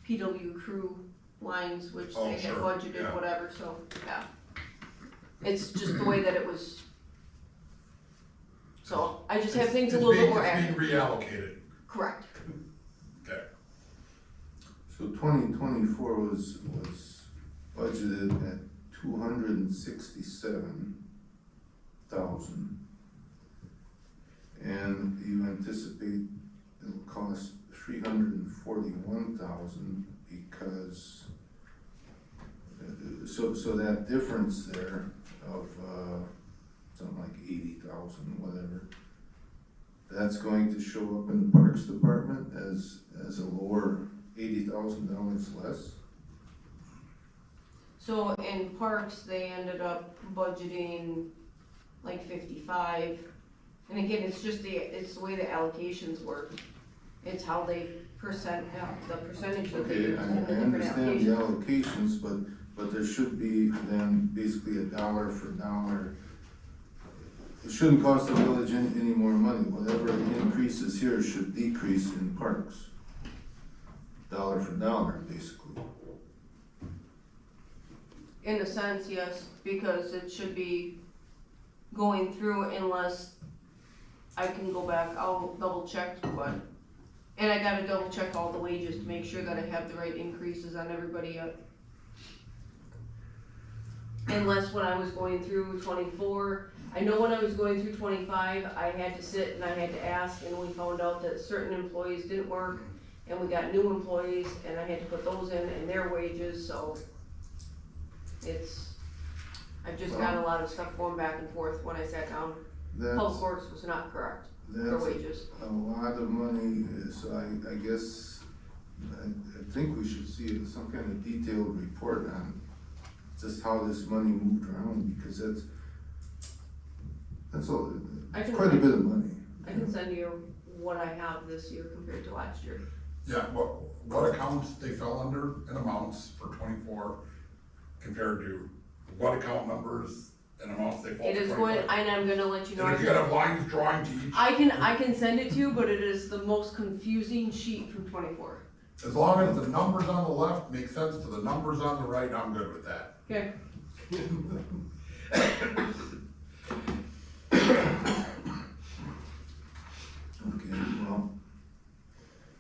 PW crew lines, which Oh, they had sure, budgeted, yeah. whatever, so, yeah. It's just the way that it was. So, I just have things a little bit more It's accurate. being reallocated, Correct. So okay. 2024 was budgeted at 267,000. And you anticipate it'll cost 341,000 because, so that difference there of, something like 80,000, whatever, that's going to show up in the Parks Department as a lower $80,000 less? So in parks, they ended up budgeting like 55. And again, it's the way the allocations work. It's how they the percentage that they Okay, use I in the different understand the allocations. allocations, but there should be then basically a dollar for dollar. It shouldn't cost the village any more money. Whatever increases here should decrease in parks. Dollar for dollar, basically. In a sense, yes, because it should be going through unless I can go back, I'll double check, and I gotta double check all the wages to make sure that I have the right increases on everybody yet. Unless when I was going through 24, I know when I was going through 25, I had to sit and I had to ask, and we found out that certain employees didn't work, and we got new employees, and I had to put those in their wages, so I've just got a lot of stuff going back and forth when I sat down. Public Works was not correct for That's wages. a lot of money, so I guess, I think we should see some kind of detailed report on just how this money moved around, because that's quite a bit of money. I can send you what I have this year compared to last year. Yeah, what accounts they fell under in amounts for 24 compared to what account numbers and amounts they fall It to is 25? going, and I'm gonna let you know. And if you gotta have lines drawing to each, I can send it to you, but it is the most confusing sheet from 24. as long as the numbers on the left make sense to the numbers on the right, I'm good with that. Okay. Okay, well,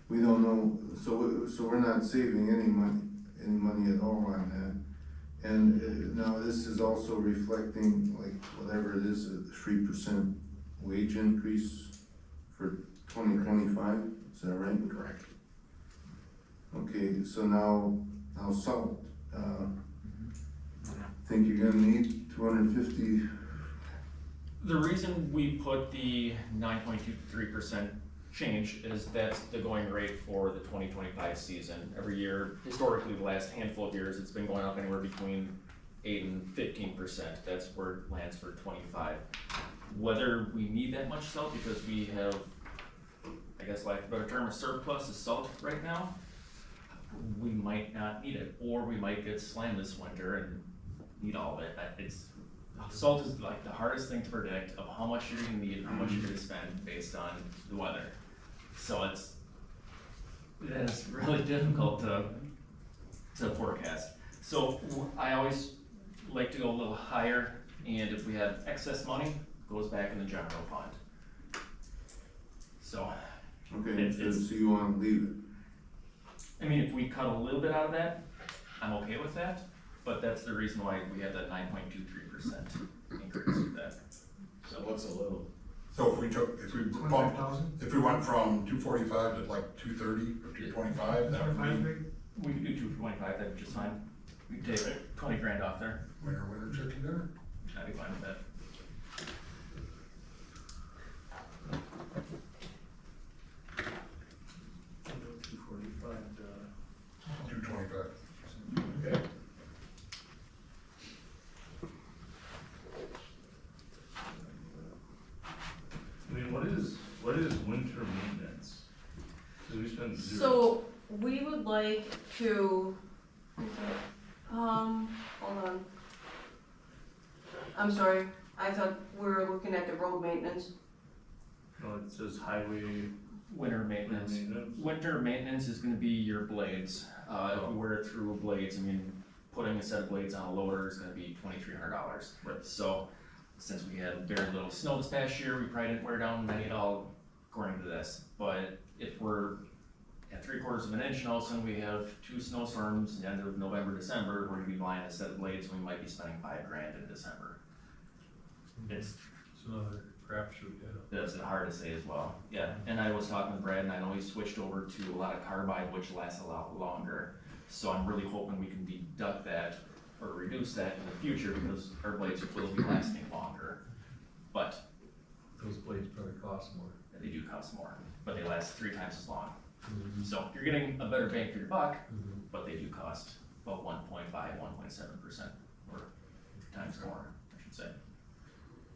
we don't know, so we're not saving any money at all on that. And now this is also reflecting, like, whatever it is, a 3% wage increase for 2025, is that right? Correct. Okay, so now salt, think you're gonna need 250? The reason we put the 9.23% change is that's the going rate for the 2025 season. Every year, historically, the last handful of years, it's been going up anywhere between 8 and 15%. That's where it lands for 25. Whether we need that much salt because we have, I guess lack of a better term, a surplus of salt right now, we might not need it, or we might get slammed this winter and need all of it. Salt is like the hardest thing to predict of how much you're gonna need and how much you're gonna spend based on the weather. So it's really difficult to forecast. So I always like to go a little higher, and if we have excess money, it goes back in the general fund. So, Okay, so you wanna leave it? I mean, if we cut a little bit out of that, I'm okay with that, but that's the reason why we have that 9.23% increase with that. So what's a little? So if we bumped, 25,000? if we went from 245 to like 230 or 225, that would be We could do 225, that'd be just fine. We could take 20 grand off there, winner, winner, chicken dinner. I'd be fine with that. $225. Okay. I mean, what is winter maintenance? 'Cause we spend zero. So, we would like to, hold on. I'm sorry, I thought we were looking at the road maintenance. No, it says highway Winter maintenance. maintenance. Winter maintenance is gonna be your blades. If we wear through blades, I mean, putting a set of blades on a loader is gonna be $2,300. Right. So, since we had very little snow this past year, we probably didn't wear down many at all according to this. But if we're at 3/4 of an inch, and all of a sudden we have 2 snowstorms at the end of November, December, we're gonna be buying a set of blades, and we might be spending $5 grand in December. It's another crapshoot, yeah. That's hard to say as well, yeah, and I was talking to Brad, and I know he switched over to a lot of carbide, which lasts a lot longer. So I'm really hoping we can deduct that, or reduce that in the future, because our blades will be lasting longer. But Those blades probably cost more. they do cost more, but they last 3 times as long. So you're getting a better bang for your buck, but they do cost about 1.5, 1.7%, or times more, I should say.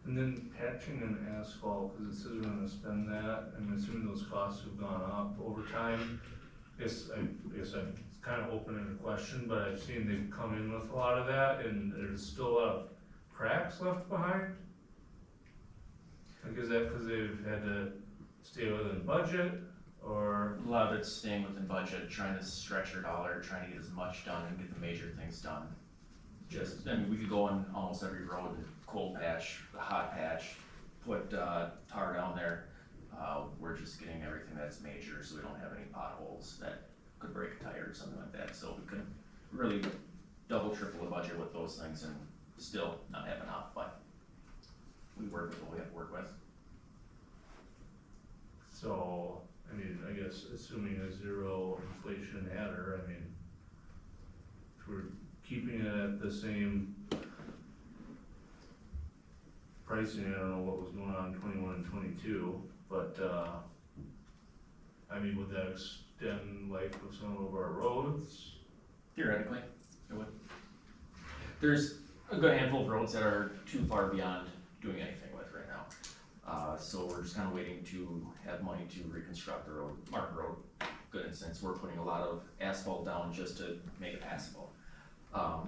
And then patching and asphalt, cause it says we're gonna spend that, I'm assuming those costs have gone up over time. I guess I'm kind of opening the question, but I've seen they've come in with a lot of that, and there's still a lot of cracks left behind. Like, is that cause they've had to stay within budget, or? A lot of it's staying within budget, trying to stretch your dollar, trying to get as much done and get the major things done. Just, I mean, we could go on almost every road, cold patch, hot patch, put, tar down there. We're just getting everything that's major, so we don't have any potholes that could break a tire or something like that. So we could really double, triple the budget with those things and still not have enough, but we work with what we have to work with. So, I mean, I guess assuming a zero inflation adder, I mean, if we're keeping it at the same pricing, I don't know what was going on in 21 and 22, but, I mean, would that extend life of some of our roads? Theoretically, it would. There's a good handful of roads that are too far beyond doing anything with right now. So we're just kind of waiting to have money to reconstruct the road, Martin Road, good instance, we're putting a lot of asphalt down just to make it passable.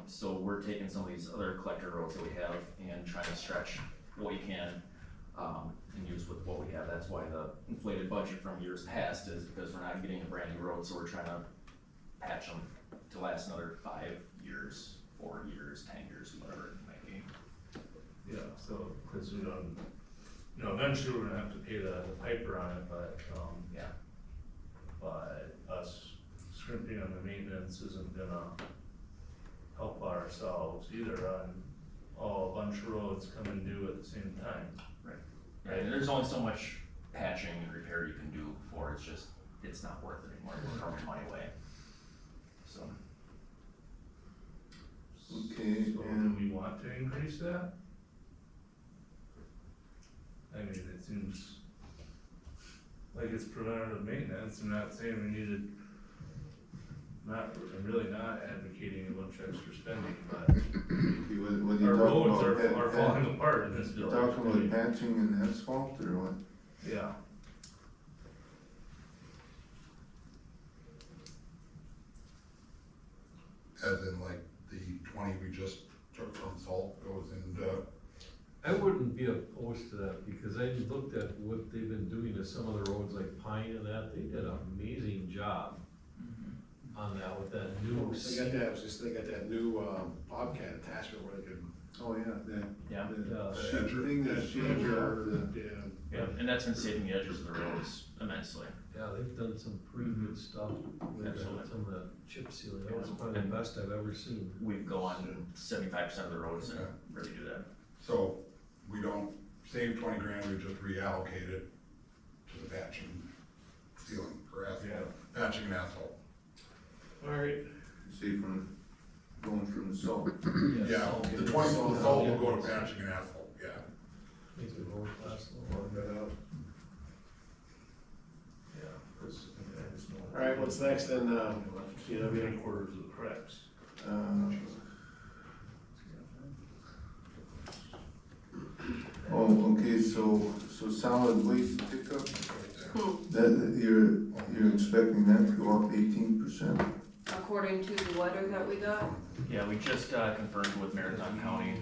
So we're taking some of these other collector roads that we have and trying to stretch what we can, and use with what we have. That's why the inflated budget from years past is because we're not getting a brand new road, so we're trying to patch them to last another 5 years, 4 years, 10 years, whatever it might be. Yeah, so, cause we don't, you know, eventually we're gonna have to pay the piper on it, but, Yeah. but us scrimping on the maintenance isn't gonna help ourselves either on a bunch of roads coming due at the same time. Right, and there's only so much patching and repair you can do before it's just, it's not worth it anymore, we're throwing money away. So, Okay, So and do we want to increase that? I mean, it seems like it's preventative maintenance, I'm not saying we need to, I'm really not advocating a bunch of extra spending, but what are you our talking roads about? are falling apart in this You village. talking about patching and asphalt or what? Yeah, As in like the 20 we just took from salt goes into, I wouldn't be opposed to that, because I looked at what they've been doing to some of the roads like Pine and that, they did an amazing job on that with that new. They got that new, Bobcat attachment where they could. Oh, yeah, that, Yeah. the sheet thing, that sheet, Yeah. Yeah, and that's been saving the edges of the roads immensely. Yeah, they've done some pretty good stuff with Absolutely. some of the chip sealing, that was probably the best I've ever seen. We go on 75% of the roads and really do that. so we don't save 20 grand, we just reallocate it to the patching, sealing, or asphalt, patching and asphalt. Alright, see, going from the salt. Yeah, the 20 from the salt will go to patching and asphalt, yeah. Makes the road last a little work longer. that out. yeah, cause I just know. Alright, what's next then, You know, three quarters of the cracks. Oh, okay, so solid waste pickup, that, you're expecting that to go up 18%? According to the letter that we got, Yeah, we just confirmed with Marathon County,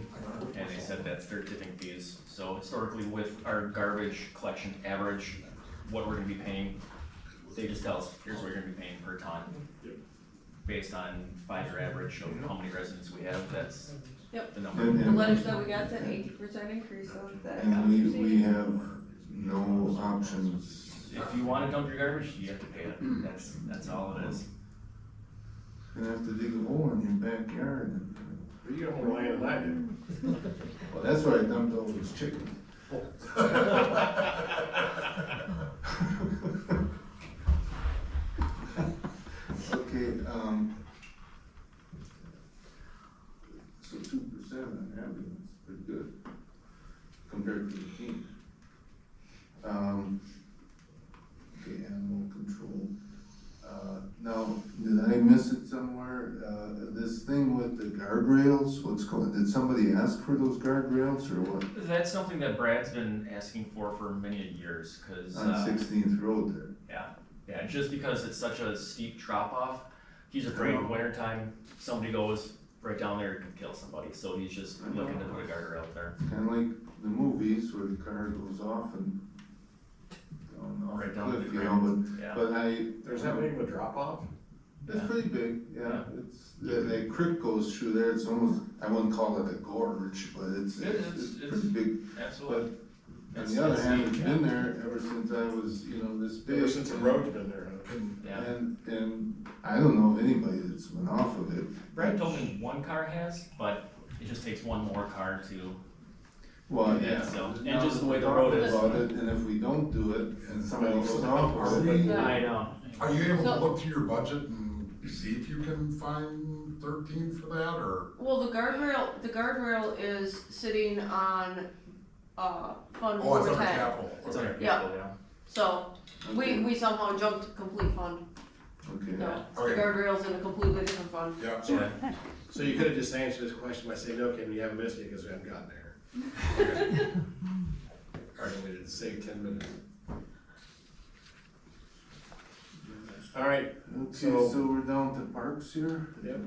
and they said that's their tipping fees. So historically, with our garbage collection average, what we're gonna be paying, they just tell us, here's what you're gonna be paying per ton. Based on 5-year average of how many residents we have, that's Yep. the number. the letters that we got said 80% increase of that. And we have no options. If you wanna dump your garbage, you have to pay it. That's all it is. Gonna have to dig a hole in your backyard. but you got more land than I do. Well, that's where I dumped all those chickens. Okay, so 2% on ambulance, pretty good, compared to the team. Okay, animal control. Now, did I miss it somewhere? This thing with the guardrails, what's called, did somebody ask for those guardrails or what? That's something that Brad's been asking for many years, cause. On 16th Road there. Yeah, just because it's such a steep drop off, he's afraid in wintertime, somebody goes right down there and can kill somebody, so he's just looking to put a guardrail out there. Kinda like the movies where the car goes off and off Right the down cliff, the you creek. know, Yeah. but I. There's that big of a drop off? It's pretty big, yeah, Yeah. it's, the creek goes through there, it's almost, I wouldn't call it a gorge, but it's pretty big. Absolutely. On the other hand, it's been there ever since I was, this big. Ever since the road's been there, huh? Yeah. And I don't know of anybody that's went off of it. Brad told me one car has, but it just takes one more car to, Well, Yeah, yeah. so- and Now just the way the we're road talking is. about it, and if we don't do it, and somebody goes off Are of it. we, Yeah. I know. are you able to So- look through your budget and see if you can find 13 for that, or? Well, the guardrail is sitting on, Fund Oh, it's under 410. capital. It's under Okay. capital, yeah. So, Okay. we somehow jumped to complete fund, Okay. no, the Okay. guardrail's in a completely different fund. Yeah, Yeah. So you could've just answered this question by saying, no, Ken, you haven't missed it because we haven't gotten there. Alright, we did save 10 minutes. Alright, Okay, So- so we're down to parks here? Yep.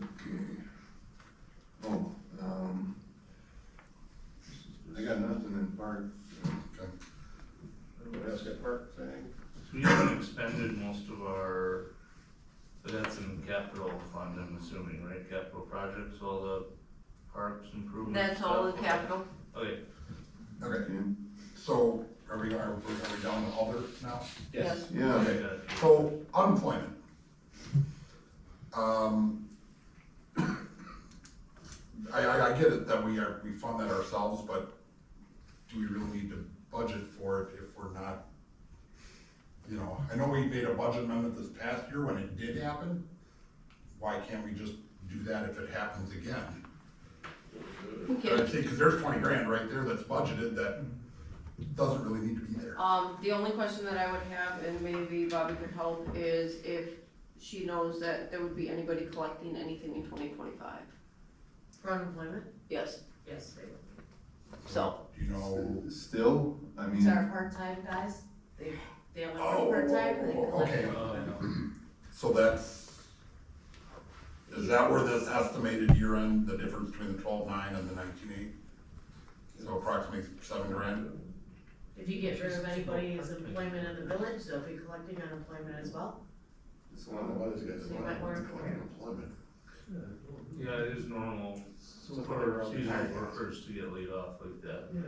Okay. Oh, I got nothing in parks. okay. everybody else got parks, I think? So we haven't expended most of our, but that's in capital fund, I'm assuming, right, capital projects, all the parks improvements. That's all the stuff? capital. Okay, Okay, Okay. so are we down to other now? Yes. Yeah, okay, got it. So unemployment. I get it that we fund that ourselves, but do we really need to budget for it if we're not, I know we made a budget amendment this past year when it did happen, why can't we just do that if it happens again? Okay. See, cause there's 20 grand right there that's budgeted that doesn't really need to be there. The only question that I would have, and maybe Bobby could help, is if she knows that there would be anybody collecting anything in 2025. For unemployment? Yes, Yes, they will. so, You know, Still, I These are mean, part-time guys, they only Oh, work part-time, they collect. okay. Oh, so is that where this estimated year end, the difference between the 12.9 and the 19.8? So approximately 7 grand? If you get rid of anybody's employment in the village, they'll be collecting unemployment as well. it's I don't know one, why these guys They want might want to to collect clear. unemployment. Yeah, it is normal So for they're seasonal hired. workers to get laid off like that. Yeah.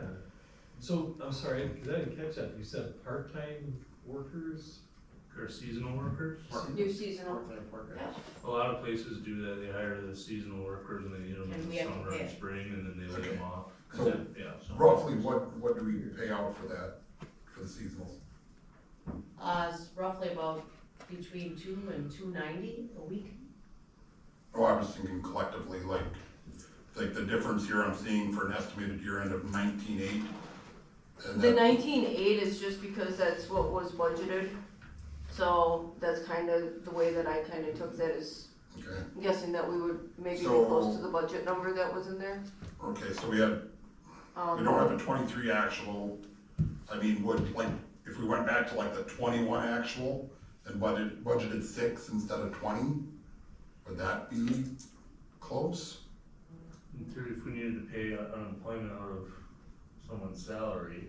So, I'm sorry, 'cause I didn't catch that. You said part-time workers? Or seasonal workers. new seasonal, Part-time, part-time. yeah. A lot of places do that, they hire the seasonal workers and they need them And in we the have to summer pay and it. spring and then they lay Okay. them off. So, Yeah, so. roughly, what do we pay out for that, for the seasonals? It's roughly about between $2 and $2.90 a week. Oh, I was thinking collectively, like the difference here I'm seeing for an estimated year end of 19.8. And The that, 19.8 is just because that's what was budgeted, so that's kind of the way that I kind of took that, is okay, guessing that we would maybe be So- close to the budget number that was in there. okay, so we don't have a 23 actual, I mean, if we went back to like the 21 actual and budgeted 6 instead of 20, would that be close? In theory, if we needed to pay unemployment out of someone's salary,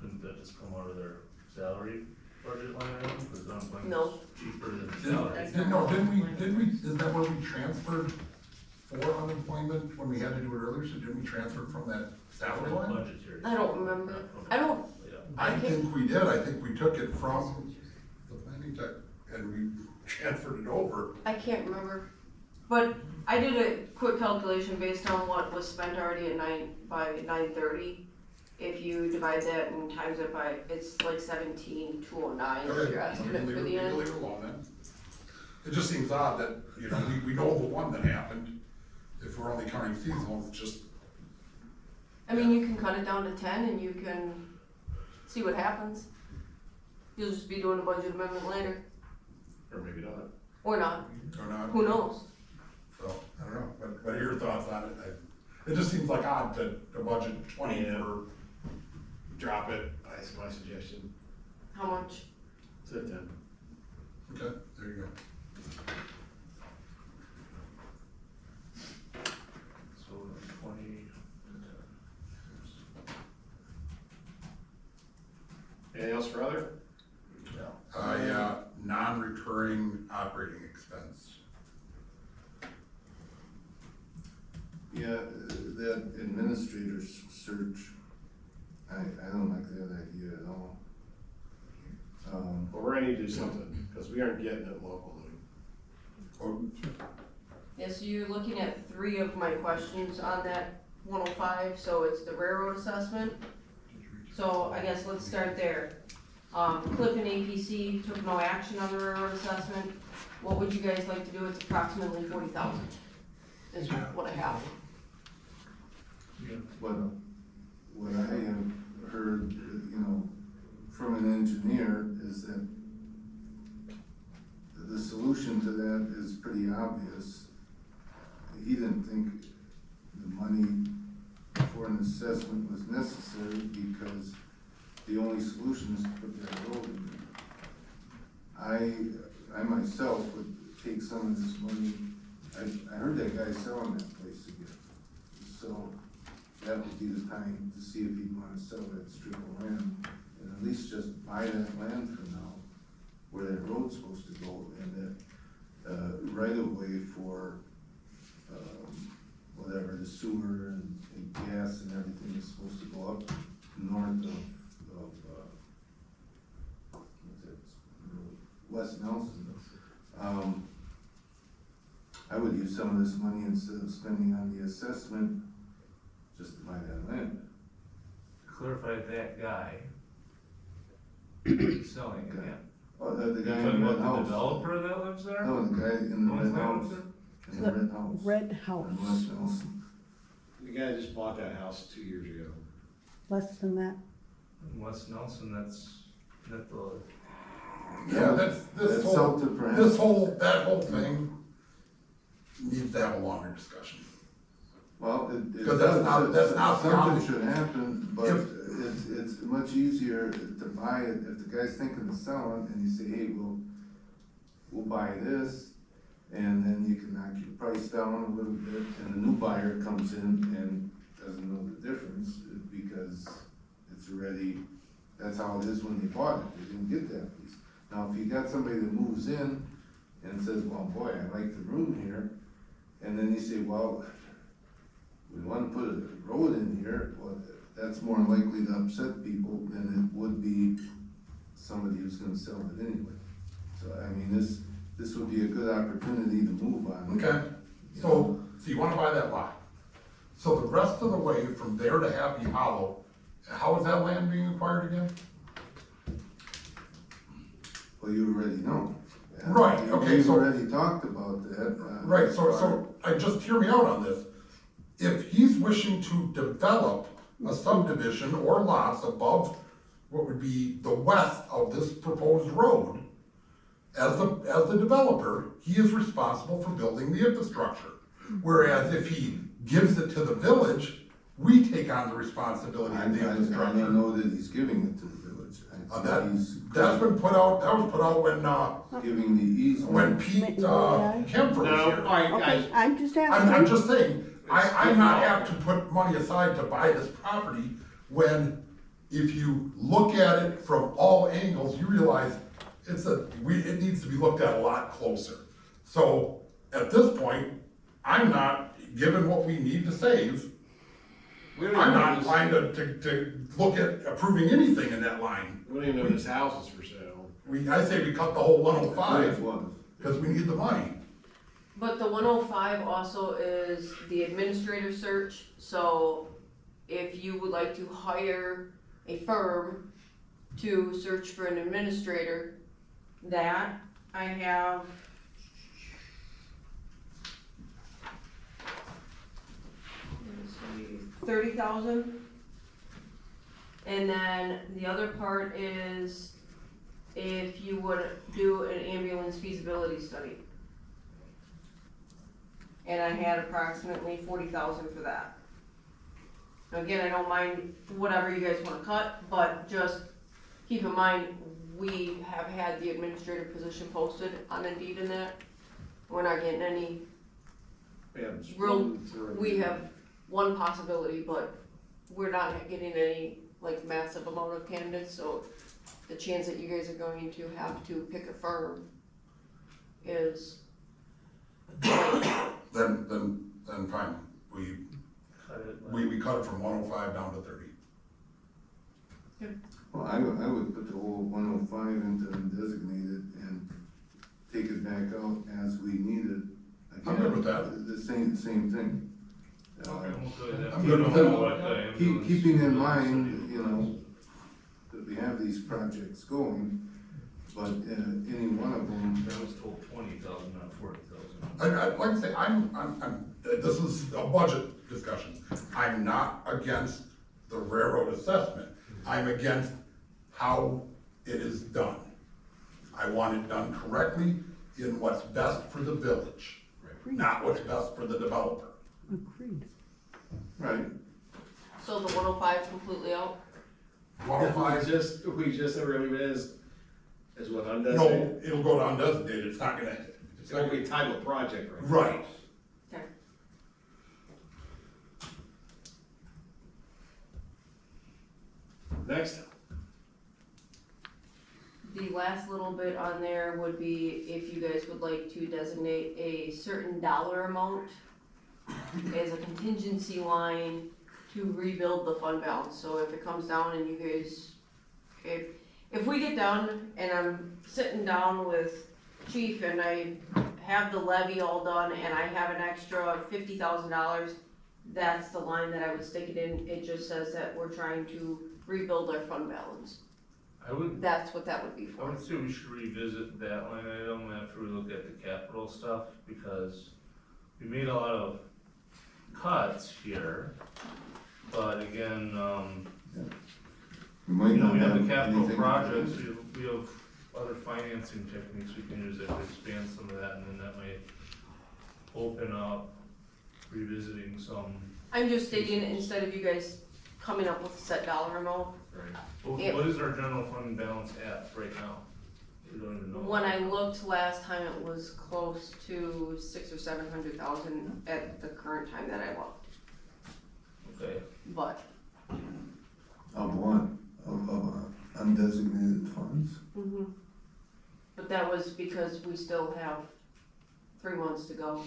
couldn't that just come out of their salary budget line item, because unemployment's No. cheaper than Didn't, salary? didn't we, is that where we transferred for unemployment when we had to do it earlier, so didn't we transfer it from that salary line? Budgetary. I don't remember. I don't, Yeah. I think we did, I think we took it from the planning tech and we transferred it over. I can't remember. But I did a quick calculation based on what was spent already by 9:30. If you divide that and times it by, it's like 17,209 is your estimate for the end. Leave it alone then. It just seems odd that, you know, we know the one that happened, if we're only counting seasonal, it's just, I mean, you can cut it down to 10 and you can see what happens. You'll just be doing a budget amendment later, Or maybe not. or not, or not. who knows? So, I don't know, but what are your thoughts on it? It just seems like odd to budget 20 Yeah. for, Drop it, that's my suggestion. How much? It's at 10. okay, there you go. So 20. Anything else for other? Yeah, non-recurring operating expense. yeah, that administrator's search, I don't like that idea at all. Well, we're gonna need to do something, because we aren't getting it locally. Or, Yeah, so you're looking at 3 of my questions on that 105, so it's the railroad assessment. So I guess let's start there. Clip and APC took no action on the railroad assessment. What would you guys like to do? It's approximately 40,000 is what I have. What I have heard, you know, from an engineer is that the solution to that is pretty obvious. He didn't think the money for an assessment was necessary because the only solution is to put that road in there. I myself would take some of this money, I heard that guy selling that place again. So that would be the time to see if he'd wanna sell that strip of land and at least just buy that land for now, where that road's supposed to go, and that, right of way for, whatever, the sewer and gas and everything is supposed to go up north of, what's it, West Nelson. I would use some of this money instead of spending on the assessment, just to buy that land. Clarify that guy selling again. The guy You're in talking the red about the house. developer that lives there? No, the guy in the Owns red that house. up there? In the red house. Red On house, West Nelson. The guy just bought that house 2 years ago. less than that. West Nelson, that's the, Yeah, that's, That's something perhaps. that whole thing needs to have a longer discussion. Well, Because that's not the something option. should happen, but If- it's much easier to buy it, if the guy's thinking of selling, and you say, hey, we'll buy this, and then you can knock your price down a little bit, and the new buyer comes in and doesn't know the difference, because it's already, that's how it is when they bought it, they didn't get that piece. Now, if you got somebody that moves in and says, well, boy, I like the room here, and then you say, well, we wanna put a road in here, well, that's more likely to upset people than it would be somebody who's gonna sell it anyway. So, I mean, this would be a good opportunity to move on. Okay, so you wanna buy that lot. So the rest of the way from there to Happy Hollow, how is that land being acquired again? Well, you already know. Right, okay, We've so- already talked about that. Right, so just hear me out on this. If he's wishing to develop a subdivision or lots above what would be the west of this proposed road, as the developer, he is responsible for building the infrastructure. Whereas if he gives it to the village, we take on the responsibility I of the don't infrastructure. know that he's giving it to the village. I think he's That's been put out, that was put out when giving the easement. when Pete, May I? Kemper was No, here. alright, guys, Okay, I'm just I'm asking. just saying, I'm not apt to put money aside to buy this property when, if you look at it from all angles, you realize it needs to be looked at a lot closer. So, at this point, I'm not, given what we need to save, we don't I'm even know not this- inclined to look at approving anything in that line. We don't even know this house is for sale. I say we cut the whole one oh It five, was. because we need the money. But the 105 also is the administrator search, so if you would like to hire a firm to search for an administrator, that I have let's see, 30,000. And then the other part is if you would do an ambulance feasibility study. And I had approximately 40,000 for that. Again, I don't mind whatever you guys wanna cut, but just keep in mind, we have had the administrative position posted on Indeed in that. We're not getting any, We have just Real- one through. we have one possibility, but we're not getting any, like, massive amount of candidates, so the chance that you guys are going to have to pick a firm is, Then fine, we cut it. we cut it from 105 down to 30. Well, I would put the whole 105 into undesignated and take it back out as we need it. I'm good with that. The same thing. I'm good with that. Keeping in mind, you know, that we have these projects going, but any one of them, I was told 20,000, not 40,000. Like I say, this is a budget discussion. I'm not against the railroad assessment. I'm against how it is done. I want it done correctly in what's best for the village, not what's best for the developer. Agreed. right, so the 105 completely out. 105, We just really is what no, undesignated. it'll go to undesignated, it's not gonna, It's gonna be time of project, right? right. Okay. Next, The last little bit on there would be if you guys would like to designate a certain dollar amount as a contingency line to rebuild the fund balance. So if it comes down and you guys, if we get down and I'm sitting down with chief and I have the levy all done and I have an extra $50,000, that's the line that I would stick it in. It just says that we're trying to rebuild our fund balance. that's what that would be I for. would say we should revisit that line item after we look at the capital stuff, because we made a lot of cuts here. But again, We might you know, not we have have the capital anything. projects, we have other financing techniques we can use that could expand some of that, and then that might open up revisiting some. I'm just stating, instead of you guys coming up with a set dollar amount, What Yeah. what is our general fund balance at right now? We don't even know. when I looked last time, it was close to 600,000 or 700,000 at the current time that I looked, Okay, but. Of what? Of undesignated funds? But that was because we still have 3 months to go.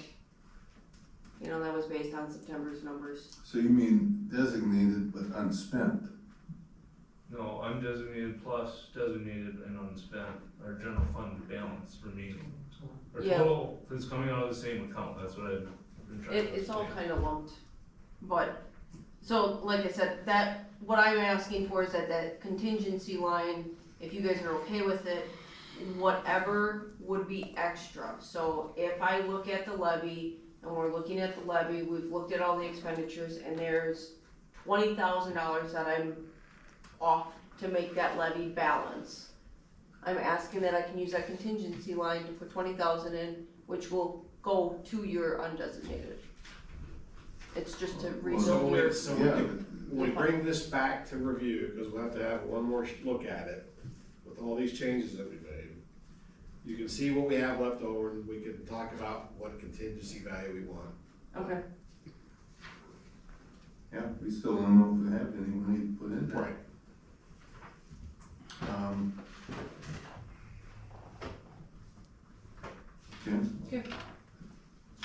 You know, that was based on September's numbers. So you mean designated but unspent? no, undesignated plus designated and unspent, our general fund balance remaining. Our Yeah. total is coming out of the same account, that's what I've been trying to It's all understand. kinda lumped, but, so, like I said, that, what I'm asking for is that contingency line, if you guys are okay with it, whatever would be extra. So if I look at the levy, and we're looking at the levy, we've looked at all the expenditures, and there's $20,000 that I'm off to make that levy balance. I'm asking that I can use that contingency line to put 20,000 in, which will go to your undesignated. It's just to So rebuild your. when we bring this back to review, because we'll have to have one more look at it, with all these changes that we made, you can see what we have left over, and we can talk about what contingency value we want. Okay, Yeah, we still don't know if we have any money to put in there. Right. Okay.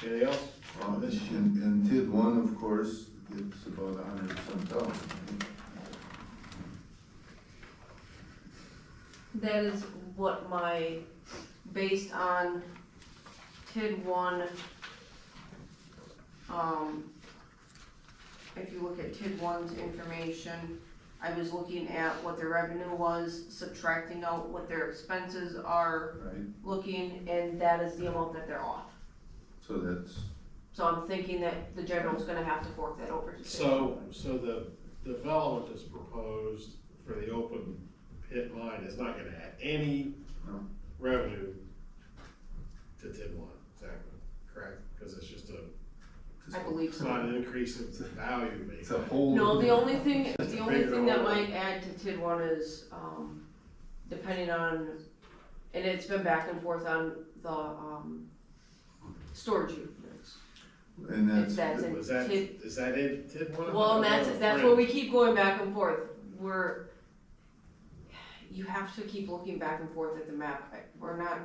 Anything else? And TID one, of course, gets about 100-some thousand, right? that is what my, based on TID one, if you look at TID one's information, I was looking at what their revenue was, subtracting out what their expenses are, Right, looking, and that is the amount that they're off. so that's, So I'm thinking that the general's gonna have to fork that over to TID. So the development that's proposed for the open pit mine is not gonna add any No. revenue to TID one, exactly, correct? Because it's just I believe it's so. not an increase in value, it's a maybe. whole. No, the only thing, Just a the only bigger thing that hole. might add to TID one is, depending on, and it's been back and forth on the, storage units. And It's that's, that's in Is that, TID, is that in TID one? well, and that's where we keep going back and forth. You have to keep looking back and forth at the map. We're not,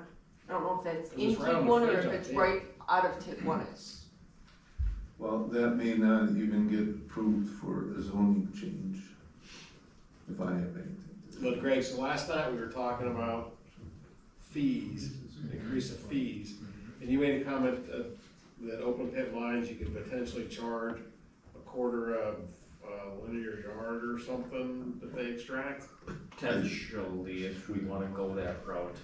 I don't know if that's in It's right on TID the one or fringe if on it's TID. right out of TID one. well, that may not even get approved for a zoning change, if I have anything to do. But Greg, so last night we were talking about fees, increase of fees, and you made a comment that open pit mines, you could potentially charge a quarter of linear yard or something that they extract? Potentially, if we wanna go that route.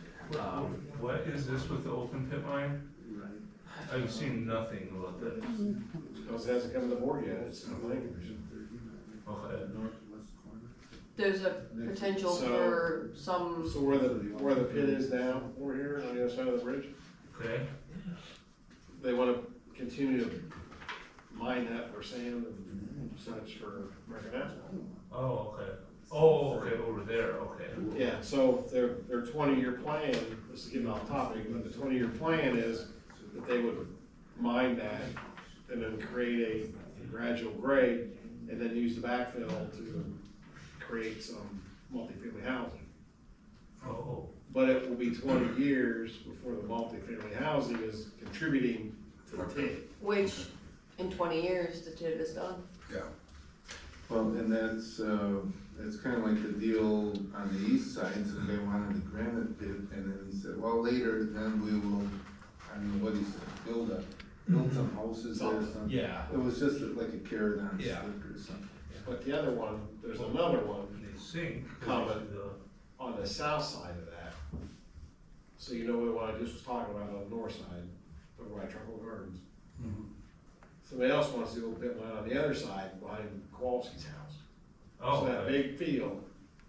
What is this with the open pit mine? I've seen nothing about this. Because it hasn't come to the board yet, it's not like. Okay. There's a potential So- for some, So where the pit is now, over here on the other side of the bridge, Okay, they wanna continue to mine that for sand and such for American asphalt. okay, over there, okay. Yeah, so their 20-year plan, this is getting off topic, but the 20-year plan is that they would mine that and then create a gradual grade and then use the backfill to create some multifamily housing. Oh, But it will be 20 years before the multifamily housing is contributing to the TID. which in 20 years, the TID is done. Yeah. Well, and that's kind of like the deal on the east side, so they wanted the granite pit, and then he said, well, later, then we will, I don't know what he said, build some houses there or something. Yeah. It was just like a carrot on a stick Yeah. or something. But the other one, there's another one, they sink. 'cause Comment. of the- on the south side of that. So you know what I just was talking about on the north side, over by Truckle Gardens. Somebody else wants to do a pit line on the other side behind Kowalski's house. So that big field,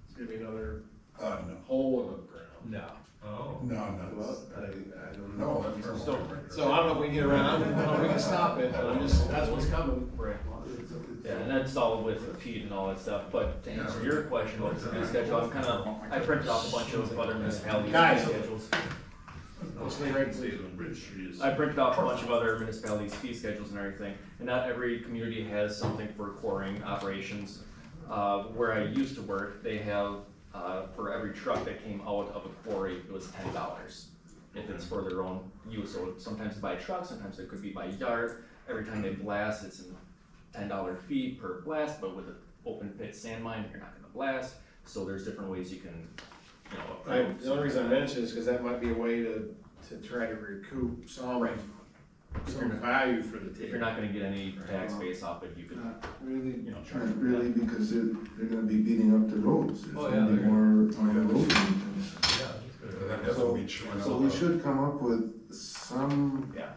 it's gonna be another No, hole in the ground. No. Oh. no, Well, no. I don't No, know. that's So I don't know if we can get around, I don't know if we can stop it, but I'm just, that's what's coming. Right. Yeah, and that's all with Pete and all that stuff, but to answer your question about the fee schedule, I printed off a bunch of other municipalities' Guys. fee schedules. Let's leave right, Say when Bridge Street is. I printed off a bunch of other municipalities' fee schedules and everything, and not every community has something for quarrying operations. Where I used to work, they have, for every truck that came out of a quarry, it was $10. If it's for their own use, so sometimes it's by truck, sometimes it could be by yard. Every time they blast, it's a $10 fee per blast, but with an open pit sand mine, you're not gonna blast. So there's different ways you can, you know. the only reason I mention is because that might be a way to try to recoup some value for the If you're ticket. not gonna get any tax base off it, you could, Not really, you know, charge. not really, because they're gonna be beating up the roads. There's Oh, gonna yeah, be they're- more road maintenance. Yeah, that's good. That has to be chewing So up. we should come up with some Yeah.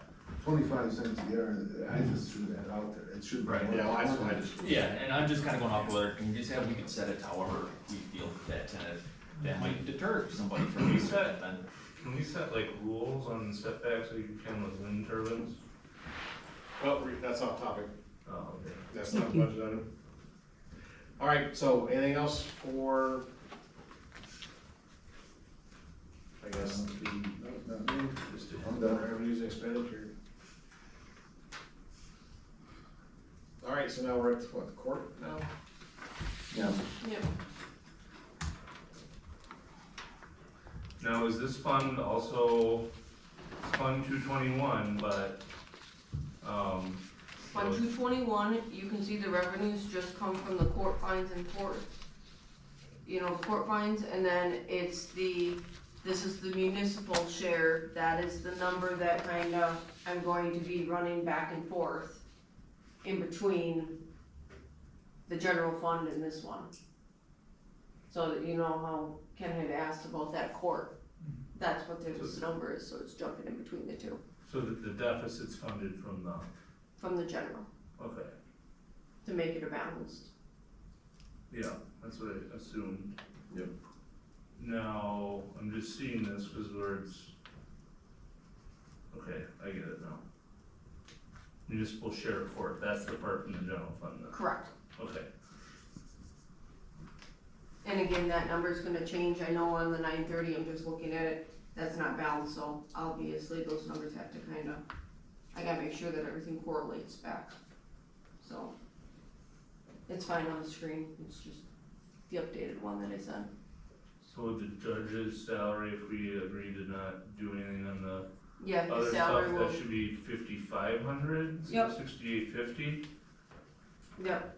25 cents a yard. I just threw that out there. It should be. Right, more. Yeah, well, that's what I just. Yeah, and I'm just kinda going off whether, and just have, we could set it however we feel fit, and if that might deter somebody from using it, then. Can we set like rules on setbacks like you can with wind turbines? Well, that's off topic, Oh, okay. that's not budget item. All right, so anything else for? I guess the Not me. just I'm the done. revenues and expenditure. All right, so now we're at what, the court now? Yeah. Yep. Now, is this fund also, it's Fund 221, but, On 221, you can see the revenues just come from the court fines and court, you know, court fines, and then it's this is the municipal share, that is the number that I'm going to be running back and forth in between the general fund and this one. So that you know how Ken had asked about that court, that's what this number is, so it's jumping in between the two, so that the deficit's funded from the, from the general, okay, to make it a balanced. yeah, that's what I assumed. Yep. Now, I'm just seeing this because where it's, okay, I get it now. Municipal share of court, that's the part from the general fund then, Correct. okay. And again, that number's gonna change, I know on the 930, I'm just looking at it, that's not balanced, so obviously those numbers have to I gotta make sure that everything correlates back. So, it's fine on the screen, it's just the updated one that I sent. So with the judge's salary, if we agree to not do anything on the Yeah, the other salary stuff, will, that should be 5,500 instead of 6,850? yep,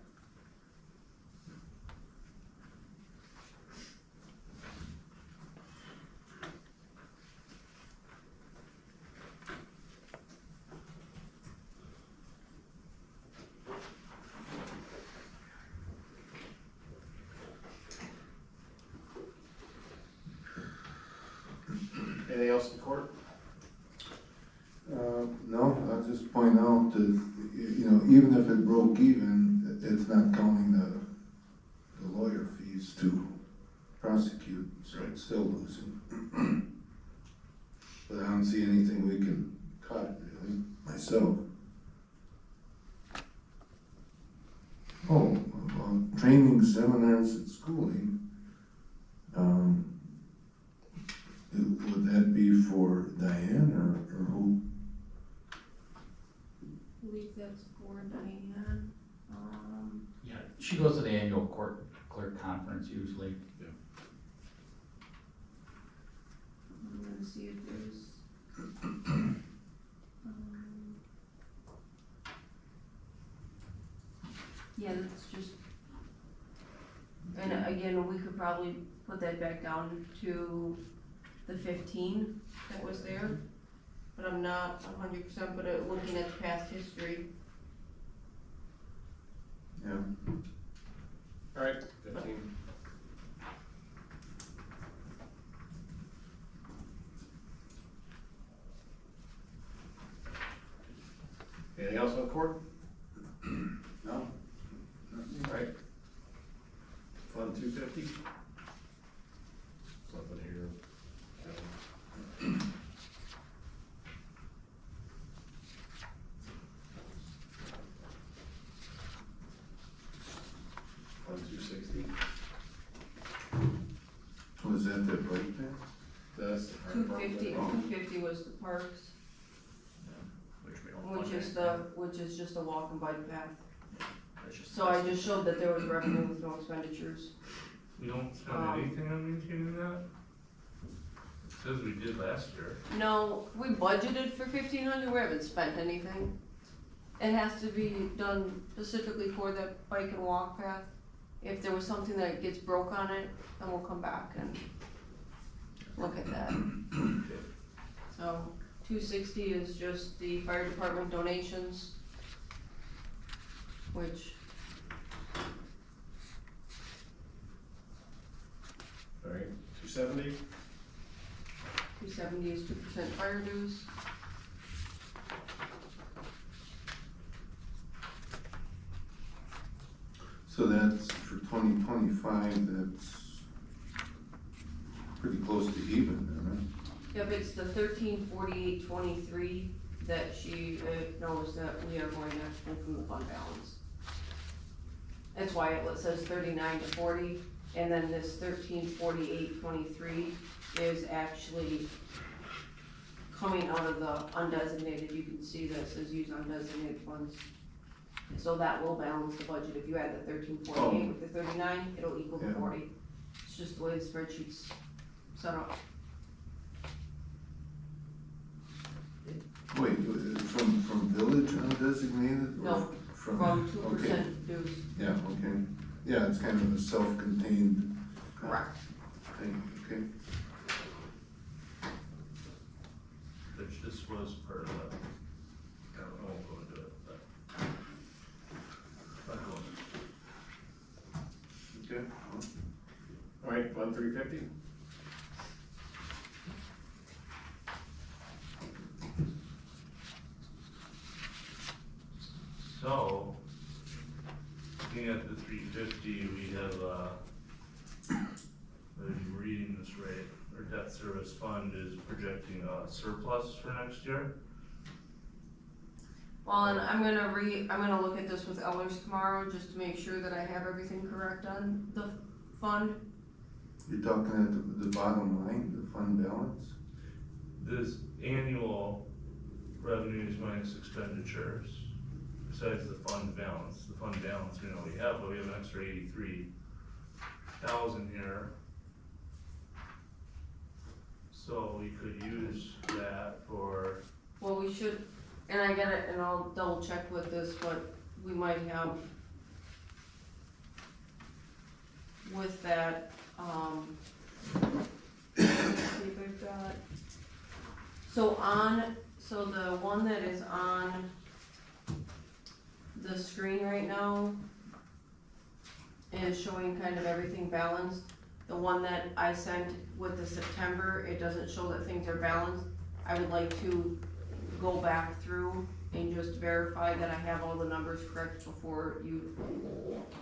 Anything else in court? No, I'll just point out that, you know, even if it broke even, it's not counting the lawyer fees to prosecute, so it's still losing. But I don't see anything we can cut, really, myself. Oh, well, training, seminars, and schooling. Would that be for Diane or who? I believe that's for Diane, Yeah, she goes to the annual court clerk conference usually. I'm gonna see if there's. Yeah, that's just. And again, we could probably put that back down to the 15 that was there, but I'm not 100%, but looking at the past history. Yeah. All right, 15. Select board? No? Alright. Fund 250? Something here. Fund 260. Was that the bike path? That's. 250 was the parks, Which we don't fund which is just a walk and bike path. It's just- So I just showed that there was revenue with no expenditures. We don't spend anything on maintaining that? It says we did last year. No, we budgeted for 1,500, we haven't spent anything. It has to be done specifically for the bike and walk path. If there was something that gets broke on it, then we'll come back and look at that. So, 260 is just the fire department donations, which, Alright, 270? 270 is 2% fire dues. So that's for 2025, that's pretty close to even then, Yep, it's the 1348.23 that she knows that we are going to pull from the fund balance. That's why it says 39 to 40, and then this 1348.23 is actually coming out of the undesignated. You can see that it says use undesignated funds. So that will balance the budget. If you add the 1348 with the 39, it'll equal the Yeah. 40. It's just the way the spreadsheet's set up. huh? Wait, from village undesignated? or No, From 2% dues. Yeah, okay. Yeah, it's kind of a self-contained Correct. thing, okay. Which this was part of the, I don't know, we'll go into it, but. I'll go into it. Okay. Alright, fund 350? So, looking at the 350, we have, if I'm reading this right, our debt service fund is projecting a surplus for next year. Well, and I'm gonna look at this with Ellers tomorrow, just to make sure that I have everything correct on the fund. You're talking at the bottom line, the fund balance? This annual revenues minus expenditures, besides the fund balance, we know we have, but we have an extra 83,000 here. So we could use that for, Well, we should, and I get it, and I'll double check with this, but we might have with that, let's see if I've got, so the one that is on the screen right now is showing kind of everything balanced. The one that I sent with the September, it doesn't show that things are balanced. I would like to go back through and just verify that I have all the numbers correct before you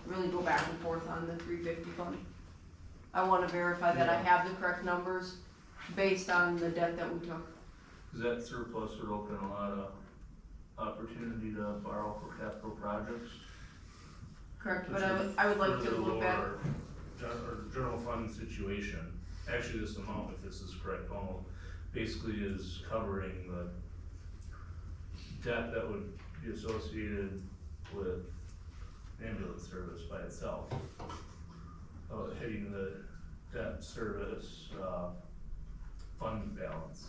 really go back and forth on the 350 fund. I wanna verify that I have the correct numbers based on the debt that we took. cause that surplus would open a lot of opportunity to borrow for capital projects. Correct, but I would like to look at, Or general fund situation, actually this amount, if this is correct, almost basically is covering the debt that would be associated with ambulance service by itself. Hitting the debt service, fund balance.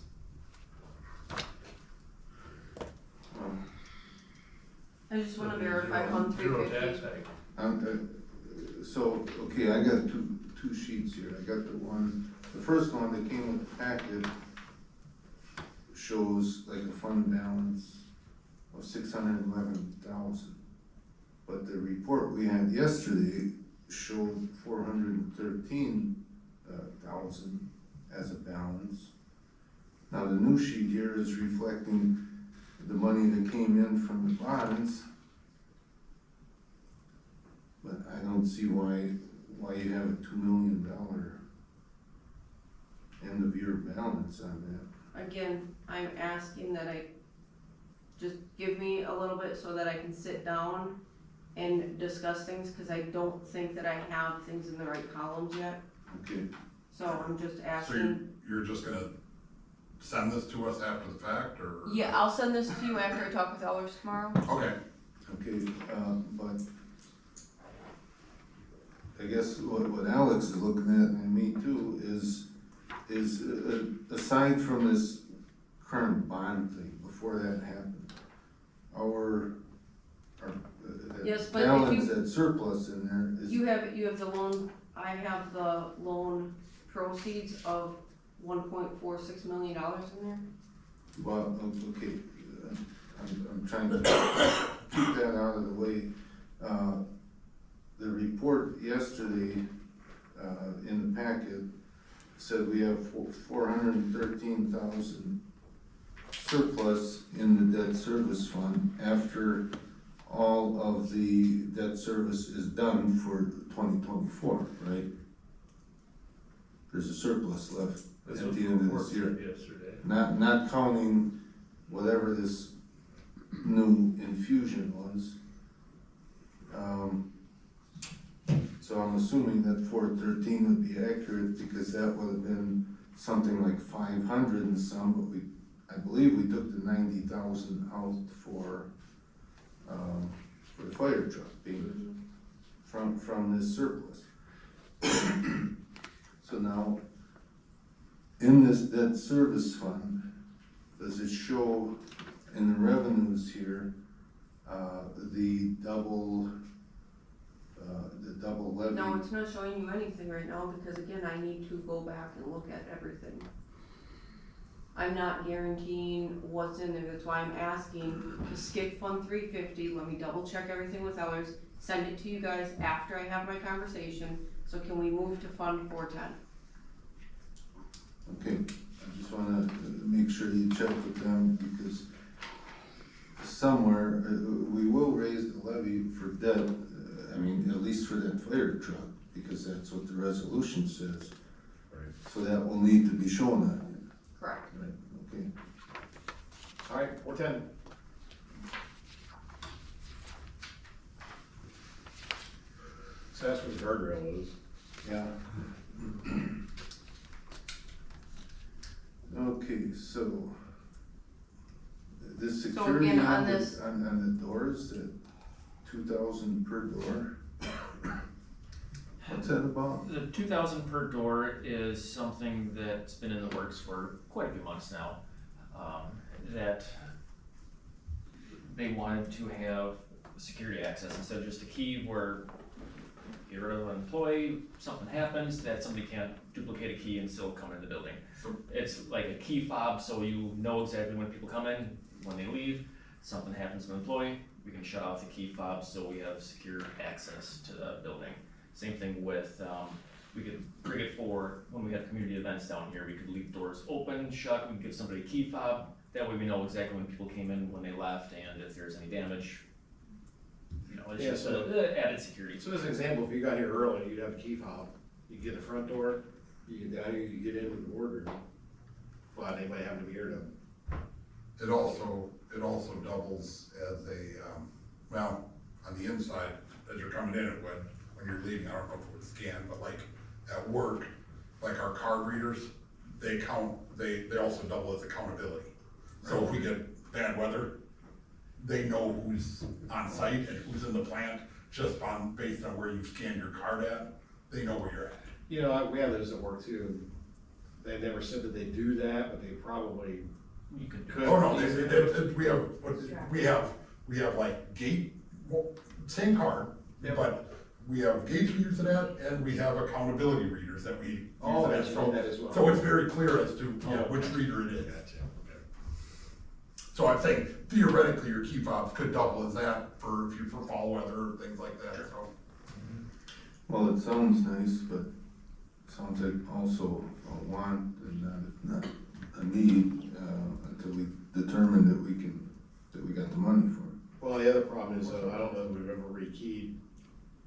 I just wanna verify on Zero 350. tax hike. So, okay, I got two sheets here. I got the first one that came with the packet shows like a fund balance of 611,000. But the report we had yesterday showed 413,000 as a balance. Now, the new sheet here is reflecting the money that came in from the bonds. But I don't see why you have a $2 million end of year balance on that. Again, I'm asking that I, just give me a little bit so that I can sit down and discuss things, cause I don't think that I have things in the right columns yet. Okay, So I'm just So asking. you're just gonna send this to us after the fact, or? Yeah, I'll send this to you after I talk with Ellers tomorrow. Okay, but I guess what Alex is looking at, and me too, is aside from this current bond thing, before that happened, our Yes, but if balance, you- that surplus in there is. You have the loan, I have the loan proceeds of $1.46 million in there. Well, okay, I'm trying to keep that out of the way. The report yesterday, in the packet, said we have 413,000 surplus in the debt service fund after all of the debt service is done for 2024, right? There's a surplus left That's at what the the end of report this year. said yesterday. Not counting whatever this new infusion was. So I'm assuming that 413 would be accurate, because that would have been something like 500 and some, but I believe we took the 90,000 out for the fire truck being from this surplus. So now, in this debt service fund, does it show in the revenues here, the double levy? No, it's not showing you anything right now, because again, I need to go back and look at everything. I'm not guaranteeing what's in there, that's why I'm asking to skip Fund 350, let me double check everything with Ellers, send it to you guys after I have my conversation, so can we move to Fund 410? Okay, I just wanna make sure you check with them, because somewhere, we will raise the levy for debt, I mean, at least for that fire truck, because that's what the resolution says. Right. So that will need to be shown on Correct. it, right, okay. alright, 410. So that's where the guardrail is. Yeah. Okay, so this So security again, on on this- the doors, the 2,000 per door. What's that about? The 2,000 per door is something that's been in the works for quite a few months now. That they wanted to have security access instead of just a key where get rid of an employee, something happens, that somebody can't duplicate a key and still come in the building. So- It's like a key fob, so you know exactly when people come in, when they leave, something happens to an employee, we can shut off the key fob so we have secure access to the building. Same thing with, we could bring it for, when we have community events down here, we could leave doors open, shut, we could give somebody a key fob, that way we know exactly when people came in, when they left, and if there's any damage. You know, it's Yeah, just so- added security. So as an example, if you got here early, you'd have a key fob, you get the front door, you get down here, you get into the boardroom. Well, anybody happen to be here to, it also doubles as a, well, on the inside, as you're coming in, it would, when you're leaving, I don't know if it would scan, but like at work, like our card readers, they count, they also double as accountability. So if we get bad weather, they know who's on site and who's in the plant, just based on where you scanned your card at, they know where you're at. you know, we have those at work too. They never said that they do that, but they probably You could do could. Oh, no, we have like gate, well, same card, Yep. but we have gauge readers of that, and we have accountability readers that we use Oh, it that's as. right, that as well. So it's very clear as to Yeah. which reader it is. Gotcha, okay. So I'm saying theoretically, your key fobs could double as that for fall weather or things like that, so. Well, it sounds nice, but it sounds like also a want and not a need, until we determine that we can that we got the money for. Well, the other problem is, I don't know if we've ever rekeyed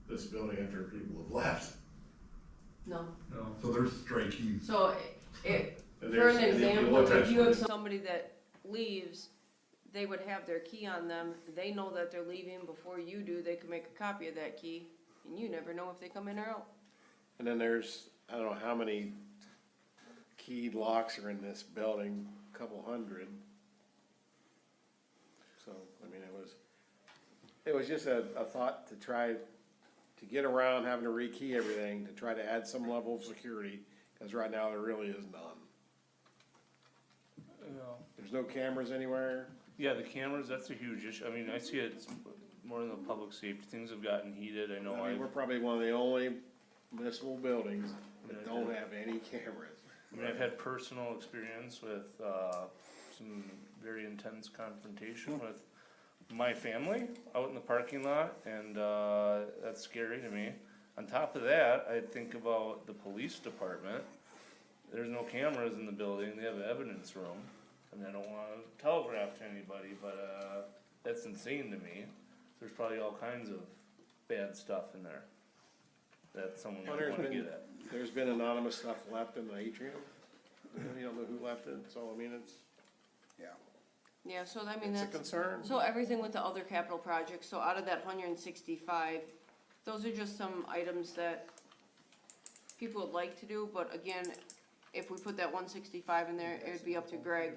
this building after people have left. No. No. So there's stray keys. So And for there's- an and if you example, look if you have at- somebody that leaves, they would have their key on them, they know that they're leaving before you do, they can make a copy of that key, and you never know if they come in or out. And then there's, I don't know how many keyed locks are in this building, a couple hundred. So, I mean, it was just a thought to try to get around having to rekey everything, to try to add some level of security, because right now there really is none. There's no cameras anywhere. Yeah, the cameras, that's a huge issue. I mean, I see it more in the public safety. Things have gotten heated. I know I mean, we're probably one of the only municipal buildings that don't have any cameras. I mean, I've had personal experience with, some very intense confrontation with my family out in the parking lot, and, that's scary to me. On top of that, I think about the police department. There's no cameras in the building. They have an evidence room. And I don't wanna telegraph to anybody, but, that's insane to me. There's probably all kinds of bad stuff in there that someone Well, might there's wanna been- get at. There's been anonymous stuff left in the atrium. You don't know who left it, so I mean, it's, Yeah, so I mean, it's a that's, concern. so everything with the other capital projects, so out of that 165, those are just some items that people would like to do, but again, if we put that 165 in there, it would be up to Greg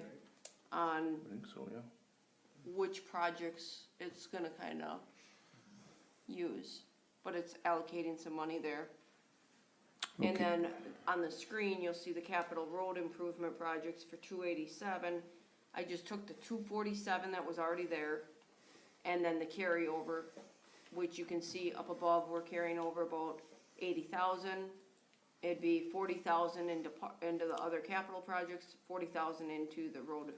on I think so, yeah. which projects it's gonna kinda use, but it's allocating some money there. And then on the screen, you'll see the capital road improvement projects for 287. I just took the 247 that was already there, and then the carryover, which you can see up above, we're carrying over about 80,000. It'd be 40,000 into the other capital projects, 40,000 into the road,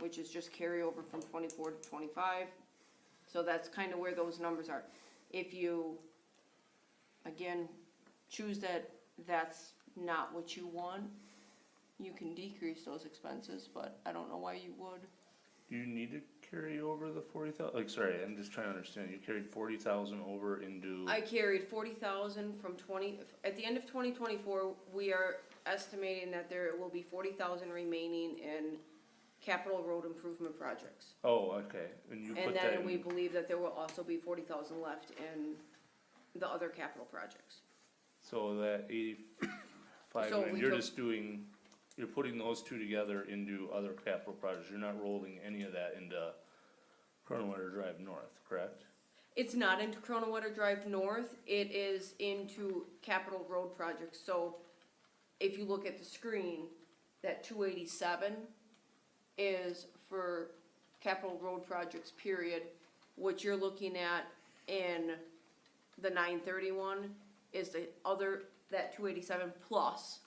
which is just carryover from 24 to 25. So that's kind of where those numbers are. If you, again, choose that that's not what you want, you can decrease those expenses, but I don't know why you would. Do you need to carry over the 40,000? Like, sorry, I'm just trying to understand. You carried 40,000 over into. I carried 40,000 from at the end of 2024, we are estimating that there will be 40,000 remaining in capital road improvement projects. Oh, okay. And you put And that then in. we believe that there will also be 40,000 left in the other capital projects. So that 85, So and we you're took- just doing, you're putting those two together into other capital projects. You're not rolling any of that into Kronenwetter Drive North, correct? It's not into Kronenwetter Drive North, it is into capital road projects, so if you look at the screen, that 287 is for capital road projects, period. What you're looking at in the 931 is the other, that 287 plus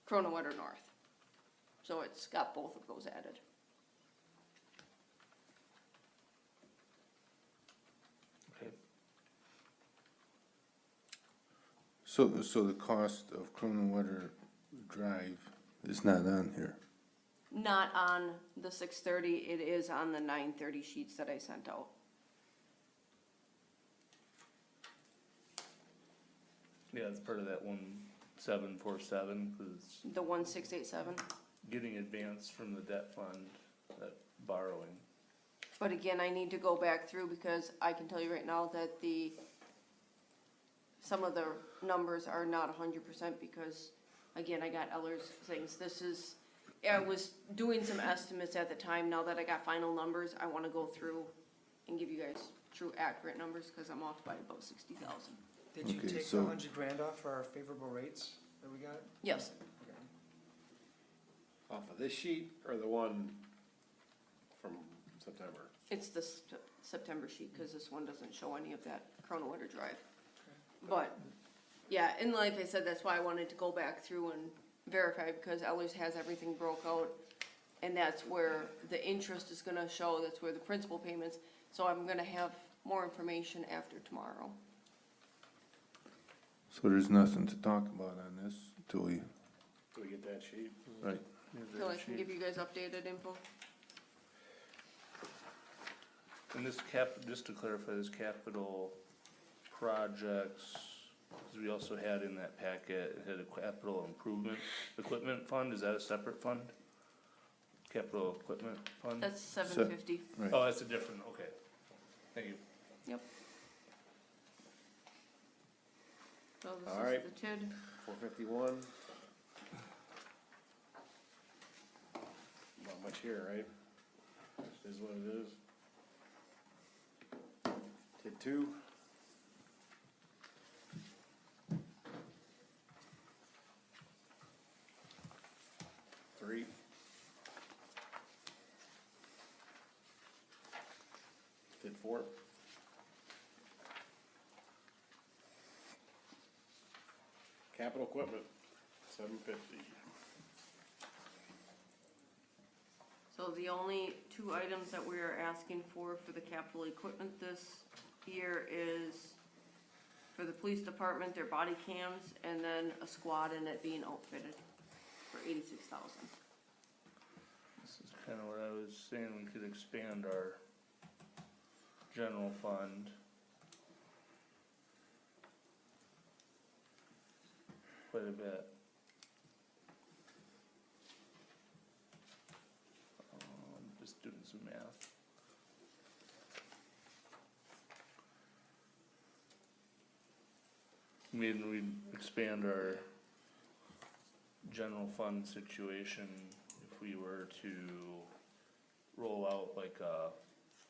Kronenwetter North. So it's got both of those added. Okay. So the cost of Kronenwetter Drive is not on here. Not on the 630, it is on the 930 sheets that I sent out. Yeah, it's part of that 1747, because it's The 1687. getting advanced from the debt fund, that borrowing. But again, I need to go back through because I can tell you right now that some of the numbers are not 100% because, again, I got Eller's things. I was doing some estimates at the time. Now that I got final numbers, I want to go through and give you guys true accurate numbers because I'm off by about 60,000. Did you Okay, take so- the 100 grand off for our favorable rates that we got? Yes, Okay. Off of this sheet or the one from September? it's the September sheet because this one doesn't show any of that Kronenwetter Drive. But, yeah, and like I said, that's why I wanted to go back through and verify because Ellers has everything broke out. And that's where the interest is gonna show, that's where the principal payments, so I'm gonna have more information after tomorrow. So there's nothing to talk about on this until we, Do we get that sheet? right. So I can give you guys updated info. And this just to clarify, this capital projects, because we also had in that packet, it had a capital improvement equipment fund, is that a separate fund? Capital equipment fund? That's 750. Right. Oh, that's a different, okay, thank you. Yep. So this All is right. the TID. 451. Not much here, right? This is what it is. TID 2. Three. TID 4. Capital equipment, 750. So the only two items that we are asking for the capital equipment this year is for the police department, their body cams, and then a squad and it being outfitted for 86,000. This is kinda what I was saying, we could expand our general fund. Quite a bit. Just doing some math. Mean we'd expand our general fund situation if we were to roll out like a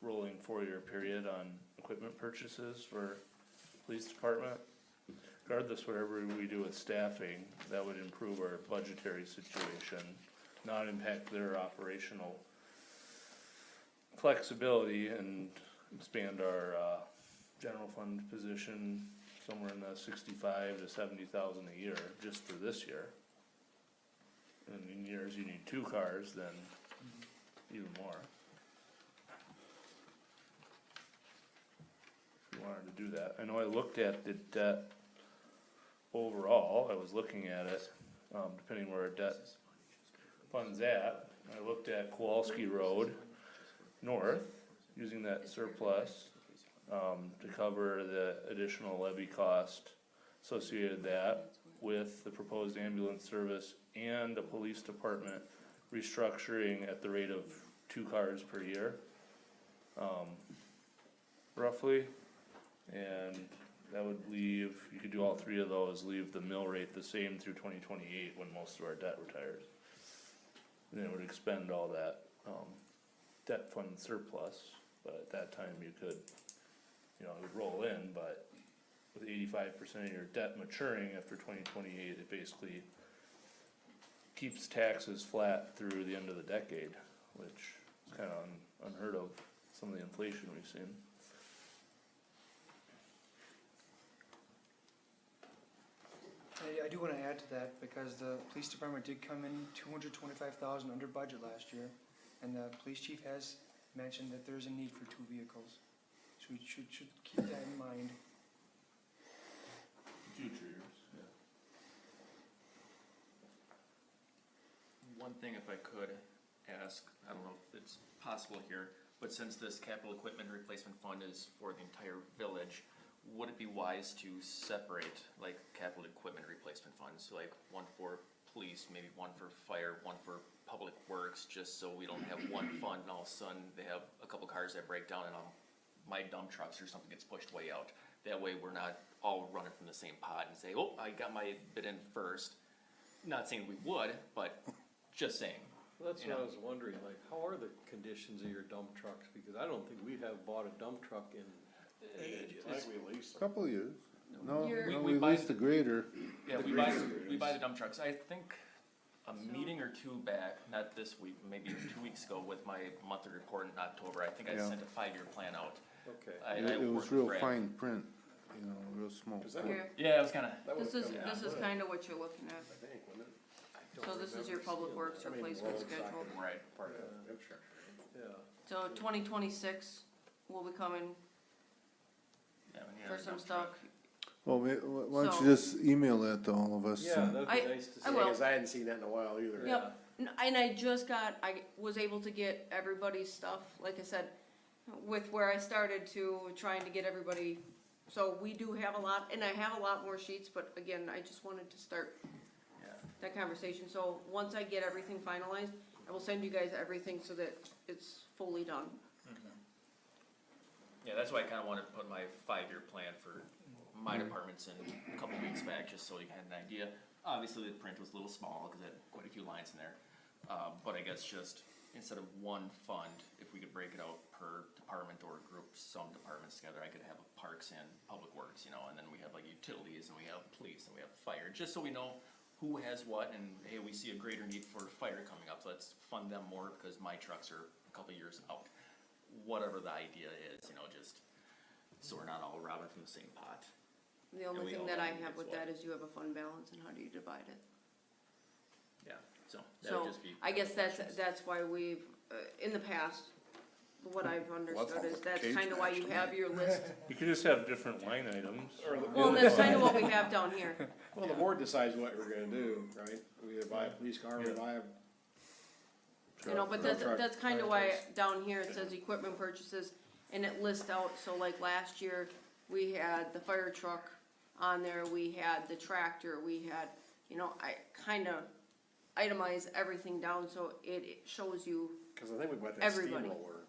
rolling 4-year period on equipment purchases for police department. Regardless, whatever we do with staffing, that would improve our budgetary situation, not impact their operational flexibility, and expand our, general fund position somewhere in the 65 to 70,000 a year, just for this year. And in years you need 2 cars, then even more. If you wanted to do that, I know I looked at the debt overall, I was looking at it, depending where our debt fund's at. I looked at Kowalski Road North, using that surplus, to cover the additional levy cost associated with that, with the proposed ambulance service and a police department restructuring at the rate of 2 cars per year. Roughly, and that would leave, you could do all 3 of those, leave the mill rate the same through 2028 when most of our debt retires. And it would expend all that, debt fund surplus, but at that time you could, it would roll in, but with 85% of your debt maturing after 2028, it basically keeps taxes flat through the end of the decade, which is kinda unheard of, some of the inflation we've seen. I do wanna add to that, because the police department did come in 225,000 under budget last year, and the police chief has mentioned that there's a need for 2 vehicles. So we should keep that in mind. Future years, yeah. One thing if I could ask, I don't know if it's possible here, but since this capital equipment replacement fund is for the entire village, would it be wise to separate like capital equipment replacement funds, like one for police, maybe one for fire, one for public works, just so we don't have one fund and all of a sudden they have a couple cars that break down and my dump trucks or something gets pushed way out. That way we're not all running from the same pot and say, oh, I got my bid in first. Not saying we would, but just saying. Well, that's You what I know. was wondering, like, how are the conditions of your dump trucks? Because I don't think we have bought a dump truck in ages. I think we leased them. Couple of years. No, You're- no, We we buy- leased the grader. Yeah, The we buy, greaser we buy the is- dump trucks. I think a meeting or 2 back, not this week, maybe 2 weeks ago with my monthly report in October, I think I Yeah. sent a 5-year plan out. Okay. It I was worked with real Brad. fine print, real small. Is that print. Here, Yeah, it was kinda, That this would've is, come this is out. kinda what you're looking at. I think, wouldn't it? So this is your public works I mean, replacement roads, schedule. right. Part of infrastructure. Yeah. So 2026 will be coming Yeah, when you for have a some dump truck. stuff. Well, why don't So- you just email that to all of us? Yeah, and- that'd I- be nice to see. I will. Because I hadn't seen that in a while either. Yep, and I was able to get everybody's stuff, like I said, with where I started to trying to get everybody, so we do have a lot, and I have a lot more sheets, but again, I just wanted to start that conversation. So once I get everything finalized, I will send you guys everything so that it's fully done. Yeah, that's why I kinda wanted to put my 5-year plan for my departments in a couple weeks back, just so you had an idea. Obviously, the print was a little small, cause it had quite a few lines in there. But I guess just, instead of one fund, if we could break it out per department or group some departments together, I could have parks and public works, you know, and then we have like utilities, and we have police, and we have fire, just so we know who has what, and hey, we see a greater need for fire coming up, so let's fund them more, because my trucks are a couple years out. Whatever the idea is, you know, just, so we're not all robbing from the same pot. The And only we thing all that I know have who's with what. that is you have a fund balance, and how do you divide it? Yeah, so, that would So, just be. I guess that's why we've, in the past, what I've understood is that's kinda why you have your list. You could just have different line items. Well, that's kinda what we have down here. Well, the board decides what we're gonna do, right? We either buy a police car, we buy a. You know, but truck, that's kinda fire why trucks. down here it says equipment purchases, and it lists out, so like last year, we had the fire truck on there, we had the tractor, we had, you know, I kinda itemize everything down, so it shows you Cause I think we bought that everybody. steamroller.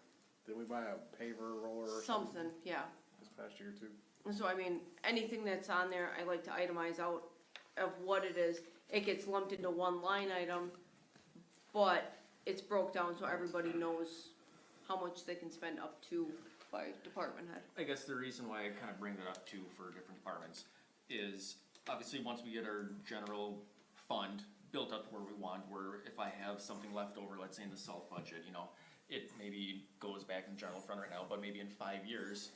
Did we buy a paver roller or something something, yeah. this past year too? And so, I mean, anything that's on there, I like to itemize out of what it is. It gets lumped into one line item, but it's broke down so everybody knows how much they can spend up to by department head. I guess the reason why I kind of bring that up too for different departments is obviously once we get our general fund built up to where we want, where if I have something left over, let's say in the salt budget, you know, it maybe goes back in the general fund right now, but maybe in 5 years,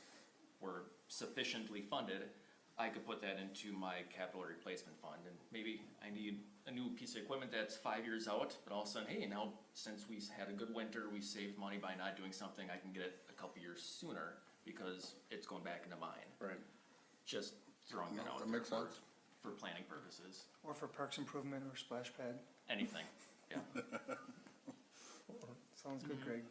we're sufficiently funded, I could put that into my capital replacement fund, and maybe I need a new piece of equipment that's 5 years out, but all of a sudden, hey, now, since we had a good winter, we saved money by not doing something, I can get it a couple years sooner, because it's going back into mine. Right. Just throwing that out That there makes for, sense. for planning purposes, Or for parks improvement or splash pad. anything, yeah. Sounds good, Greg.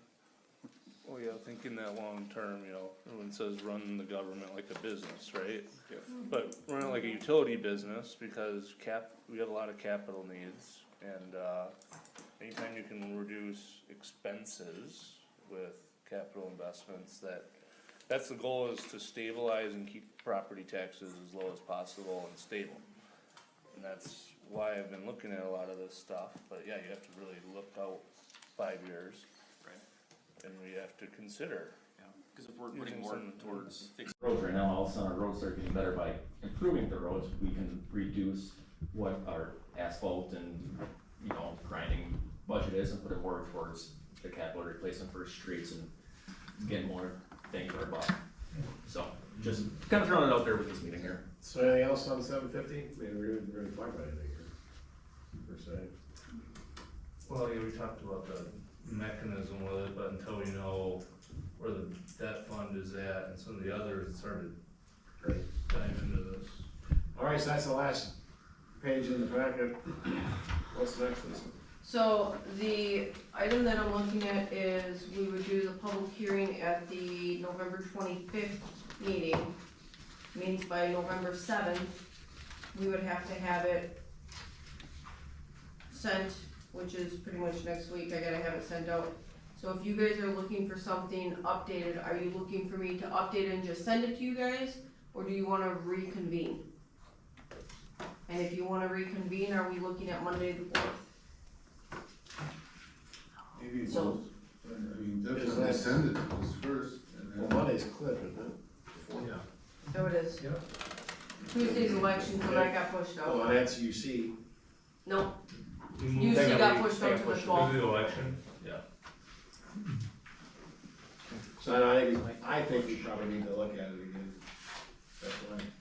Well, yeah, thinking that long term, you know, everyone says run the government like a business, right? Yeah. But run it like a utility business, because we have a lot of capital needs, and, anytime you can reduce expenses with capital investments, that's the goal, is to stabilize and keep property taxes as low as possible and stable. And that's why I've been looking at a lot of this stuff, but yeah, you have to really look out 5 years. Right. And we have to consider. Yeah, cause if we're putting Using more some- towards fixed roads right now, all of a sudden our roads start getting better by improving the roads, we can reduce what our asphalt and, you know, grinding budget is and put it more towards the capital replacement for streets and get more bang for our buck. So, just kinda throwing it out there with this meeting here. So anything else on 750? We didn't really talk about anything here, per se. Well, yeah, we talked about the mechanism with it, but until we know where the debt fund is at and some of the others, it's hard to dive into this. All right, so that's the last page in the packet. What's next, Lisa? So the item that I'm looking at is we would do the public hearing at the November 25th meeting. Means by November 7th, we would have to have it sent, which is pretty much next week. I gotta have it sent out. So if you guys are looking for something updated, are you looking for me to update and just send it to you guys? Or do you wanna reconvene? And if you wanna reconvene, are we looking at Monday the 4th? Maybe So- both, I mean, Is definitely that- send it to us first, and Well, then. Monday's clip, isn't it? Yeah. So it is. Yep. Tuesday's election, so that got pushed Oh, out. and that's UC. No, We moved UC that got week. pushed out to the With 12th. the election, yeah. So I think we probably need to look at it again. That's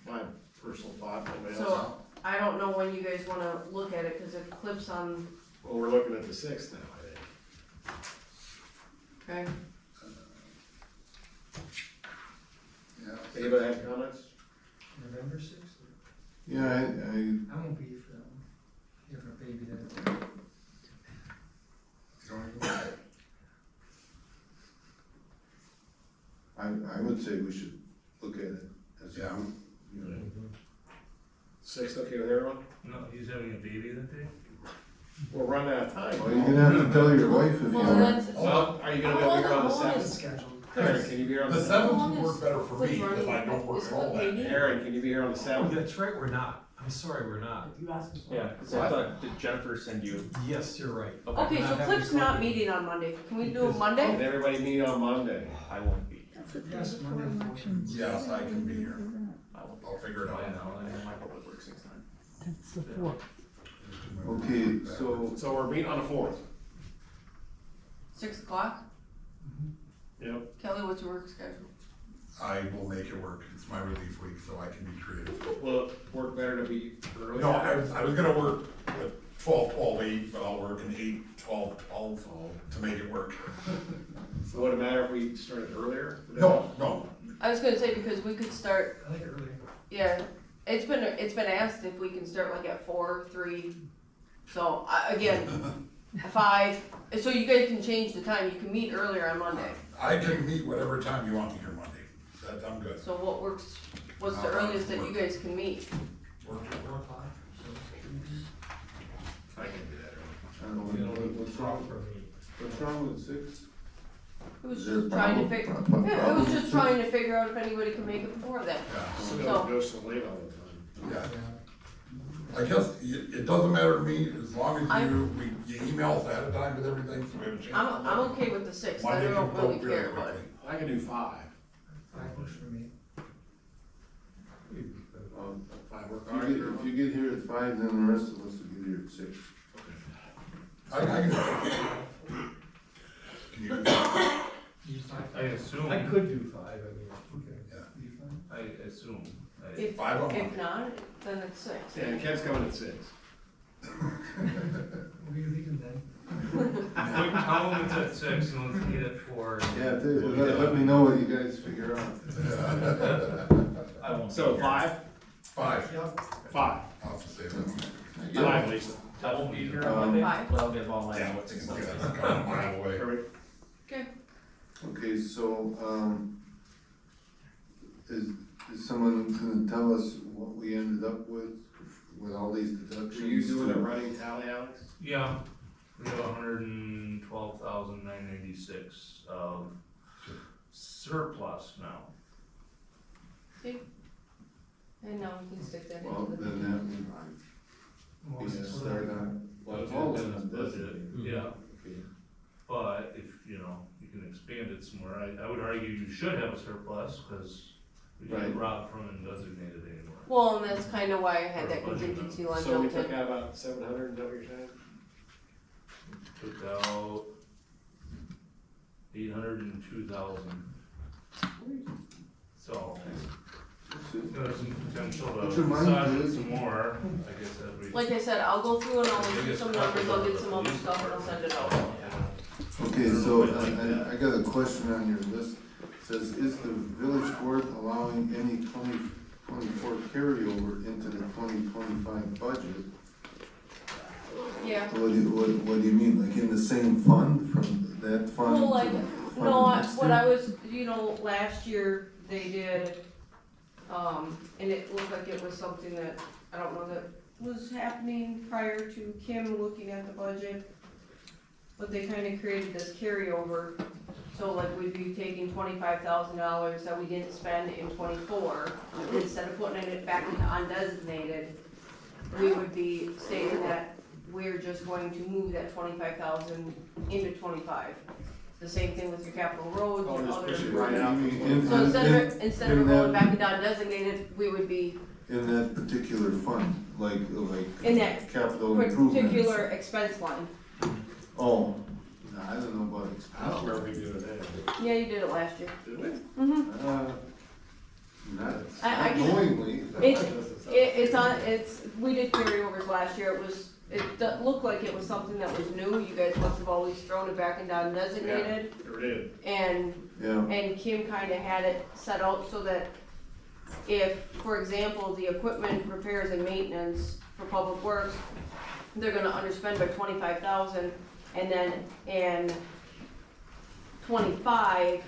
my personal thought. Anybody else? So I don't know when you guys wanna look at it, cause it clips on, Well, we're looking at the 6th now, I think. okay? Yeah, Anybody have comments? November 6th? yeah, I won't be for that one. You have a baby that. You don't even- say we should look at it as a Yeah. group, you know. 6th, okay with everyone? No, he's having a baby that day? We're running out of time. Well, you're gonna have to tell your wife if you Well, want. that's, Well, are you gonna be able to be here on the It's 7th? scheduled. Aaron, can you be here on The the 7th 7th? would work better for me, because I don't work at all that day. Aaron, can you be here on the Oh, 7th? that's right, we're not. I'm sorry, we're not. You asked me. Yeah, cause I thought, did Jennifer send you? Yes, you're right. okay, so Cliff's not meeting on Monday, can we do it Monday? Can everybody meet on Monday? I won't be. Yes, Monday the 14th. Yes, I can be here. I won't be. I'll figure it I out. know, My public works next time. That's the fourth. Okay, so, So we're meeting on the 4th. 6 o'clock? Yep. Kelly, what's your work schedule? I will make it work. It's my relief week, so I can be creative. Will it work better to be early? No, I was gonna work with 12, 12, 8, but I'll work an 8, 12, 12 to make it work. So would it matter if we started earlier? No, I was gonna say, because we could start, I like it early. yeah, it's been asked if we can start like at 4, 3, so, again, 5, so you guys can change the time, you can meet earlier on Monday. I can meet whatever time you want me here Monday. I'm good. So what's the earliest that you guys can meet? Work. 4 o'clock. I can do that I don't know, what's wrong, For me. what's wrong with 6? It was Is there a just trying to problem? figure, yeah, it was Problem just with trying to figure out if anybody could make it before that. Yeah, early. So- So go so late all the time. yeah. I guess it doesn't matter to me as long as I'm- you email us ahead of time with everything, so we have a chance. I'm okay with the 6th, I Monday don't can go really care, but. quickly. I can do 5. 5 works for me. 5 work If all right you for get, if everyone? you get here at 5, then the rest of us will get here at 6. I can do it. Can you do that? You 5? I assume, I could do 5, I mean. Okay. Yeah. You fine? I assume. If, 5 on if Monday. not, then it's 6. Yeah, and Ken's coming at 6. We'll be leaving then. Tell him it's at 6 and let's meet at 4. Yeah, let me know what you guys figure out. I won't. So be here. 5? 5. Yep. 5. I'll have to say that. 5, Lisa. I won't be here Um, on Monday, Five. but I'll give all my Yeah, notes and it's stuff. a couple mile away. Perfect. Okay, Okay, so, is someone gonna tell us what we ended up with all these deductions? Are you doing a running tally, Alex? Yeah, we have 112,996 of surplus now. and now we can stick that Well, into the. then that would be a start on, well, it's all in this budget. Yeah, Okay. but if, you can expand it some more, I would argue you should have a surplus, cause we can't Right. rob from undesignated anymore. Well, and that's kinda why I had that Or budget contingency line So we built took in. out about 700, is that what you're saying? Took out 802,000. So, there's some potential Put to your mind massage to it it. some more, I guess that we. Like I said, I'll go through and I'll look at Biggest some numbers, I'll get some other police stuff and I'll send it out. department. Okay, so I got a question on your list. It says, is the village board allowing any 2024 carryover into the 2025 budget? Yeah, What do you mean, like in the same fund, from that fund well, to like, the fund no, next what year? I was, last year they did, and it looked like it was something that, I don't know, that was happening prior to Kim looking at the budget. But they kinda created this carryover, so like we'd be taking $25,000 that we didn't spend in '24, instead of putting it back into undesignated, we would be stating that we're just going to move that 25,000 into '25. The same thing with your capital roads Oh, and just other. push it right out. You mean So instead of in rolling that- back into undesignated, we would be In that particular fund, like in that capital improvements? particular expense line. Oh, no, I don't know about I don't expense. remember we doing that. Yeah, you did it last year. Did we? Mm-hmm. Not I not can- knowingly. We did carryovers last year, looked like it was something that was new, you guys must have always thrown it back into undesignated. Sure did. And Yeah, Kim kinda had it set out so that if, for example, the equipment repairs and maintenance for public works, they're gonna underspend by 25,000, and then in '25,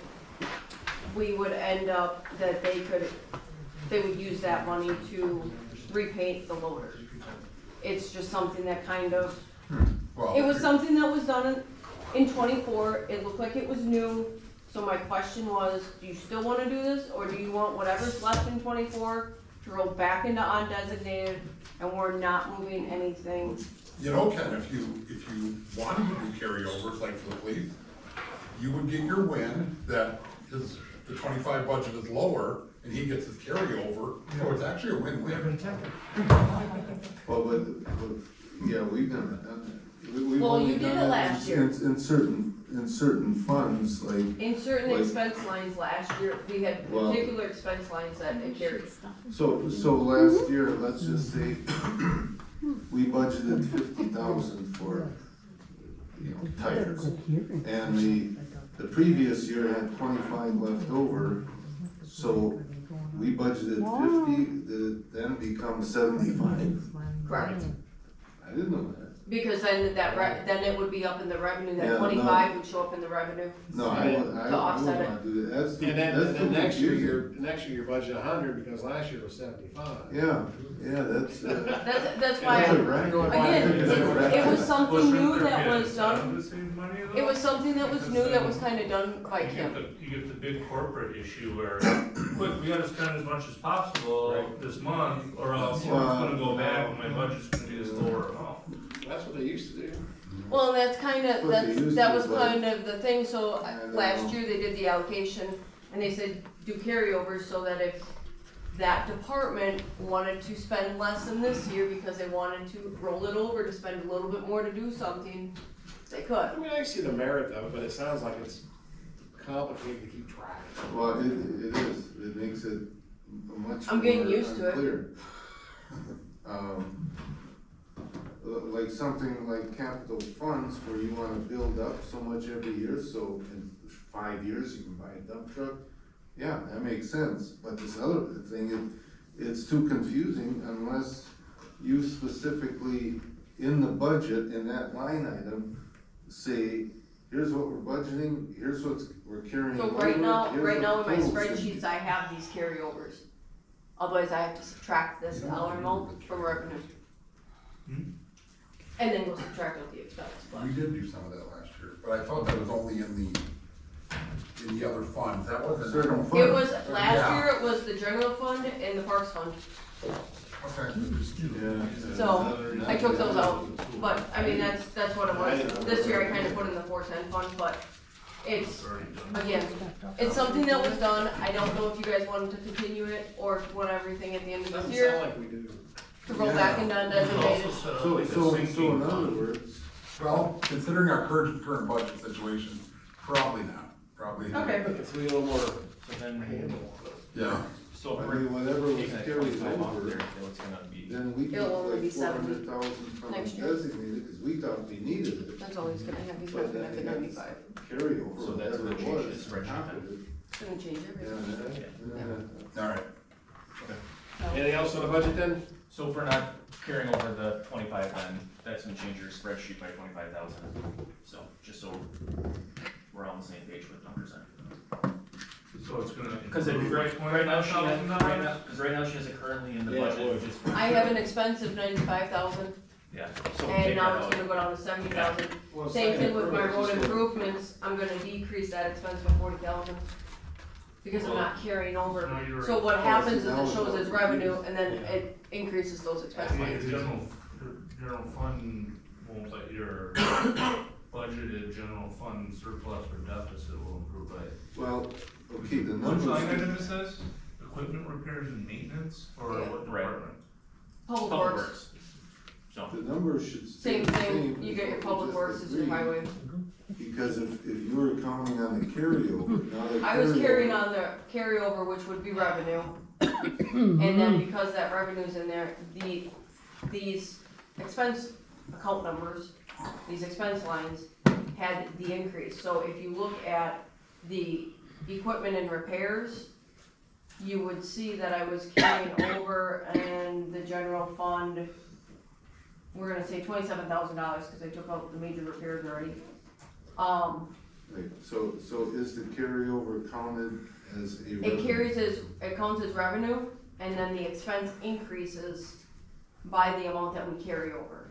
we would end up that they would use that money to repaint the loader. It's just something that kind of, Well, it was something that was done in '24, it looked like it was new. So my question was, do you still wanna do this, or do you want whatever's left in '24 to roll back into undesignated, and we're not moving anything? you know, Ken, if you wanted to do carryovers like for the police, you would get your win that the 25 budget is lower and he gets his carryover, so it's actually a win-win. Well, but, yeah, we've done that. We've Well, only you did done it that last year. In certain funds, like, In certain Like- expense lines last year, we had Well- particular expense lines that it carried. so last year, let's just say, we budgeted 50,000 for, you know, tires. And the previous year had 25 left over, so we budgeted 50, that then becomes 75. Correct. I didn't know that. Because then then it would be up in the revenue, Yeah, that no. 25 would show up in the revenue. No, I would offset it. not do that. That's too, And then, that's and too then next year, confusing. your budget 100, because last year was 75. Yeah, that's, That's why, that's a right. again, it was something new that was done, The same money though? it was something that was new that was kinda done by You get Kim. you get the big corporate issue where, quick, we gotta spend as much as possible this month, or else it's gonna go back and my budget's gonna be this lower amount. That's what they used to do. Well, that's kinda, What they used that to, was but- kind of the thing, so I don't last know. year they did the allocation, and they said do carryovers so that if that department wanted to spend less than this year because they wanted to roll it over to spend a little bit more to do something, they could. I mean, I see the merit of it, but it sounds like it's complicated to keep track. Well, it is, it makes it much I'm getting more used to it. unclear. Like something like capital funds where you wanna build up so much every year, so in 5 years you can buy a dump truck. Yeah, that makes sense, but this other thing, it's too confusing unless you specifically in the budget, in that line item, say, here's what we're budgeting, here's what we're carrying So over. right now here's in what my the totals should be. spreadsheets, I have these carryovers. Otherwise, I have to subtract this dollar amount from revenue. And then we'll subtract out the expense, but. We did do some of that last year, but I thought that was only in the other funds, that wasn't. Certain It funds. was, last Yeah. year it was the general fund and the parks fund, Okay. Yeah. so I took those out. But, I mean, that's what it was. This year I kinda put in the 4 cent fund, but it's, again, it's something that was done. I don't know if you guys wanted to continue it or if you want everything at the end of Doesn't this sound year like we do. to roll back into undesignated. So in other words, Well, considering our current budget situation, probably not, probably. not. Okay. It's a little more So then, handle. Yeah, so I if we're mean, whatever was taking that carried 25 off over, there, so it's gonna be, then we It'll got only be like 400,000 from next year. designated, cause we thought we needed it. That's all he's gonna have, he's But not gonna have the then 95. carryover, So that's whatever gonna it change was. the spreadsheet half then. of it. It's gonna change Yeah, everything. yeah. all right. Anything else on the budget then? so if we're not carrying over the 25, then that's gonna change your spreadsheet by 25,000. So, just so we're on the same page with numbers then. So it's gonna. Cause right now she has, cause right now she has it currently in the Yeah, it budget, would. which is. I have an expense of 95,000 Yeah, so and take now that it's out. gonna go down to 70,000. Well, Same thing with my improvements road is still- improvements, I'm gonna decrease that expense by 40,000. Because I'm not carrying over. No, you're So right. what happens is now it it's shows not as revenue and then it increases those expense Your lines. general fund won't, but your budgeted general fund surplus or deficit will improve by. Well, okay, the Which line item numbers, is this? Equipment repairs and maintenance, or Yeah. what Right. department? Public Public works, works. So, the numbers should stay same the thing, same you as get your what we public just works as your agreed. highway. Because if you were counting on the carryover, now the I was carrying carryover- on the carryover, which would be revenue. And then because that revenue's in there, these expense account numbers, these expense lines had the increase. So if you look at the equipment and repairs, you would see that I was carrying over in the general fund, we're gonna say $27,000, cause I took out the major repairs already. Right, so is the carryover counted as a It revenue? it counts as revenue, and then the expense increases by the amount that we carry over.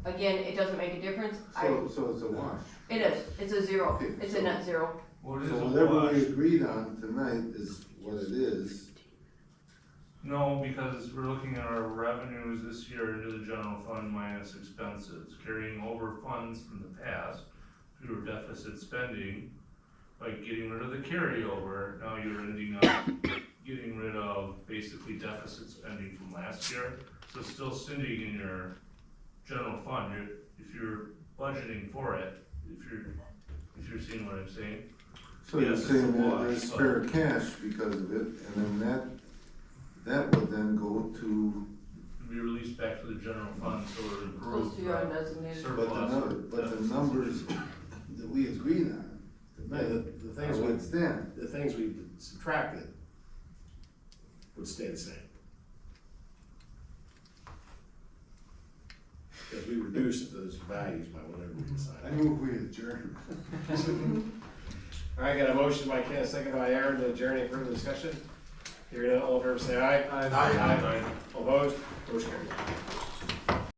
Again, it doesn't make a difference, So it's a wash. it is, it's a zero, Okay, it's a so- net zero. What is So a whatever wash? we agreed on tonight is what it is. No, because we're looking at our revenues this year into the general fund minus expenses, carrying over funds from the past through deficit spending. By getting rid of the carryover, now you're ending up getting rid of basically deficit spending from last year. So it's still sitting in your general fund, if you're budgeting for it, if you're seeing what I'm saying. So you're Yes, it's saying a that wash, there's but- spare cash because of it, and then that would then go to, Be released back to the general fund, so it improves. Close to your undesignated. but the numbers that we agreed on Yeah, tonight the things are we, what stand. the things we subtracted would stay the same. Because we reduced those values by whatever we I decided. move we adjourn. All right, got a motion by Ken, a second by Aaron to adjourn. Any further discussion? Hearing none, all in favor say aye. Aye. All opposed? Motion carries.